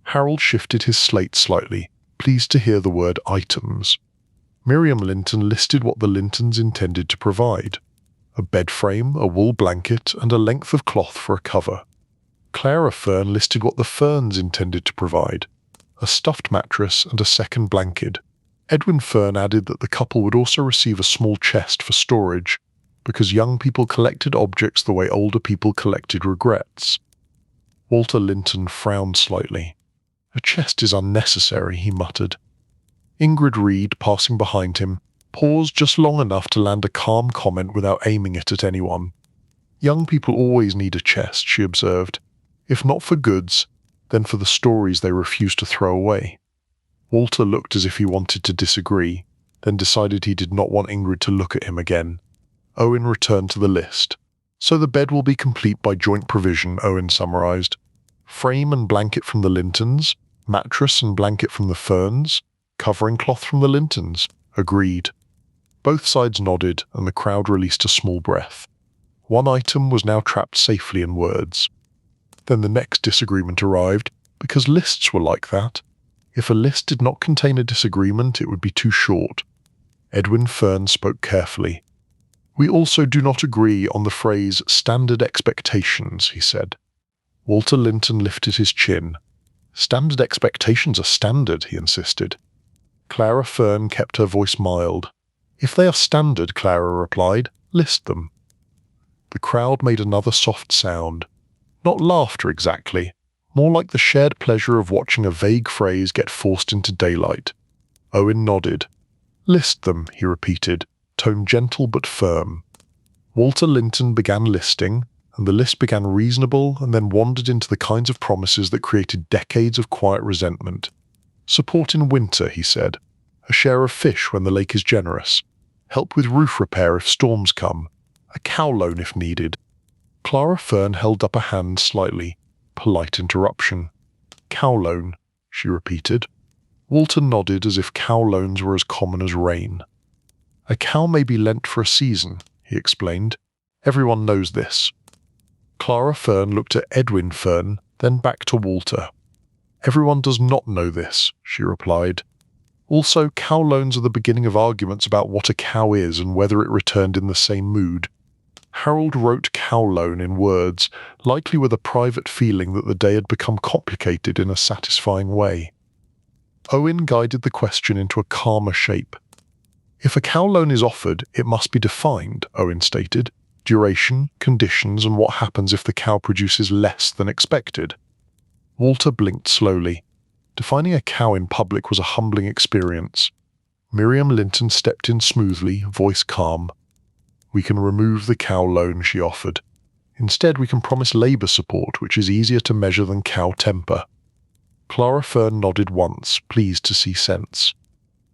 Harold shifted his slate slightly, pleased to hear the word items. Miriam Linton listed what the Lintons intended to provide: a bed frame, a wool blanket, and a length of cloth for a cover. Clara Fern listed what the Ferns intended to provide: a stuffed mattress and a second blanket. Edwin Fern added that the couple would also receive a small chest for storage, because young people collected objects the way older people collected regrets. Walter Linton frowned slightly. "A chest is unnecessary," he muttered. Ingrid Reed, passing behind him, paused just long enough to land a calm comment without aiming it at anyone. "Young people always need a chest," she observed. "If not for goods, then for the stories they refused to throw away. Walter looked as if he wanted to disagree, then decided he did not want Ingrid to look at him again. Owen returned to the list. So the bed will be complete by joint provision, Owen summarized. Frame and blanket from the Lintons, mattress and blanket from the Ferns, covering cloth from the Lintons. Agreed. Both sides nodded, and the crowd released a small breath. One item was now trapped safely in words. Then the next disagreement arrived, because lists were like that. If a list did not contain a disagreement, it would be too short. Edwin Fern spoke carefully. We also do not agree on the phrase standard expectations, he said. Walter Linton lifted his chin. Standard expectations are standard, he insisted. Clara Fern kept her voice mild. If they are standard, Clara replied, list them. The crowd made another soft sound. Not laughter exactly, more like the shared pleasure of watching a vague phrase get forced into daylight. Owen nodded. List them, he repeated, tone gentle but firm. Walter Linton began listing, and the list began reasonable and then wandered into the kinds of promises that created decades of quiet resentment. Support in winter, he said. A share of fish when the lake is generous. Help with roof repair if storms come. A cow loan if needed. Clara Fern held up a hand slightly. Polite interruption. Cow loan, she repeated. Walter nodded as if cow loans were as common as rain. A cow may be lent for a season, he explained. Everyone knows this. Clara Fern looked at Edwin Fern, then back to Walter. Everyone does not know this, she replied. Also, cow loans are the beginning of arguments about what a cow is and whether it returned in the same mood. Harold wrote cow loan in words, likely with a private feeling that the day had become complicated in a satisfying way. Owen guided the question into a calmer shape. If a cow loan is offered, it must be defined, Owen stated. Duration, conditions, and what happens if the cow produces less than expected. Walter blinked slowly. Defining a cow in public was a humbling experience. Miriam Linton stepped in smoothly, voice calm. We can remove the cow loan, she offered. Instead, we can promise labour support, which is easier to measure than cow temper. Clara Fern nodded once, pleased to see sense.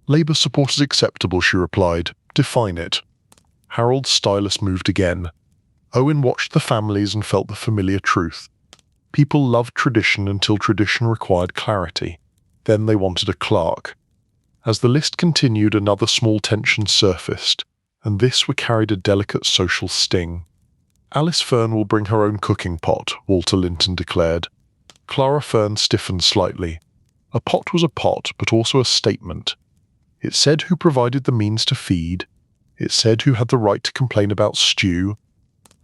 Labour support is acceptable, she replied. Define it. Harold's stylus moved again. Owen watched the families and felt the familiar truth. People loved tradition until tradition required clarity. Then they wanted a clerk. As the list continued, another small tension surfaced, and this carried a delicate social sting. Alice Fern will bring her own cooking pot, Walter Linton declared. Clara Fern stiffened slightly. A pot was a pot, but also a statement. It said who provided the means to feed. It said who had the right to complain about stew.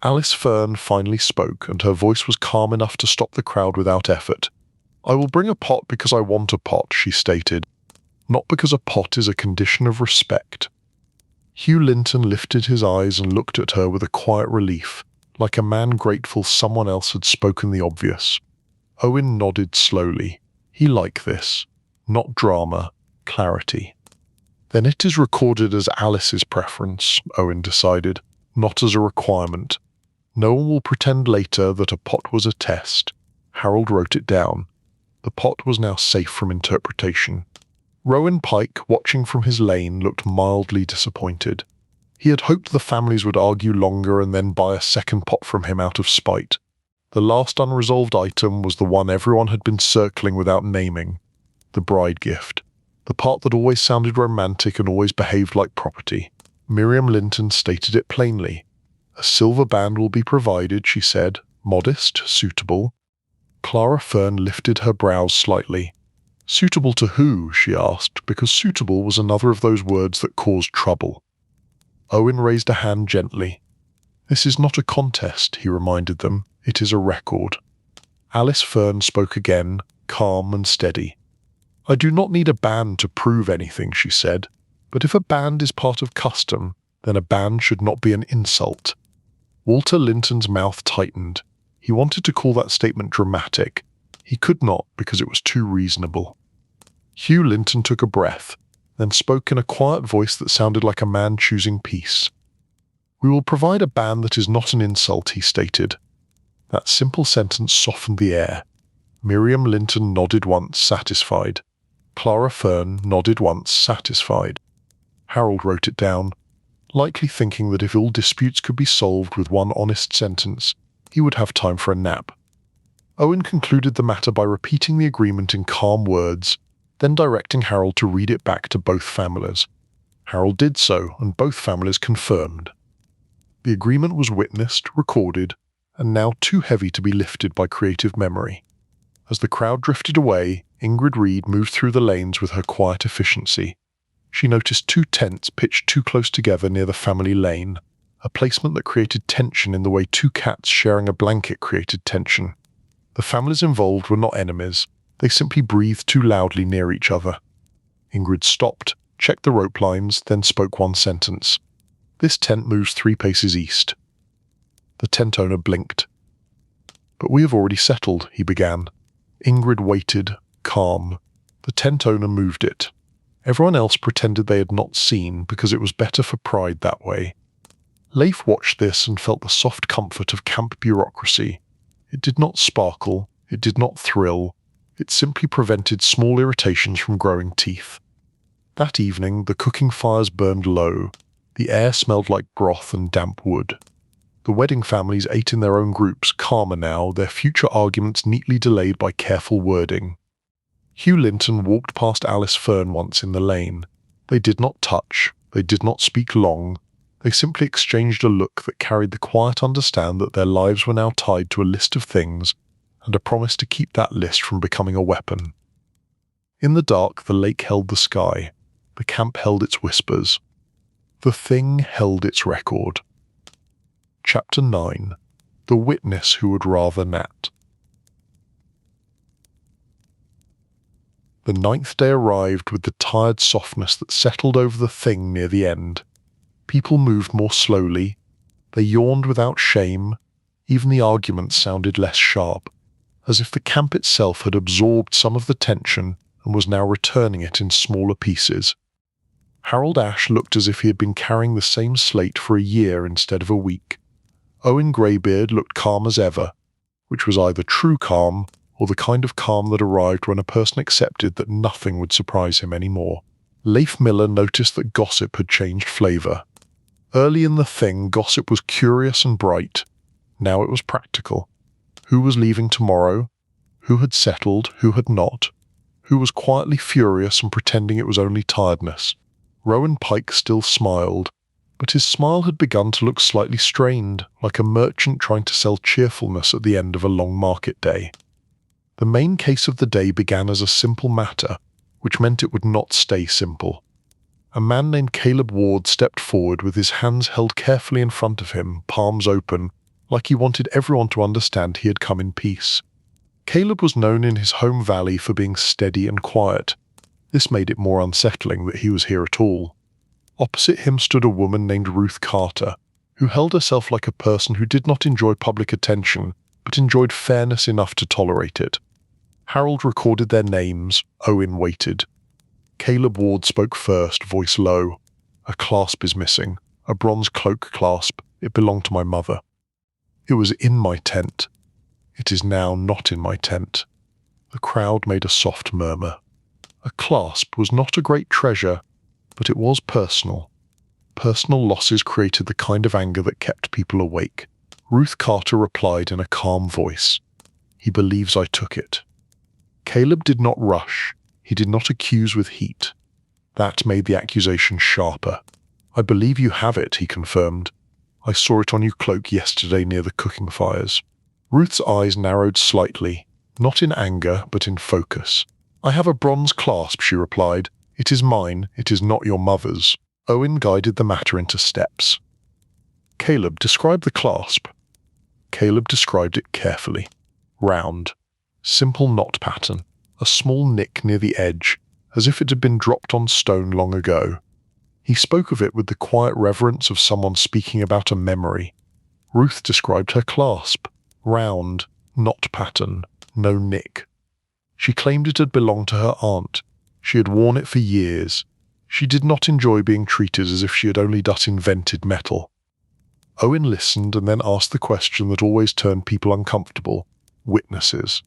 Alice Fern finally spoke, and her voice was calm enough to stop the crowd without effort. I will bring a pot because I want a pot, she stated, not because a pot is a condition of respect. Hugh Linton lifted his eyes and looked at her with a quiet relief, like a man grateful someone else had spoken the obvious. Owen nodded slowly. He liked this. Not drama, clarity. Then it is recorded as Alice's preference, Owen decided, not as a requirement. No one will pretend later that a pot was a test. Harold wrote it down. The pot was now safe from interpretation. Rowan Pike, watching from his lane, looked mildly disappointed. He had hoped the families would argue longer and then buy a second pot from him out of spite. The last unresolved item was the one everyone had been circling without naming. The bride gift. The part that always sounded romantic and always behaved like property. Miriam Linton stated it plainly. A silver band will be provided, she said. Modest, suitable. Clara Fern lifted her brows slightly. Suitable to who, she asked, because suitable was another of those words that caused trouble. Owen raised a hand gently. This is not a contest, he reminded them. It is a record. Alice Fern spoke again, calm and steady. I do not need a band to prove anything, she said, but if a band is part of custom, then a band should not be an insult. Walter Linton's mouth tightened. He wanted to call that statement dramatic. He could not because it was too reasonable. Hugh Linton took a breath, then spoke in a quiet voice that sounded like a man choosing peace. We will provide a band that is not an insult, he stated. That simple sentence softened the air. Miriam Linton nodded once, satisfied. Clara Fern nodded once, satisfied. Harold wrote it down, likely thinking that if all disputes could be solved with one honest sentence, he would have time for a nap. Owen concluded the matter by repeating the agreement in calm words, then directing Harold to read it back to both families. Harold did so, and both families confirmed. The agreement was witnessed, recorded, and now too heavy to be lifted by creative memory. As the crowd drifted away, Ingrid Reed moved through the lanes with her quiet efficiency. She noticed 2 tents pitched too close together near the family lane, a placement that created tension in the way 2 cats sharing a blanket created tension. The families involved were not enemies, they simply breathed too loudly near each other. Ingrid stopped, checked the rope lines, then spoke one sentence. "This tent moves 3 paces east." The tent owner blinked. "But we have already settled," he began. Ingrid waited, calm. The tent owner moved it. Everyone else pretended they had not seen because it was better for pride that way. Leif watched this and felt the soft comfort of camp bureaucracy. It did not sparkle, it did not thrill, it simply prevented small irritations from growing teeth. That evening, the cooking fires burned low. The air smelled like broth and damp wood. The wedding families ate in their own groups, calmer now, their future arguments neatly delayed by careful wording. Hugh Linton walked past Alice Fern once in the lane. They did not touch, they did not speak long, they simply exchanged a look that carried the quiet understand that their lives were now tied to a list of things, and a promise to keep that list from becoming a weapon. In the dark, the lake held the sky. The camp held its whispers. The thing held its record. Chapter 9. The Witness Who Would Rather Nat. The 9th day arrived with the tired softness that settled over the thing near the end. People moved more slowly. They yawned without shame. Even the arguments sounded less sharp, as if the camp itself had absorbed some of the tension and was now returning it in smaller pieces. Harold Ash looked as if he had been carrying the same slate for a year instead of a week. Owen Greybeard looked calm as ever, which was either true calm or the kind of calm that arrived when a person accepted that nothing would surprise him anymore. Leif Miller noticed that gossip had changed flavour. Early in the thing, gossip was curious and bright. Now it was practical. Who was leaving tomorrow? Who had settled? Who had not? Who was quietly furious and pretending it was only tiredness? Rowan Pike still smiled, but his smile had begun to look slightly strained, like a merchant trying to sell cheerfulness at the end of a long market day. The main case of the day began as a simple matter, which meant it would not stay simple. A man named Caleb Ward stepped forward with his hands held carefully in front of him, palms open, like he wanted everyone to understand he had come in peace. Caleb was known in his home valley for being steady and quiet. This made it more unsettling that he was here at all. Opposite him stood a woman named Ruth Carter, who held herself like a person who did not enjoy public attention, but enjoyed fairness enough to tolerate it. Harold recorded their names. Owen waited. Caleb Ward spoke first, voice low. "A clasp is missing. A bronze cloak clasp. It belonged to my mother. It was in my tent. It is now not in my tent." The crowd made a soft murmur. A clasp was not a great treasure, but it was personal. Personal losses created the kind of anger that kept people awake. Ruth Carter replied in a calm voice. "He believes I took it." Caleb did not rush. He did not accuse with heat. That made the accusation sharper. "I believe you have it," he confirmed. "I saw it on your cloak yesterday near the cooking fires." Ruth's eyes narrowed slightly, not in anger, but in focus. "I have a bronze clasp," she replied. "It is mine. It is not your mother's." Owen guided the matter into steps. "Caleb, describe the clasp." Caleb described it carefully. Round. Simple knot pattern. A small nick near the edge, as if it had been dropped on stone long ago. He spoke of it with the quiet reverence of someone speaking about a memory. Ruth described her clasp. Round. Knot pattern. No nick. She claimed it had belonged to her aunt. She had worn it for years. She did not enjoy being treated as if she had only thus invented metal. Owen listened and then asked the question that always turned people uncomfortable. Witnesses.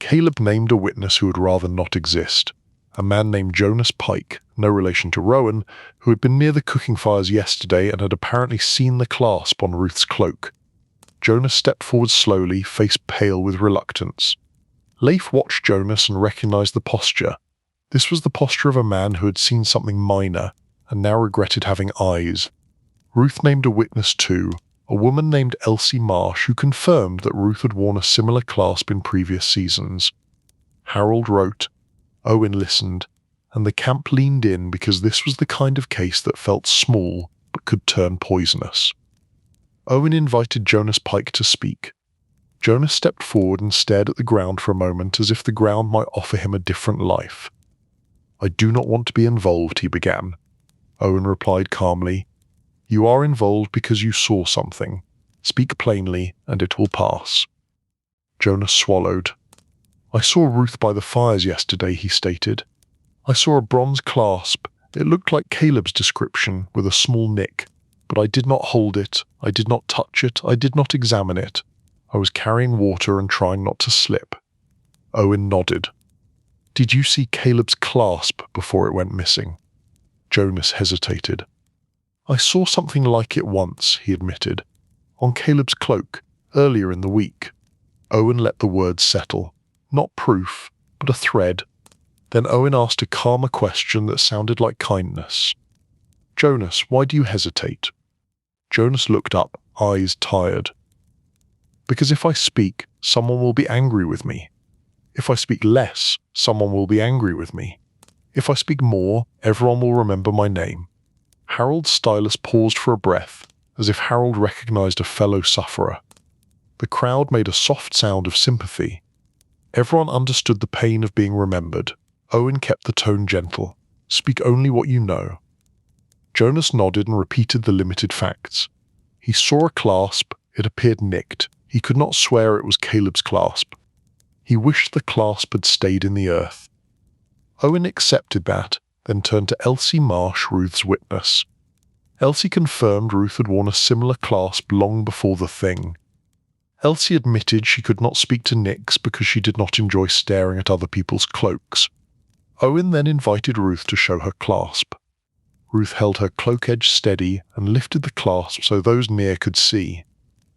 Caleb named a witness who would rather not exist, a man named Jonas Pike, no relation to Rowan, who had been near the cooking fires yesterday and had apparently seen the clasp on Ruth's cloak. Jonas stepped forward slowly, face pale with reluctance. Leif watched Jonas and recognized the posture. This was the posture of a man who had seen something minor and now regretted having eyes. Ruth named a witness too, a woman named Elsie Marsh, who confirmed that Ruth had worn a similar clasp in previous seasons. Harold wrote, Owen listened, and the camp leaned in because this was the kind of case that felt small but could turn poisonous. Owen invited Jonas Pike to speak. Jonas stepped forward and stared at the ground for a moment as if the ground might offer him a different life. I do not want to be involved, he began. Owen replied calmly, You are involved because you saw something. Speak plainly, and it will pass. Jonas swallowed. I saw Ruth by the fires yesterday, he stated. I saw a bronze clasp. It looked like Caleb's description, with a small nick. But I did not hold it, I did not touch it, I did not examine it. I was carrying water and trying not to slip. Owen nodded. Did you see Caleb's clasp before it went missing? Jonas hesitated. I saw something like it once, he admitted. On Caleb's cloak, earlier in the week. Owen let the words settle. Not proof, but a thread. Then Owen asked a calmer question that sounded like kindness. Jonas, why do you hesitate? Jonas looked up, eyes tired. Because if I speak, someone will be angry with me. If I speak less, someone will be angry with me. If I speak more, everyone will remember my name. Harold's stylus paused for a breath, as if Harold recognized a fellow sufferer. The crowd made a soft sound of sympathy. Everyone understood the pain of being remembered. Owen kept the tone gentle. Speak only what you know. Jonas nodded and repeated the limited facts. He saw a clasp. It appeared nicked. He could not swear it was Caleb's clasp. He wished the clasp had stayed in the earth. Owen accepted that, then turned to Elsie Marsh, Ruth's witness. Elsie confirmed Ruth had worn a similar clasp long before the thing. Elsie admitted she could not speak to nicks because she did not enjoy staring at other people's cloaks. Owen then invited Ruth to show her clasp. Ruth held her cloak edge steady and lifted the clasp so those near could see.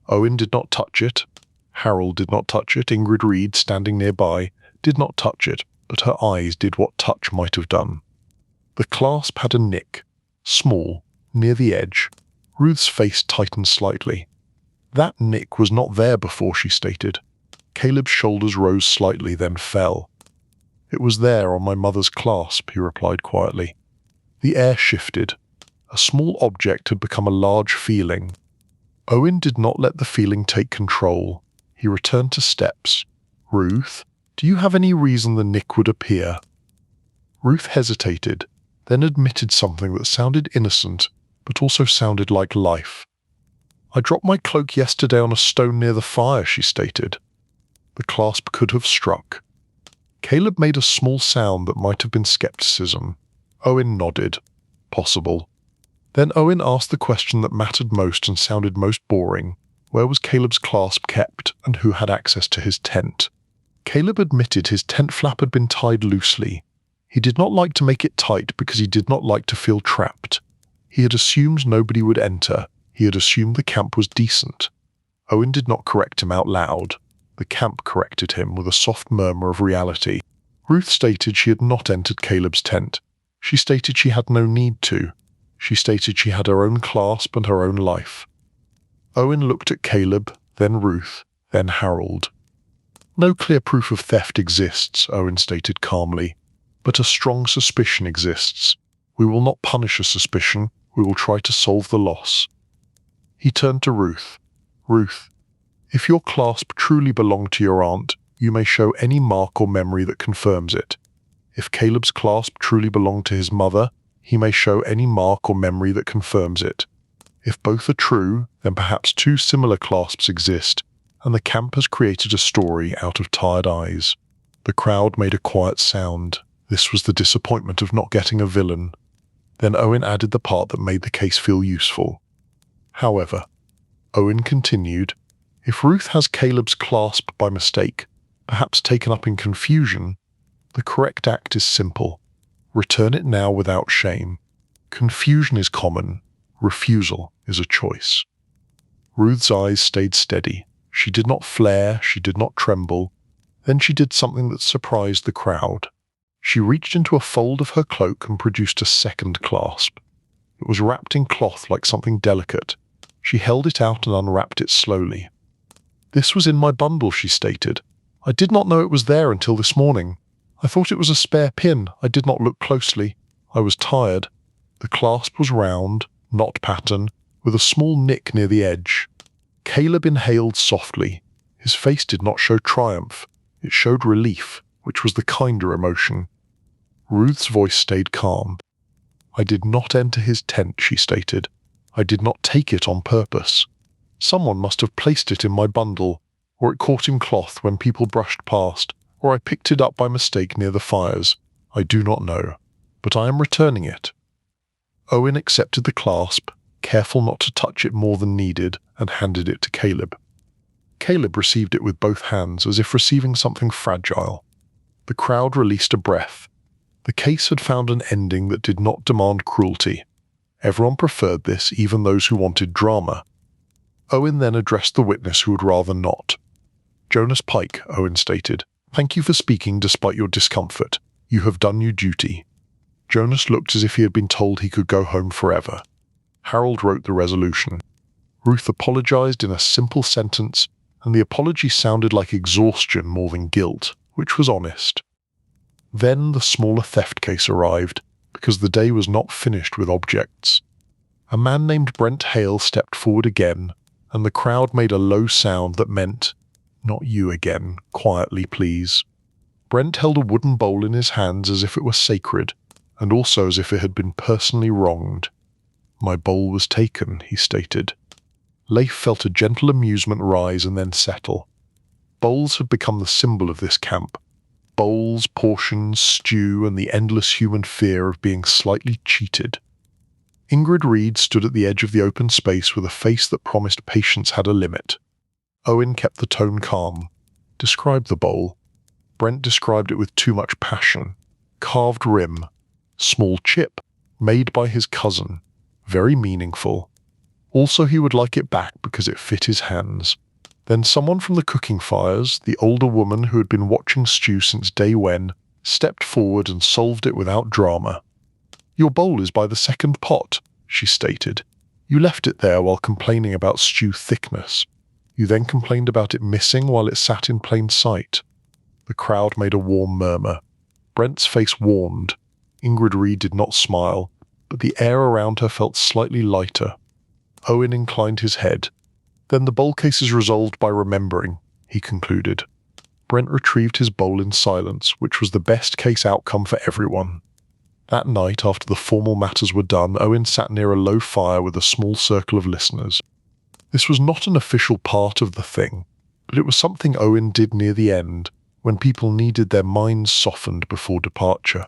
Owen did not touch it. Harold did not touch it. Ingrid Reed, standing nearby, did not touch it, but her eyes did what touch might have done. The clasp had a nick, small, near the edge. Ruth's face tightened slightly. That nick was not there before, she stated. Caleb's shoulders rose slightly, then fell. It was there on my mother's clasp, he replied quietly. The air shifted. A small object had become a large feeling. Owen did not let the feeling take control. He returned to steps. Ruth, do you have any reason the nick would appear? Ruth hesitated, then admitted something that sounded innocent, but also sounded like life. I dropped my cloak yesterday on a stone near the fire, she stated. The clasp could have struck. Caleb made a small sound that might have been skepticism. Owen nodded. Possible. Then Owen asked the question that mattered most and sounded most boring. Where was Caleb's clasp kept, and who had access to his tent? Caleb admitted his tent flap had been tied loosely. He did not like to make it tight because he did not like to feel trapped. He had assumed nobody would enter. He had assumed the camp was decent. Owen did not correct him out loud. The camp corrected him with a soft murmur of reality. Ruth stated she had not entered Caleb's tent. She stated she had no need to. She stated she had her own clasp and her own life. Owen looked at Caleb, then Ruth, then Harold. No clear proof of theft exists, Owen stated calmly, but a strong suspicion exists. We will not punish a suspicion, we will try to solve the loss. He turned to Ruth. Ruth, if your clasp truly belonged to your aunt, you may show any mark or memory that confirms it. If Caleb's clasp truly belonged to his mother, he may show any mark or memory that confirms it. If both are true, then perhaps two similar clasps exist, and the camp has created a story out of tired eyes. The crowd made a quiet sound. This was the disappointment of not getting a villain. Then Owen added the part that made the case feel useful. However, Owen continued, if Ruth has Caleb's clasp by mistake, perhaps taken up in confusion, the correct act is simple. Return it now without shame. Confusion is common. Refusal is a choice. Ruth's eyes stayed steady. She did not flare, she did not tremble. Then she did something that surprised the crowd. She reached into a fold of her cloak and produced a second clasp. It was wrapped in cloth like something delicate. She held it out and unwrapped it slowly. "This was in my bundle," she stated. "I did not know it was there until this morning. I thought it was a spare pin. I did not look closely. I was tired." The clasp was round, knot pattern, with a small nick near the edge. Caleb inhaled softly. His face did not show triumph. It showed relief, which was the kinder emotion. Ruth's voice stayed calm. "I did not enter his tent," she stated. "I did not take it on purpose. Someone must have placed it in my bundle, or it caught in cloth when people brushed past, or I picked it up by mistake near the fires. I do not know, but I am returning it." Owen accepted the clasp, careful not to touch it more than needed, and handed it to Caleb. Caleb received it with both hands, as if receiving something fragile. The crowd released a breath. The case had found an ending that did not demand cruelty. Everyone preferred this, even those who wanted drama. Owen then addressed the witness who would rather not. "Jonas Pike," Owen stated, "thank you for speaking despite your discomfort. You have done your duty." Jonas looked as if he had been told he could go home forever. Harold wrote the resolution. Ruth apologized in a simple sentence, and the apology sounded like exhaustion more than guilt, which was honest. Then the smaller theft case arrived, because the day was not finished with objects. A man named Brent Hale stepped forward again, and the crowd made a low sound that meant, "Not you again, quietly please." Brent held a wooden bowl in his hands as if it were sacred, and also as if it had been personally wronged. "My bowl was taken," he stated. Leif felt a gentle amusement rise and then settle. Bowls have become the symbol of this camp. Bowls, portions, stew, and the endless human fear of being slightly cheated. Ingrid Reed stood at the edge of the open space with a face that promised patience had a limit. Owen kept the tone calm. "Describe the bowl." Brent described it with too much passion. "Carved rim. Small chip. Made by his cousin. Very meaningful. Also he would like it back because it fit his hands." Then someone from the cooking fires, the older woman who had been watching stew since day one, stepped forward and solved it without drama. "Your bowl is by the second pot," she stated. "You left it there while complaining about stew thickness. You then complained about it missing while it sat in plain sight." The crowd made a warm murmur. Brent's face warmed. Ingrid Reed did not smile, but the air around her felt slightly lighter. Owen inclined his head. "Then the bowl case is resolved by remembering," he concluded. Brent retrieved his bowl in silence, which was the best case outcome for everyone. That night, after the formal matters were done, Owen sat near a low fire with a small circle of listeners. This was not an official part of the thing, but it was something Owen did near the end, when people needed their minds softened before departure.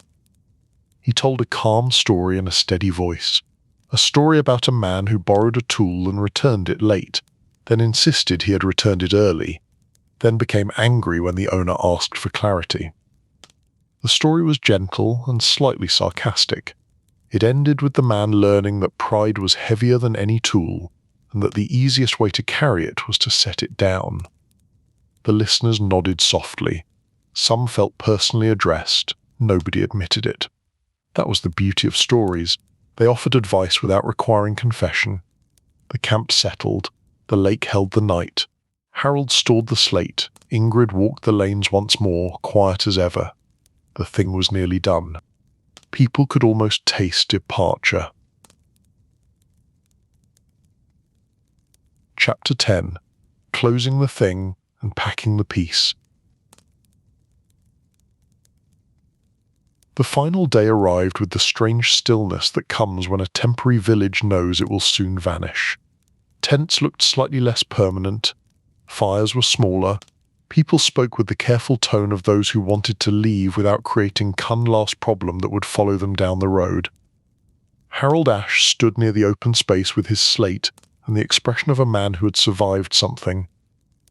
He told a calm story in a steady voice. A story about a man who borrowed a tool and returned it late, then insisted he had returned it early, then became angry when the owner asked for clarity. The story was gentle and slightly sarcastic. It ended with the man learning that pride was heavier than any tool, and that the easiest way to carry it was to set it down. The listeners nodded softly. Some felt personally addressed. Nobody admitted it. That was the beauty of stories. They offered advice without requiring confession. The camp settled. The lake held the night. Harold stored the slate. Ingrid walked the lanes once more, quiet as ever. The thing was nearly done. People could almost taste departure. Chapter 10. Closing the thing and packing the piece. The final day arrived with the strange stillness that comes when a temporary village knows it will soon vanish. Tents looked slightly less permanent. Fires were smaller. People spoke with the careful tone of those who wanted to leave without creating one last problem that would follow them down the road. Harold Ash stood near the open space with his slate and the expression of a man who had survived something.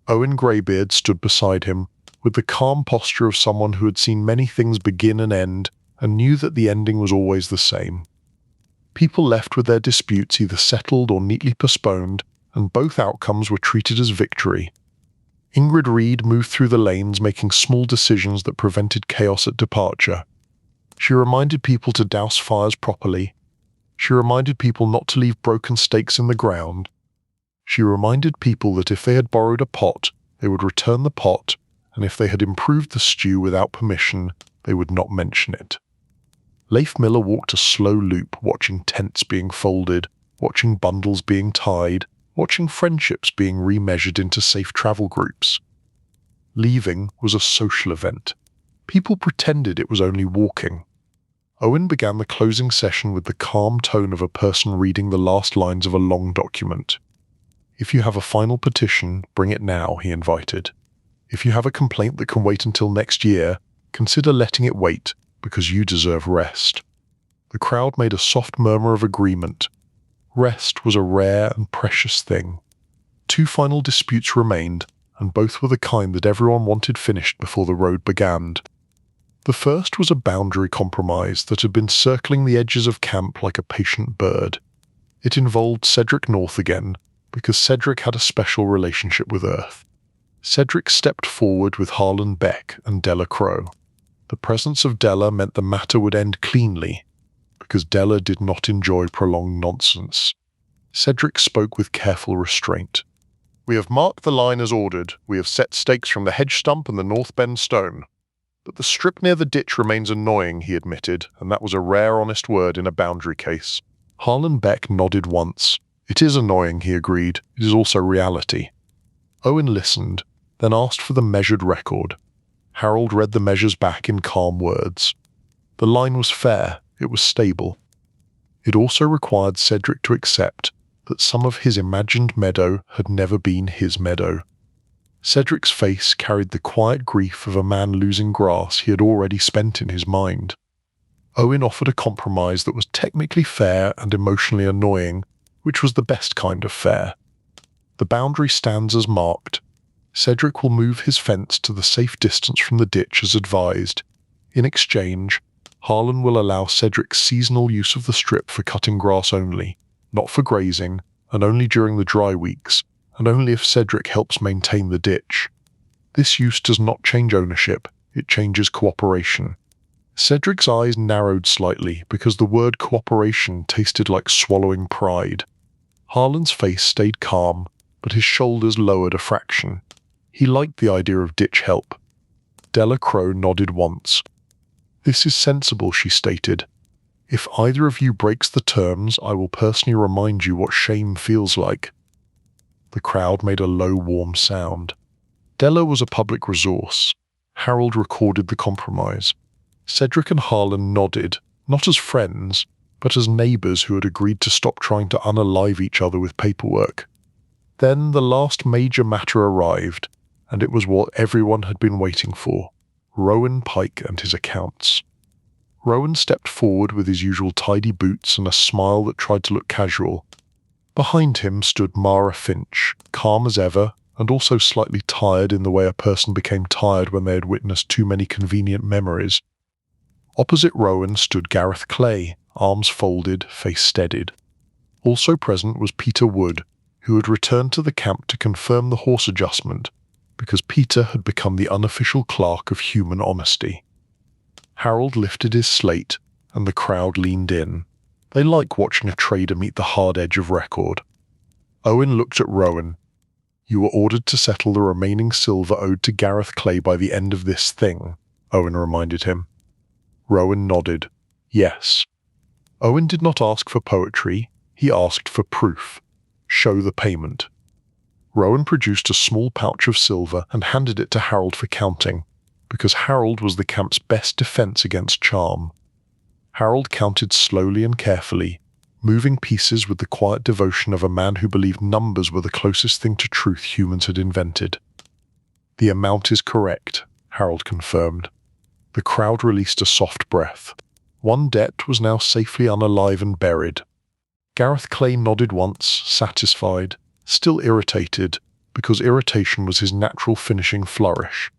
Owen Greybeard stood beside him, with the calm posture of someone who had seen many things begin and end and knew that the ending was always the same. People left with their disputes either settled or neatly postponed, and both outcomes were treated as victory. Ingrid Reed moved through the lanes, making small decisions that prevented chaos at departure. She reminded people to douse fires properly. She reminded people not to leave broken stakes in the ground. She reminded people that if they had borrowed a pot, they would return the pot, and if they had improved the stew without permission, they would not mention it. Leif Miller walked a slow loop, watching tents being folded, watching bundles being tied, watching friendships being remeasured into safe travel groups. Leaving was a social event. People pretended it was only walking. Owen began the closing session with the calm tone of a person reading the last lines of a long document. "If you have a final petition, bring it now," he invited. "If you have a complaint that can wait until next year, consider letting it wait, because you deserve rest." The crowd made a soft murmur of agreement. Rest was a rare and precious thing. 2 final disputes remained, and both were the kind that everyone wanted finished before the road began. The first was a boundary compromise that had been circling the edges of camp like a patient bird. It involved Cedric North again, because Cedric had a special relationship with Earth. Cedric stepped forward with Harlan Beck and Della Crow. The presence of Della meant the matter would end cleanly, because Della did not enjoy prolonged nonsense. Cedric spoke with careful restraint. "We have marked the line as ordered. We have set stakes from the hedge stump and the North Bend stone. But the strip near the ditch remains annoying," he admitted, and that was a rare honest word in a boundary case. Harlan Beck nodded once. "It is annoying," he agreed. "It is also reality." Owen listened, then asked for the measured record. Harold read the measures back in calm words. The line was fair. It was stable. It also required Cedric to accept that some of his imagined meadow had never been his meadow. Cedric's face carried the quiet grief of a man losing grass he had already spent in his mind. Owen offered a compromise that was technically fair and emotionally annoying, which was the best kind of fair. The boundary stands as marked. Cedric will move his fence to the safe distance from the ditch as advised. In exchange, Harlan will allow Cedric's seasonal use of the strip for cutting grass only, not for grazing, and only during the dry weeks, and only if Cedric helps maintain the ditch. This use does not change ownership, it changes cooperation. Cedric's eyes narrowed slightly because the word cooperation tasted like swallowing pride. Harlan's face stayed calm, but his shoulders lowered a fraction. He liked the idea of ditch help. Della Crow nodded once. "This is sensible," she stated. "If either of you breaks the terms, I will personally remind you what shame feels like." The crowd made a low, warm sound. Della was a public resource. Harold recorded the compromise. Cedric and Harlan nodded, not as friends, but as neighbours who had agreed to stop trying to unalive each other with paperwork. Then the last major matter arrived, and it was what everyone had been waiting for: Rowan Pike and his accounts. Rowan stepped forward with his usual tidy boots and a smile that tried to look casual. Behind him stood Mara Finch, calm as ever, and also slightly tired in the way a person became tired when they had witnessed too many convenient memories. Opposite Rowan stood Gareth Clay, arms folded, face steadied. Also present was Peter Wood, who had returned to the camp to confirm the horse adjustment, because Peter had become the unofficial clerk of human honesty. Harold lifted his slate, and the crowd leaned in. They like watching a trader meet the hard edge of record. Owen looked at Rowan. "You were ordered to settle the remaining silver owed to Gareth Clay by the end of this thing," Owen reminded him. Rowan nodded. "Yes." Owen did not ask for poetry, he asked for proof. "Show the payment." Rowan produced a small pouch of silver and handed it to Harold for counting, because Harold was the camp's best defense against charm. Harold counted slowly and carefully, moving pieces with the quiet devotion of a man who believed numbers were the closest thing to truth humans had invented. "The amount is correct," Harold confirmed. The crowd released a soft breath. One debt was now safely unalive and buried. Gareth Clay nodded once, satisfied, still irritated, because irritation was his natural finishing flourish.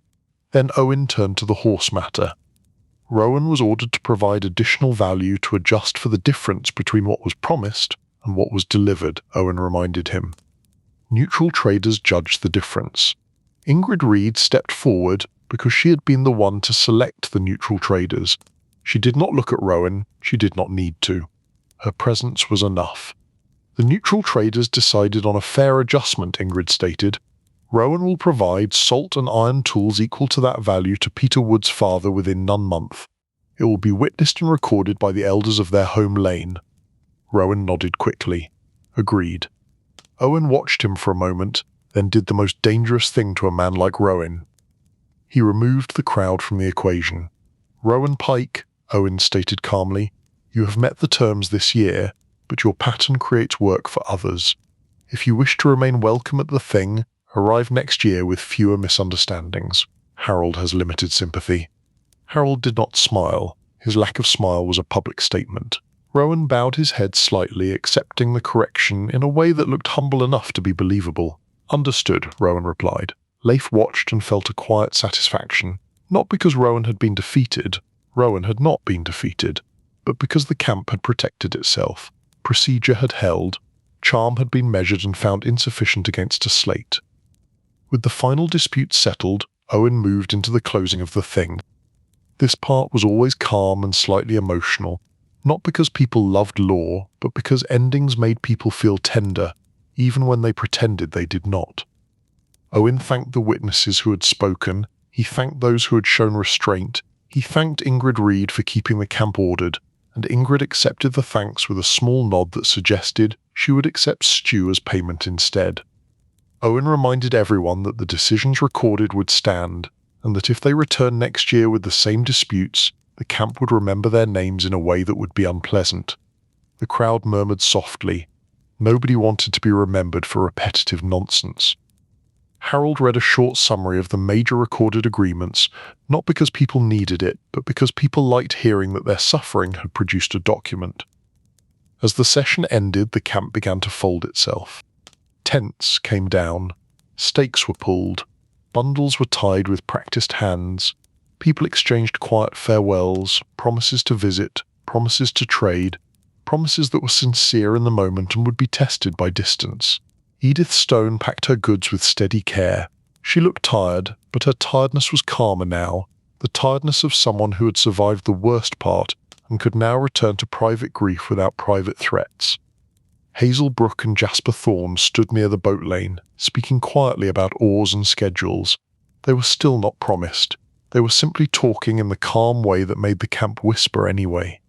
Then Owen turned to the horse matter. Rowan was ordered to provide additional value to adjust for the difference between what was promised and what was delivered, Owen reminded him. Neutral traders judged the difference. Ingrid Reed stepped forward because she had been the one to select the neutral traders. She did not look at Rowan, she did not need to. Her presence was enough. The neutral traders decided on a fair adjustment, Ingrid stated. Rowan will provide salt and iron tools equal to that value to Peter Wood's father within none month. It will be witnessed and recorded by the elders of their home lane. Rowan nodded quickly. Agreed. Owen watched him for a moment, then did the most dangerous thing to a man like Rowan. He removed the crowd from the equation. Rowan Pike, Owen stated calmly, you have met the terms this year, but your pattern creates work for others. If you wish to remain welcome at the thing, arrive next year with fewer misunderstandings. Harold has limited sympathy. Harold did not smile. His lack of smile was a public statement. Rowan bowed his head slightly, accepting the correction in a way that looked humble enough to be believable. Understood, Rowan replied. Leif watched and felt a quiet satisfaction, not because Rowan had been defeated. Rowan had not been defeated, but because the camp had protected itself. Procedure had held. Charm had been measured and found insufficient against a slate. With the final dispute settled, Owen moved into the closing of the thing. This part was always calm and slightly emotional, not because people loved law, but because endings made people feel tender, even when they pretended they did not. Owen thanked the witnesses who had spoken, he thanked those who had shown restraint, he thanked Ingrid Reed for keeping the camp ordered, and Ingrid accepted the thanks with a small nod that suggested she would accept stew as payment instead. Owen reminded everyone that the decisions recorded would stand, and that if they returned next year with the same disputes, the camp would remember their names in a way that would be unpleasant. The crowd murmured softly. Nobody wanted to be remembered for repetitive nonsense. Harold read a short summary of the major recorded agreements, not because people needed it, but because people liked hearing that their suffering had produced a document. As the session ended, the camp began to fold itself. Tents came down, stakes were pulled, bundles were tied with practiced hands, people exchanged quiet farewells, promises to visit, promises to trade, promises that were sincere in the moment and would be tested by distance. Edith Stone packed her goods with steady care. She looked tired, but her tiredness was calmer now, the tiredness of someone who had survived the worst part and could now return to private grief without private threats. Hazel Brook and Jasper Thorne stood near the boat lane, speaking quietly about oars and schedules. They were still not promised. They were simply talking in the calm way that made the camp whisper anyway.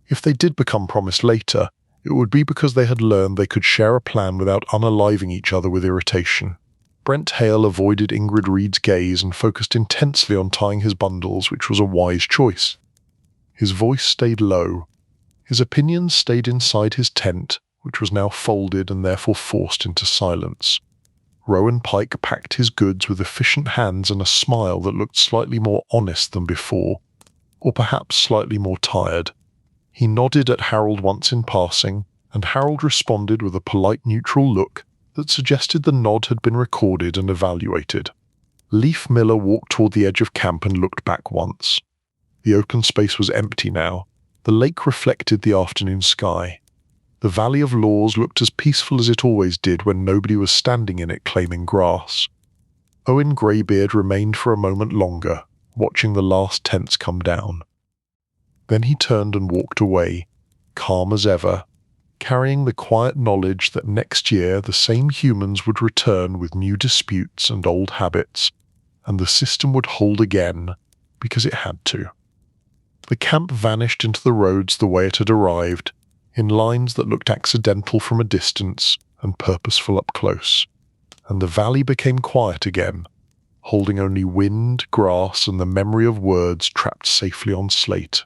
If they did become promised later, it would be because they had learned they could share a plan without unaliving each other with irritation. Brent Hale avoided Ingrid Reed's gaze and focused intensely on tying his bundles, which was a wise choice. His voice stayed low. His opinions stayed inside his tent, which was now folded and therefore forced into silence. Rowan Pike packed his goods with efficient hands and a smile that looked slightly more honest than before, or perhaps slightly more tired. He nodded at Harold once in passing, and Harold responded with a polite neutral look that suggested the nod had been recorded and evaluated. Leif Miller walked toward the edge of camp and looked back once. The open space was empty now. The lake reflected the afternoon sky. The Valley of Laws looked as peaceful as it always did when nobody was standing in it claiming grass. Owen Greybeard remained for a moment longer, watching the last tents come down. Then he turned and walked away, calm as ever, carrying the quiet knowledge that next year the same humans would return with new disputes and old habits, and the system would hold again, because it had to. The camp vanished into the roads the way it had arrived, in lines that looked accidental from a distance and purposeful up close, and the valley became quiet again, holding only wind, grass, and the memory of words trapped safely on slate.